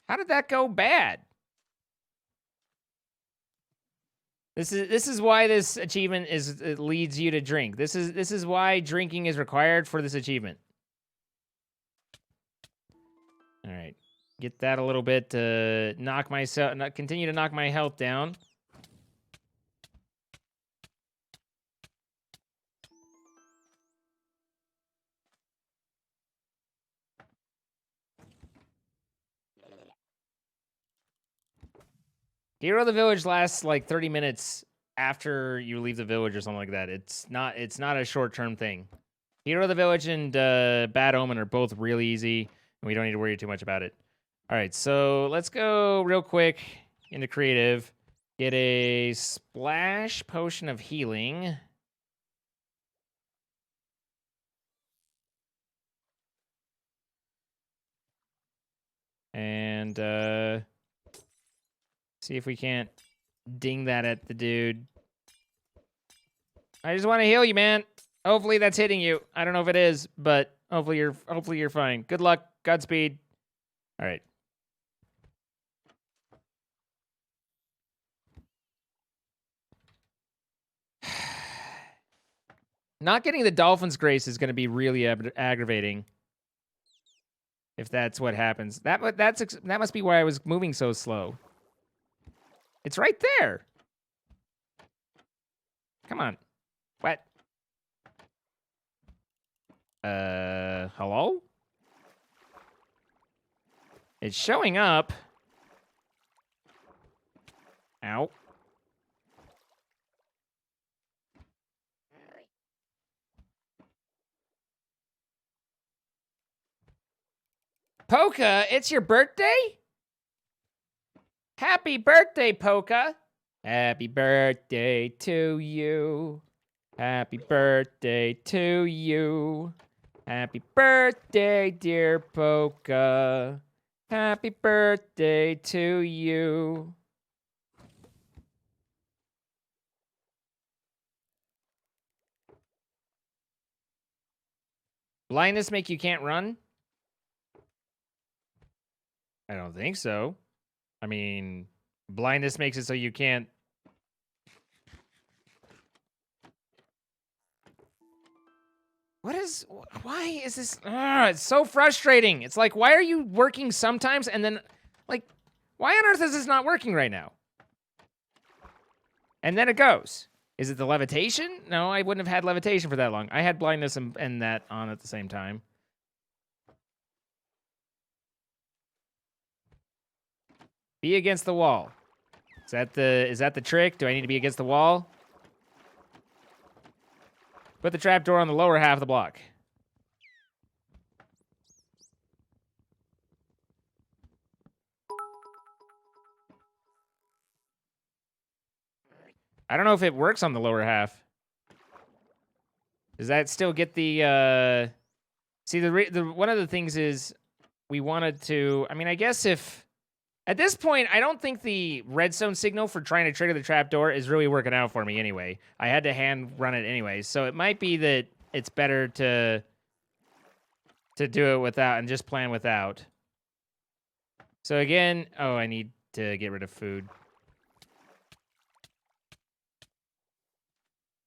How did that go bad? This is why this achievement it leads you to drink. This is why drinking is required for this achievement. All right. Get that a little bit to continue to knock my health down. Hero of the Village lasts like 30 minutes after you leave the village or something like that. It's not a short-term thing. Hero of the Village and Bad Omen are both really easy, and we don't need to worry too much about it. All right, so let's go real quick into creative. Get a splash potion of healing. And see if we can't ding that at the dude. I just want to heal you, man. Hopefully that's hitting you. I don't know if it is, but hopefully you're fine. Good luck. Godspeed. All right. Not getting the Dolphin's Grace is going to be really aggravating. If that's what happens. That must be why I was moving so slow. It's right there. Come on. What? Hello? It's showing up. Ow. Polka, it's your birthday? Happy birthday, Polka. Happy birthday to you. Happy birthday to you. Happy birthday, dear Polka. Happy birthday to you. Blindness make you can't run? I don't think so. I mean, blindness makes it so you can't. Why is this? It's so frustrating. It's like, why are you working sometimes and then, like, why on earth is this not working right now? And then it goes. Is it the levitation? No, I wouldn't have had levitation for that long. I had blindness and that on at the same time. Be against the wall. Is that the trick? Do I need to be against the wall? Put the trapdoor on the lower half of the block. I don't know if it works on the lower half. Does that still get the, See, one of the things is we wanted to... I mean, I guess if... At this point, I don't think the redstone signal for trying to trigger the trapdoor is really working out for me anyway. I had to hand run it anyway, so it might be that it's better to do it without and just plan without. So again... Oh, I need to get rid of food.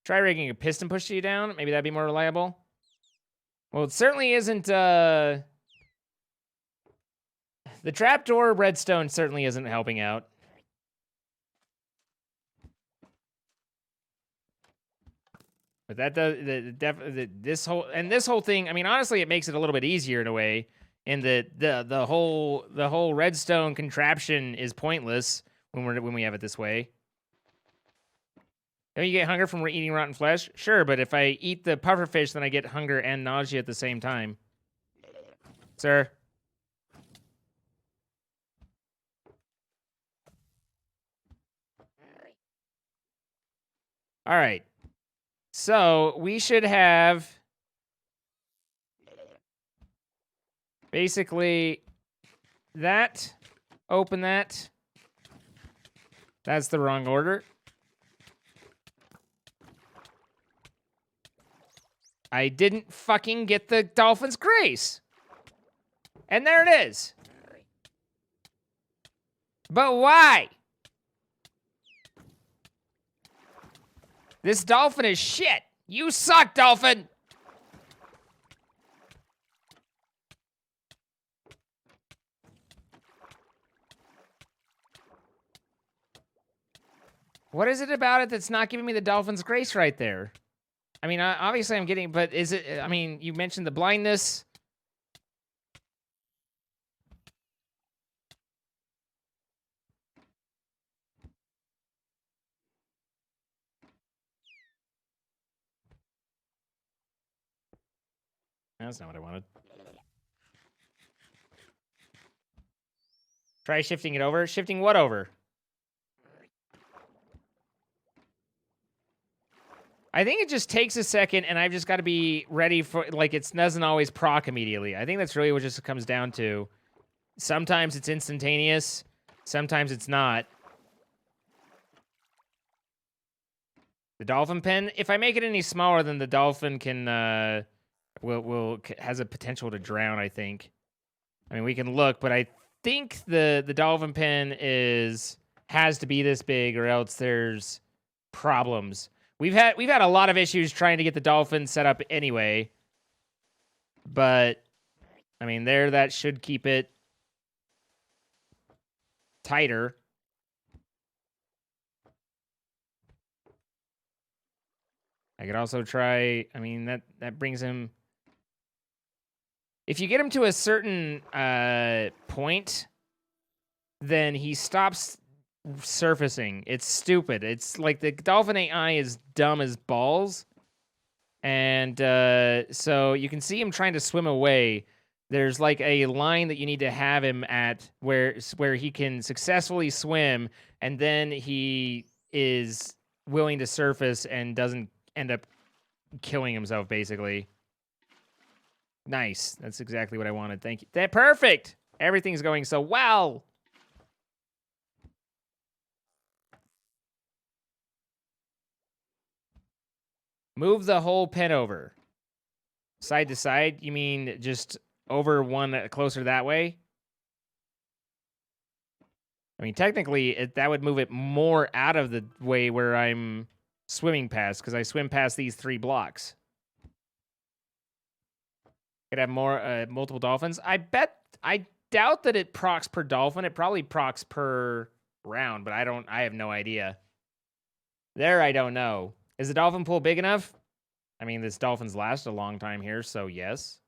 Try rigging a piston push you down. Maybe that'd be more reliable. Well, it certainly isn't, The trapdoor redstone certainly isn't helping out. But that does, this whole thing, I mean, honestly, it makes it a little bit easier in a way, in that the whole redstone contraption is pointless when we have it this way. Don't you get hunger from eating rotten flesh? Sure, but if I eat the pufferfish, then I get hunger and nausea at the same time. Sir? All right. So, we should have... basically... that. Open that. That's the wrong order. I didn't fucking get the Dolphin's Grace. And there it is. But why? This dolphin is shit. You suck, dolphin. What is it about it that's not giving me the Dolphin's Grace right there? I mean, obviously I'm getting, but is it, I mean, you mentioned the blindness. That's not what I wanted. Try shifting it over. Shifting what over? I think it just takes a second, and I've just got to be ready for, like, it doesn't always proc immediately. I think that's really what it just comes down to. Sometimes it's instantaneous. Sometimes it's not. The dolphin pen, if I make it any smaller, then the dolphin can, has a potential to drown, I think. I mean, we can look, but I think the dolphin pen has to be this big, or else there's problems. We've had a lot of issues trying to get the dolphin set up anyway. But I mean, that should keep it tighter. I could also try, I mean, that brings him, if you get him to a certain point, then he stops surfacing. It's stupid. It's like the dolphin AI is dumb as balls. And so you can see him trying to swim away. There's like a line that you need to have him at where he can successfully swim, and then he is willing to surface and doesn't end up killing himself, basically. Nice. That's exactly what I wanted. Thank you. Perfect. Everything's going so well. Move the whole pen over. Side to side? You mean just over one closer that way? I mean, technically, that would move it more out of the way where I'm swimming past, because I swim past these 3 blocks. Could have more multiple dolphins. I doubt that it procs per dolphin. It probably procs per round, but I have no idea. There, I don't know. Is the dolphin pool big enough? I mean, this dolphin's lasted a long time here, so yes.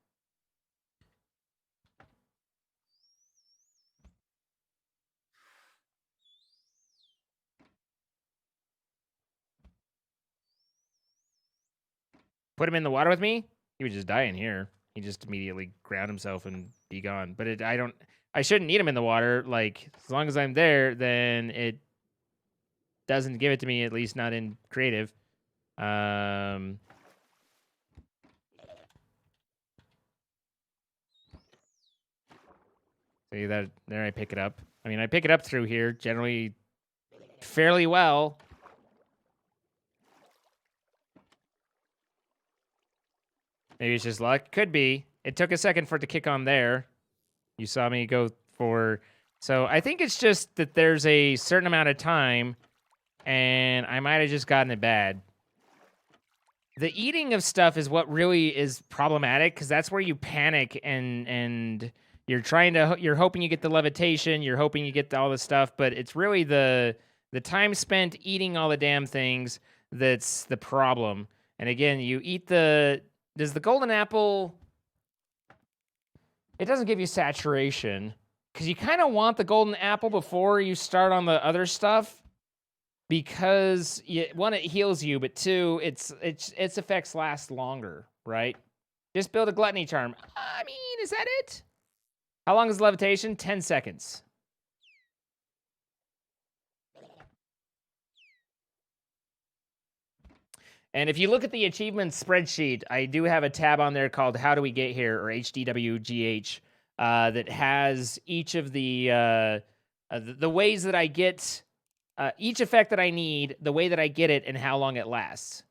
put him in the water with me, he would just die in here. He just immediately ground himself and be gone. But I shouldn't need him in the water. Like, as long as I'm there, then it doesn't give it to me, at least not in creative. See that there I pick it up. I mean, I pick it up through here generally fairly well. Maybe it's just luck. Could be. It took a second for it to kick on there. You saw me go for... So I think it's just that there's a certain amount of time, and I might have just gotten it bad. The eating of stuff is what really is problematic, because that's where you panic and you're hoping you get the levitation, you're hoping you get all this stuff, but it's really the time spent eating all the damn things that's the problem. And again, you eat does the golden apple... It doesn't give you saturation, because you kind of want the golden apple before you start on the other stuff, because one, it heals you, but two, its effects last longer, right? Just build a gluttony charm. I mean, is that it? How long is levitation? 10 seconds. And if you look at the achievements spreadsheet, I do have a tab on there called How Do We Get Here, or HDWGH, that has each of the ways that I get each effect that I need, the way that I get it, and how long it lasts.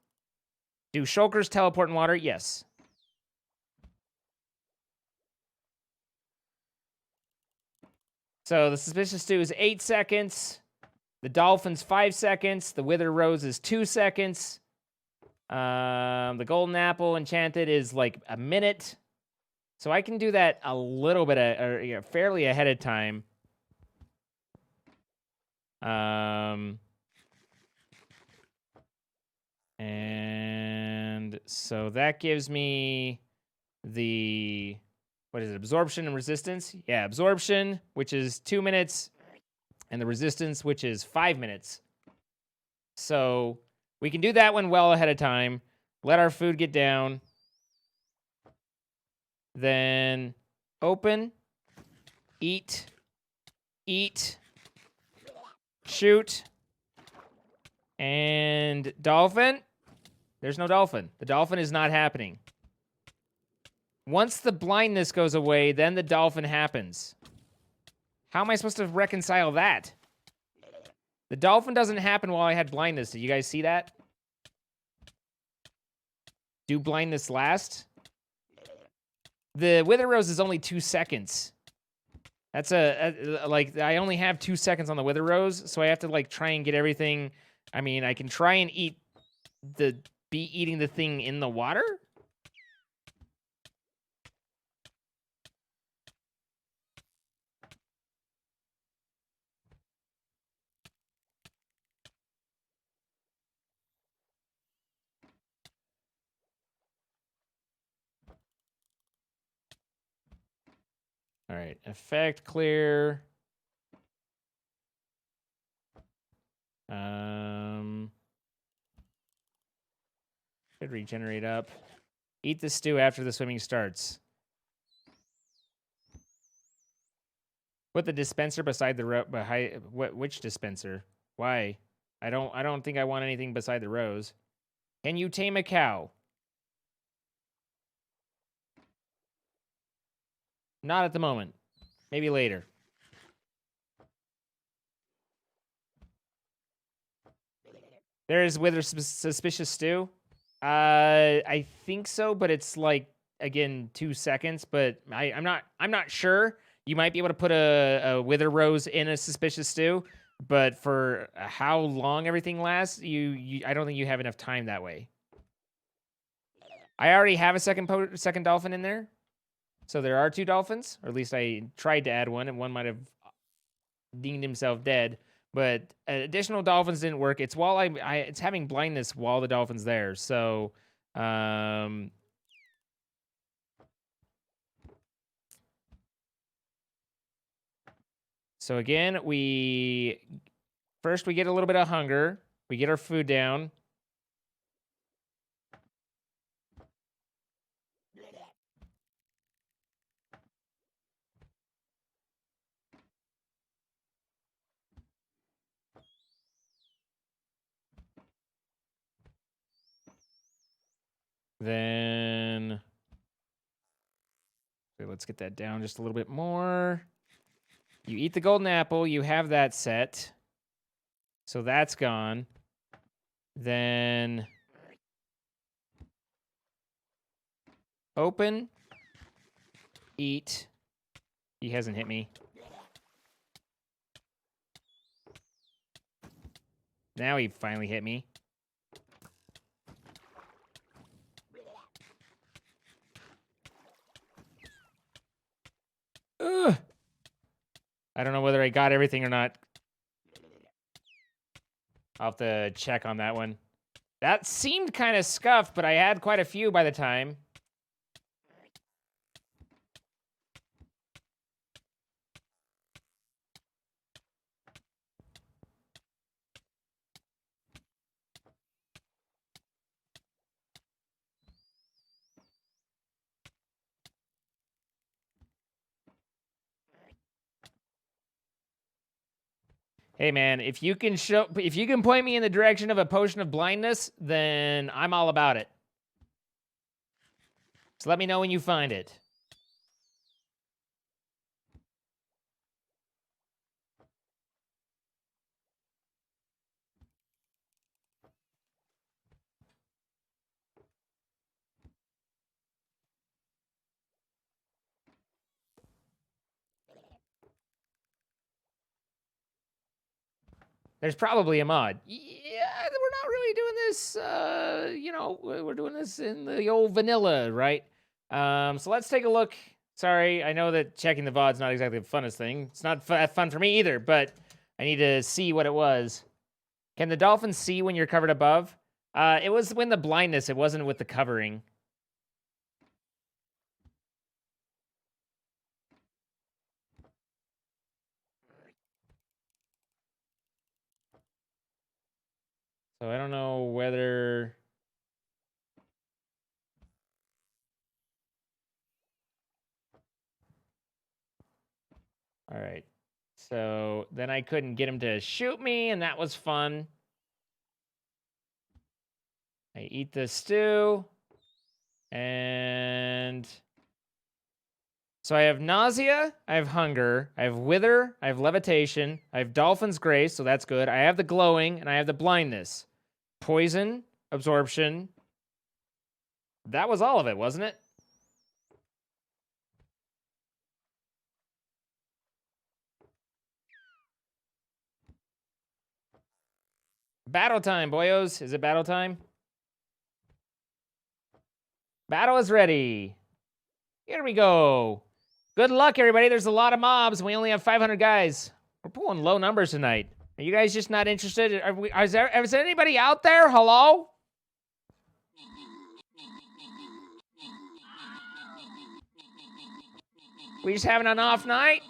Do shulkers teleport in water? Yes. So the Suspicious Stew is 8 seconds. The Dolphin's 5 seconds. The Wither Rose is 2 seconds. The Golden Apple Enchanted is like a minute. So I can do that a little bit, fairly ahead of time. And so that gives me the, what is it, absorption and resistance? Yeah, absorption, which is 2 minutes, and the resistance, which is 5 minutes. So we can do that one well ahead of time. Let our food get down. Then open, eat, shoot, and dolphin. There's no dolphin. The dolphin is not happening. Once the blindness goes away, then the dolphin happens. How am I supposed to reconcile that? The dolphin doesn't happen while I had blindness. Did you guys see that? Do blindness last? The Wither Rose is only 2 seconds. That's like, I only have 2 seconds on the Wither Rose, so I have to like try and get everything. I mean, I can try and be eating the thing in the water. All right, effect clear. Should regenerate up. Eat the stew after the swimming starts. Put the dispenser beside the which dispenser? Why? I don't think I want anything beside the rose. Can you tame a cow? Not at the moment. Maybe later. There is Wither Suspicious Stew. I think so, but it's like, again, 2 seconds. But I'm not sure. You might be able to put a Wither Rose in a Suspicious Stew, but for how long everything lasts, I don't think you have enough time that way. I already have a second dolphin in there. So there are 2 dolphins, or at least I tried to add one, and one might have deemed himself dead. But additional dolphins didn't work. It's while it's having blindness while the dolphin's there. So, so again, first we get a little bit of hunger. We get our food down. Then okay, let's get that down just a little bit more. You eat the golden apple, you have that set. So that's gone. Then open, eat. He hasn't hit me. Now he finally hit me. Ugh. I don't know whether I got everything or not. I'll have to check on that one. That seemed kind of scuffed, but I had quite a few by the time. Hey man, if you can point me in the direction of a potion of blindness, then I'm all about it. So let me know when you find it. There's probably a mod. Yeah, we're not really doing this, you know, we're doing this in the old vanilla, right? So let's take a look. Sorry, I know that checking the VOD's not exactly the funnest thing. It's not fun for me either, but I need to see what it was. Can the dolphins see when you're covered above? It was when the blindness, it wasn't with the covering. So I don't know whether... All right. So then I couldn't get him to shoot me, and that was fun. I eat the stew. And... So I have nausea, I have hunger, I have wither, I have levitation, I have dolphin's grace, so that's good. I have the glowing, and I have the blindness. Poison, absorption. That was all of it, wasn't it? Battle time, boyos. Is it battle time? Battle is ready. Here we go. Good luck, everybody. There's a lot of mobs, and we only have 500 guys. We're pulling low numbers tonight. Are you guys just not interested? Is there anybody out there? Hello? We just having an off night?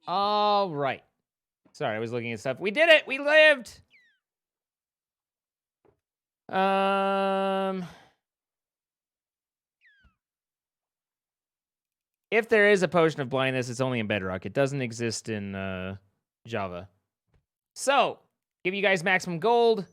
All right. Sorry, I was looking at stuff. We did it. We lived. If there is a potion of blindness, it's only in Bedrock. It doesn't exist in Java. So, give you guys maximum gold.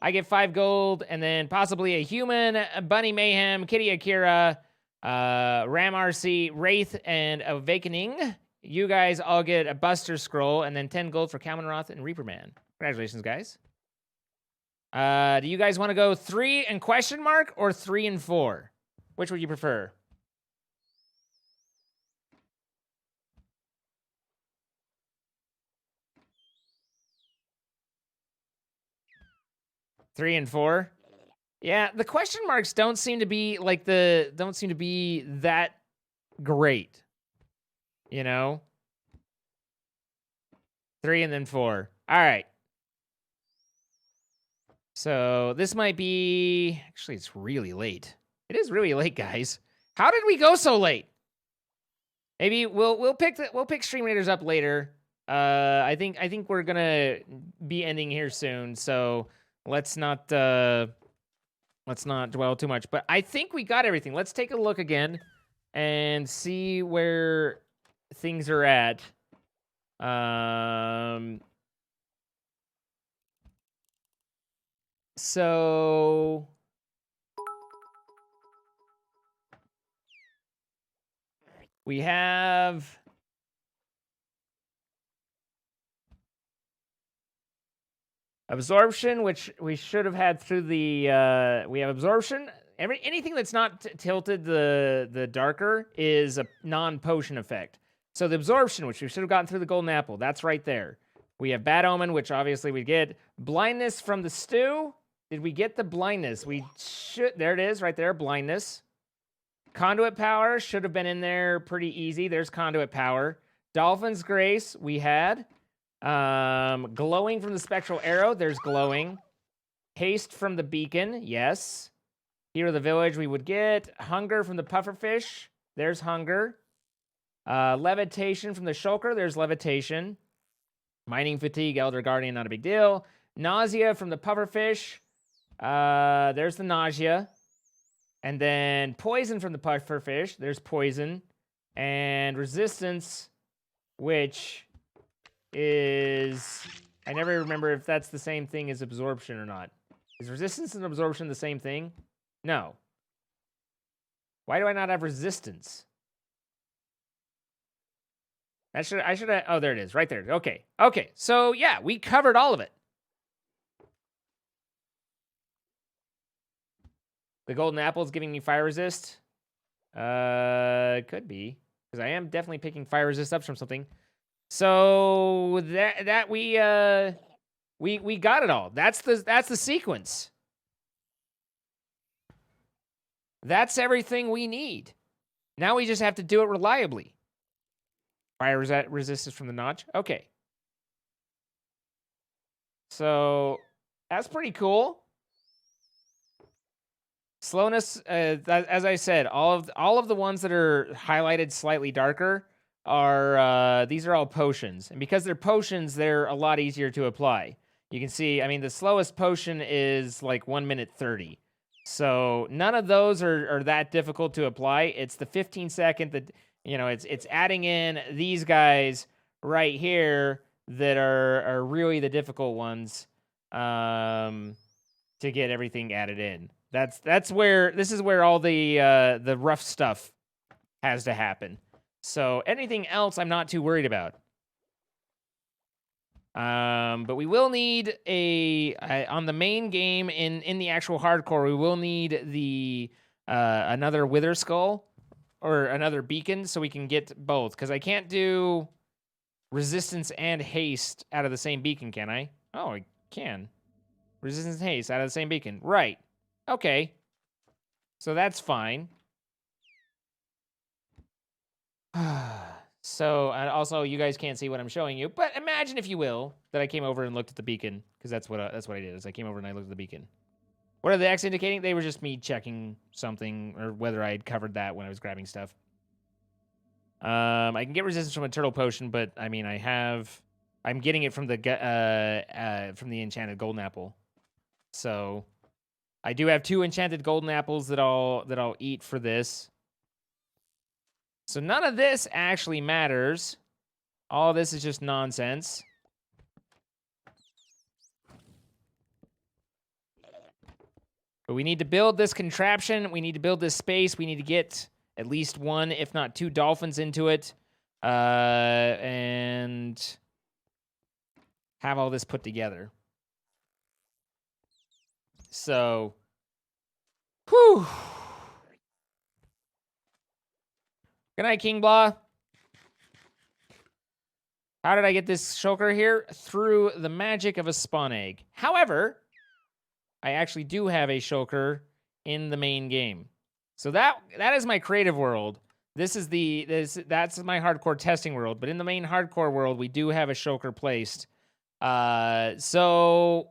I get 5 gold, and then possibly a human, a Bunny Mayhem, Kitty Akira, Ram RC, Wraith, and Awakening. You guys all get a Buster Scroll, and then 10 gold for Kalmanroth and Reaperman. Congratulations, guys. Do you guys want to go 3 and question mark, or 3 and 4? Which would you prefer? Three and 4? Yeah, the question marks don't seem to be like don't seem to be that great. You know? 3 and then 4. All right. So this might be... Actually, it's really late. It is really late, guys. How did we go so late? Maybe we'll pick Stream Raiders up later. I think we're gonna be ending here soon, so let's not dwell too much. But I think we got everything. Let's take a look again and see where things are at. So we have absorption, which we should have had through the we have absorption. Anything that's not tilted the darker is a non-potion effect. So the absorption, which we should have gotten through the golden apple, that's right there. We have bad omen, which obviously we get. Blindness from the stew. Did we get the blindness? We should. There it is, right there. Blindness. Conduit power should have been in there pretty easy. There's conduit power. Dolphin's grace we had. Glowing from the spectral arrow. There's glowing. Haste from the beacon. Yes. Hero of the village we would get. Hunger from the pufferfish. There's hunger. Levitation from the shulker. There's levitation. Mining fatigue, elder guardian, not a big deal. Nausea from the pufferfish. There's the nausea. And then poison from the pufferfish. There's poison. And resistance, which is... I never remember if that's the same thing as absorption or not. Is resistance and absorption the same thing? No. Why do I not have resistance? I should have... Oh, there it is. Right there. Okay. Okay. So, yeah, we covered all of it. The golden apple is giving me fire resist. Could be. Because I am definitely picking fire resist up from something. So, that we got it all. That's the sequence. That's everything we need. Now we just have to do it reliably. Fire resistance from the notch. Okay. So that's pretty cool. Slowness, as I said, all of the ones that are highlighted slightly darker are these are all potions, and because they're potions, they're a lot easier to apply. You can see, I mean, the slowest potion is like 1 minute 30. So none of those are that difficult to apply. It's the 15-second that, you know, it's adding in these guys right here that are really the difficult ones to get everything added in. This is where all the rough stuff has to happen. So anything else I'm not too worried about. But we will need on the main game in the actual hardcore, we will need the another wither skull or another beacon so we can get both, because I can't do resistance and haste out of the same beacon, can I? Oh, I can. Resistance and haste out of the same beacon. Right. Okay. So that's fine. So, and also, you guys can't see what I'm showing you, but imagine, if you will, that I came over and looked at the beacon, because that's what I did, is I came over and I looked at the beacon. What are the X indicating? They were just me checking something, or whether I had covered that when I was grabbing stuff. I can get resistance from a turtle potion, but, I mean, I'm getting it from the enchanted golden apple. So, I do have 2 enchanted golden apples that I'll eat for this. So none of this actually matters. All this is just nonsense. But we need to build this contraption. We need to build this space. We need to get at least 1, if not 2 dolphins into it. And have all this put together. So, whew. Good night, King Blah. How did I get this shulker here? Through the magic of a spawn egg. However, I actually do have a shulker in the main game. So that is my creative world. This is that's my hardcore testing world, but in the main hardcore world, we do have a shulker placed. So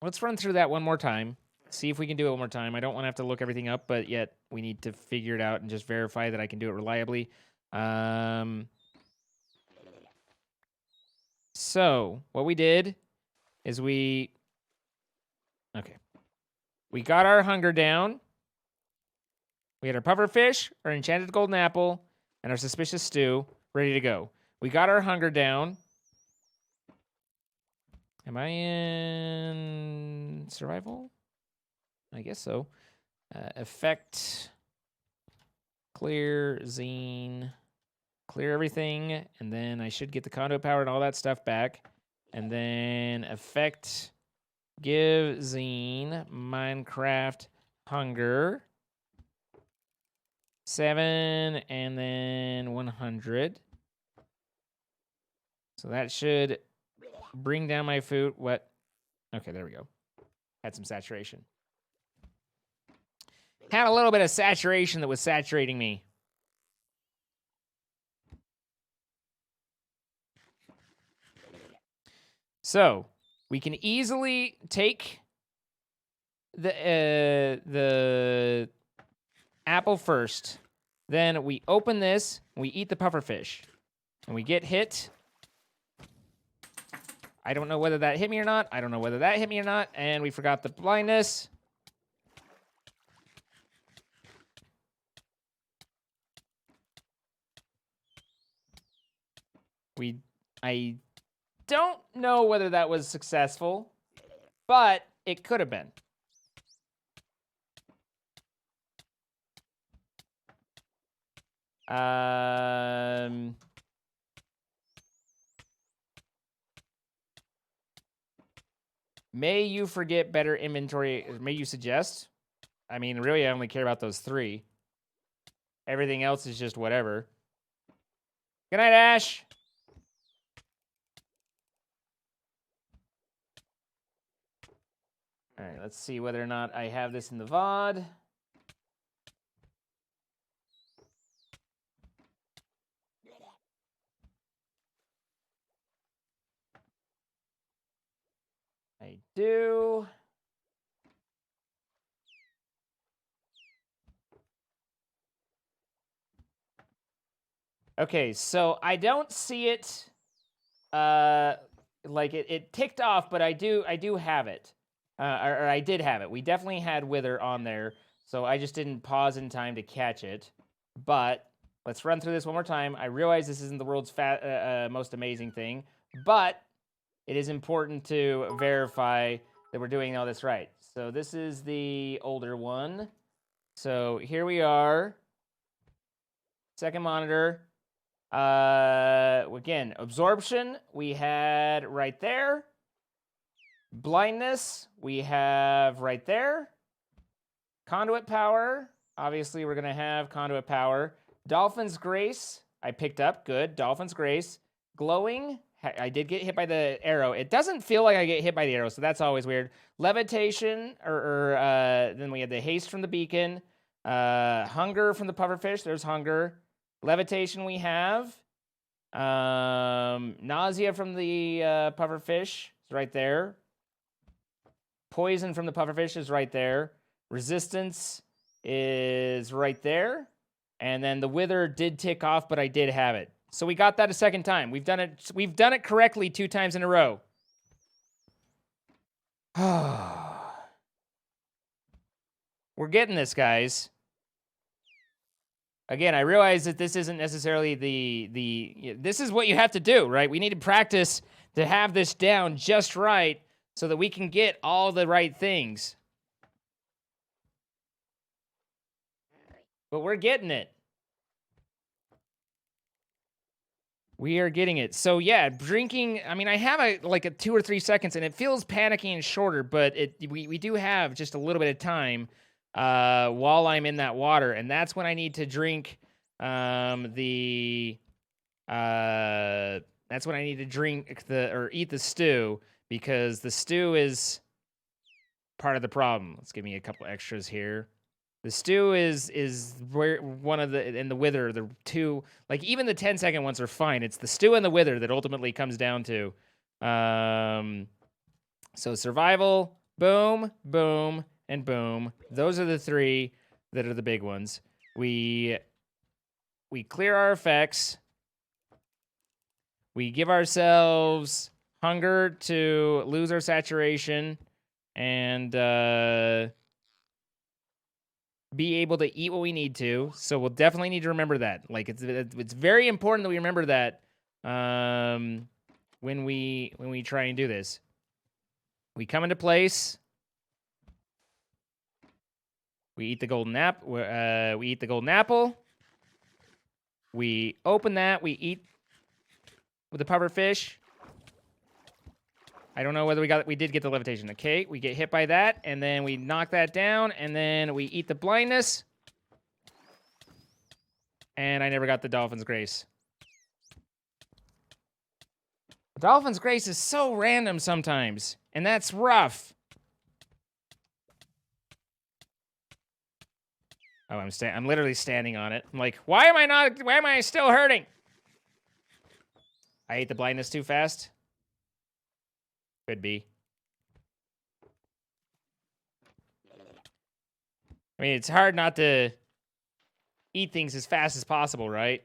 let's run through that one more time. See if we can do it one more time. I don't want to have to look everything up, but yet we need to figure it out and just verify that I can do it reliably. So what we did is we got our hunger down. We had our pufferfish, our enchanted golden apple, and our suspicious stew ready to go. We got our hunger down. Am I in survival? I guess so. Effect, clear, zine, clear everything, and then I should get the conduit power and all that stuff back. And then effect, give zine, Minecraft, hunger. 7 and then 100. So that should bring down my food. What? Okay, there we go. Had some saturation. Had a little bit of saturation that was saturating me. So we can easily take the apple first. Then we open this, and we eat the pufferfish. And we get hit. I don't know whether that hit me or not. I don't know whether that hit me or not. And we forgot the blindness. I don't know whether that was successful, but it could have been. May you forget better inventory? May you suggest? I mean, really, I only care about those 3. Everything else is just whatever. Good night, Ash. All right, let's see whether or not I have this in the VOD. I do. Okay, so I don't see it. Like it ticked off, but I do have it. Or I did have it. We definitely had Wither on there, so I just didn't pause in time to catch it. But let's run through this one more time. I realize this isn't the world's most amazing thing, but it is important to verify that we're doing all this right. So this is the older one. So here we are. Second monitor. Again, absorption we had right there. Blindness we have right there. Conduit power, obviously we're gonna have conduit power. Dolphin's Grace, I picked up, good. Dolphin's Grace. Glowing, I did get hit by the arrow. It doesn't feel like I get hit by the arrow, so that's always weird. Levitation, then we had the haste from the beacon. Hunger from the pufferfish, there's hunger. Levitation we have. Nausea from the pufferfish is right there. Poison from the pufferfish is right there. Resistance is right there. And then the wither did tick off, but I did have it. So we got that a second time. We've done it correctly 2 times in a row. We're getting this, guys. Again, I realize that this isn't necessarily this is what you have to do, right? We need to practice to have this down just right so that we can get all the right things. But we're getting it. We are getting it. So yeah, drinking, I mean, I have a 2 or 3 seconds and it feels panicky and shorter, but we do have just a little bit of time while I'm in that water, and that's when I need to drink that's when I need to drink or eat the stew, because the stew is part of the problem. Let's give me a couple extras here. The stew is where one of the, and the wither, the two, like even the 10-second ones are fine. It's the stew and the wither that ultimately comes down to. So survival, boom, boom, and boom. Those are the three that are the big ones. We clear our effects. We give ourselves hunger to lose our saturation and be able to eat what we need to. So we'll definitely need to remember that. Like it's very important that we remember that when we try and do this. We come into place. We eat the golden apple. We eat the golden apple. We open that. We eat with the puffer fish. I don't know whether we did get the levitation. Okay, we get hit by that, and then we knock that down, and then we eat the blindness. And I never got the Dolphin's Grace. The Dolphin's Grace is so random sometimes, and that's rough. Oh, I'm literally standing on it. I'm like, why am I still hurting? I ate the blindness too fast. Could be. I mean, it's hard not to eat things as fast as possible, right?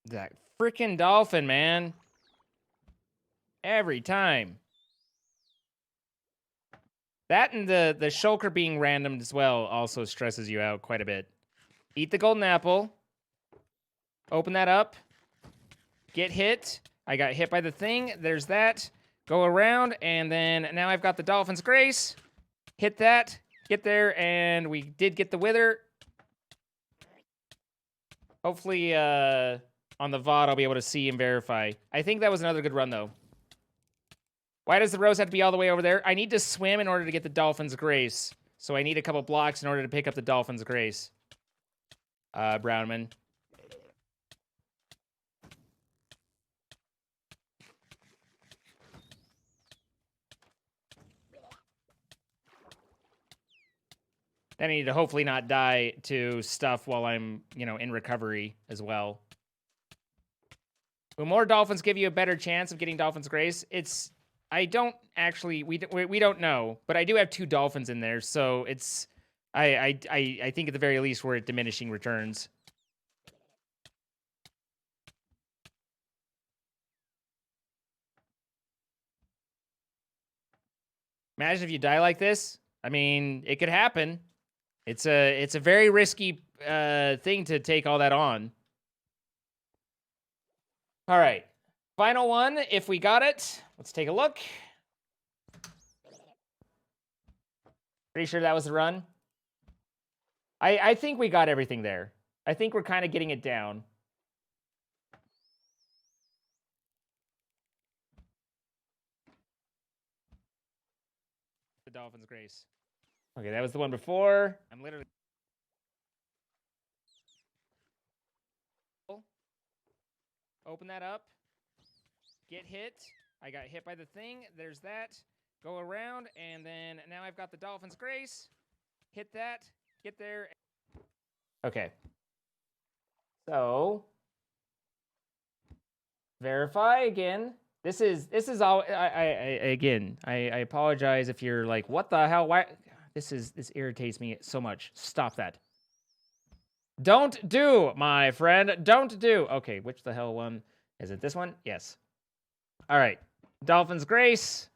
That freaking dolphin, man. Every time. That and the shulker being random as well also stresses you out quite a bit. Eat the golden apple. Open that up. Get hit. I got hit by the thing. There's that. Go around, and then now I've got the Dolphin's Grace. Hit that. Get there, and we did get the wither. Hopefully, on the VOD, I'll be able to see and verify. I think that was another good run, though. Why does the rose have to be all the way over there? I need to swim in order to get the Dolphin's Grace. So I need a couple blocks in order to pick up the Dolphin's Grace. Brownman. Then I need to hopefully not die to stuff while I'm, in recovery as well. Will more dolphins give you a better chance of getting Dolphin's Grace? I don't actually, we don't know, but I do have 2 dolphins in there, so it's, I think at the very least we're at diminishing returns. Imagine if you die like this. I mean, it could happen. It's a very risky thing to take all that on. All right. Final one, if we got it. Let's take a look. Pretty sure that was the run. I think we got everything there. I think we're kind of getting it down. The Dolphin's Grace. Okay, that was the one before. I'm literally... Open that up. Get hit. I got hit by the thing. There's that. Go around, and then now I've got the Dolphin's Grace. Hit that. Get there. Okay. So, verify again. This is all. I apologize if you're like, what the hell? Why? This irritates me so much. Stop that. Don't do, my friend. Don't do. Okay, which the hell one? Is it this one? Yes. All right. Dolphin's Grace.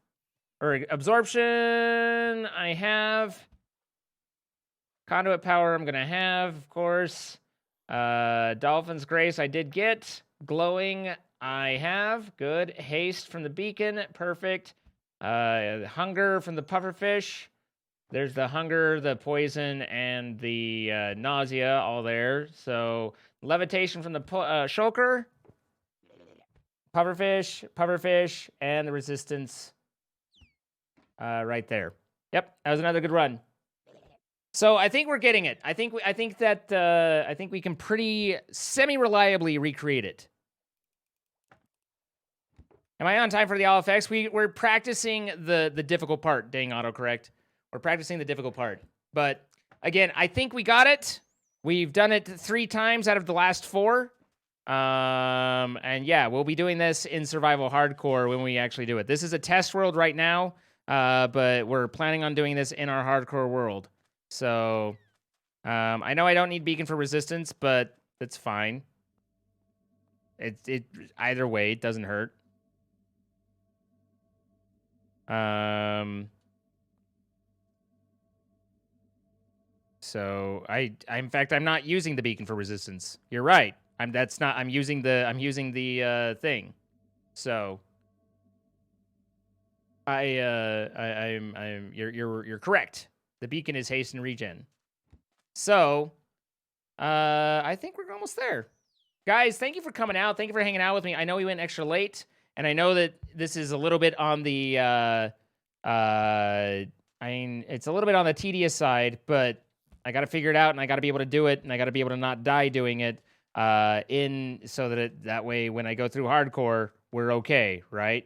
Or Absorption, I have. Conduit Power, I'm going to have, of course. Dolphin's Grace, I did get. Glowing, I have. Good. Haste from the Beacon, perfect. Hunger from the Pufferfish. There's the hunger, the poison, and the nausea all there. So, levitation from the shulker. Pufferfish, and the resistance right there. Yep, that was another good run. So I think we're getting it. I think we can pretty semi-reliably recreate it. Am I on time for the LFX? We're practicing the difficult part. Dang autocorrect. We're practicing the difficult part. But again, I think we got it. We've done it 3 times out of the last 4. And yeah, we'll be doing this in survival hardcore when we actually do it. This is a test world right now, but we're planning on doing this in our hardcore world. So I know I don't need beacon for resistance, but that's fine. It either way, it doesn't hurt. So in fact, I'm not using the beacon for resistance. You're right. I'm using the thing. So you're correct. The beacon is haste and regen. So I think we're almost there. Guys, thank you for coming out. Thank you for hanging out with me. I know we went extra late, and I know that this is a little bit on the it's a little bit on the tedious side, but I got to figure it out, and I got to be able to do it, and I got to be able to not die doing it. So that way when I go through hardcore, we're okay, right?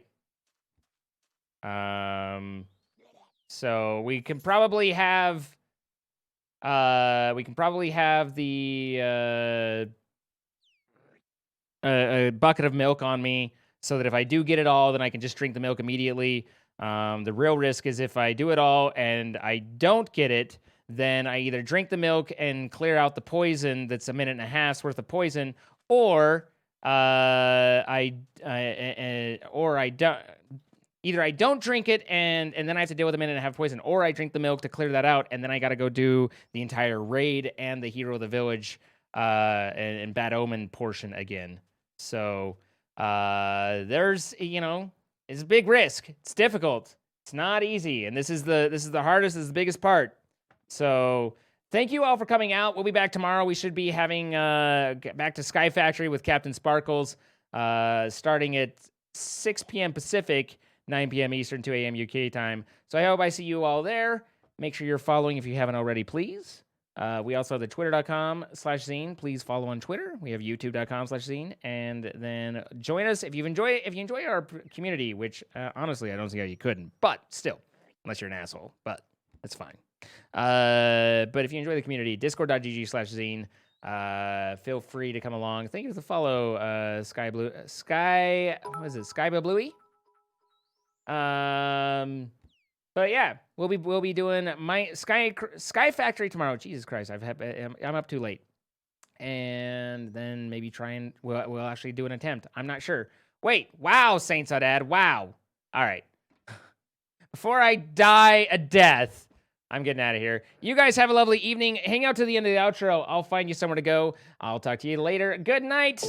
So we can probably have the a bucket of milk on me, so that if I do get it all, then I can just drink the milk immediately. The real risk is if I do it all and I don't get it, then I either drink the milk and clear out the poison that's 1.5 minutes worth of poison, or I don't. Either I don't drink it and then I have to deal with 1.5 minutes poison, or I drink the milk to clear that out, and then I got to go do the entire raid and the hero of the village and Bad Omen portion again. So there's, it's a big risk. It's difficult. It's not easy, and this is the hardest. This is the biggest part. So thank you all for coming out. We'll be back tomorrow. We should be having get back to Sky Factory with Captain Sparkles starting at 6 p.m. Pacific, 9 p.m. Eastern, 2 a.m. UK time. So I hope I see you all there. Make sure you're following if you haven't already, please. We also have the twitter.com/Zine. Please follow on Twitter. We have youtube.com/Zine. And then join us if you enjoy our community, which honestly, I don't see how you couldn't. But still, unless you're an asshole. But that's fine. But if you enjoy the community, discord.gg/Zine. Feel free to come along. Thank you for the follow, Sky Bluey. But yeah, we'll be doing my Sky Factory tomorrow. Jesus Christ, I'm up too late, and then maybe we'll actually do an attempt. I'm not sure. Wait, wow, Saints Dad, wow. All right, before I die a death, I'm getting out of here. You guys have a lovely evening. Hang out to the end of the outro. I'll find you somewhere to go. I'll talk to you later. Good night.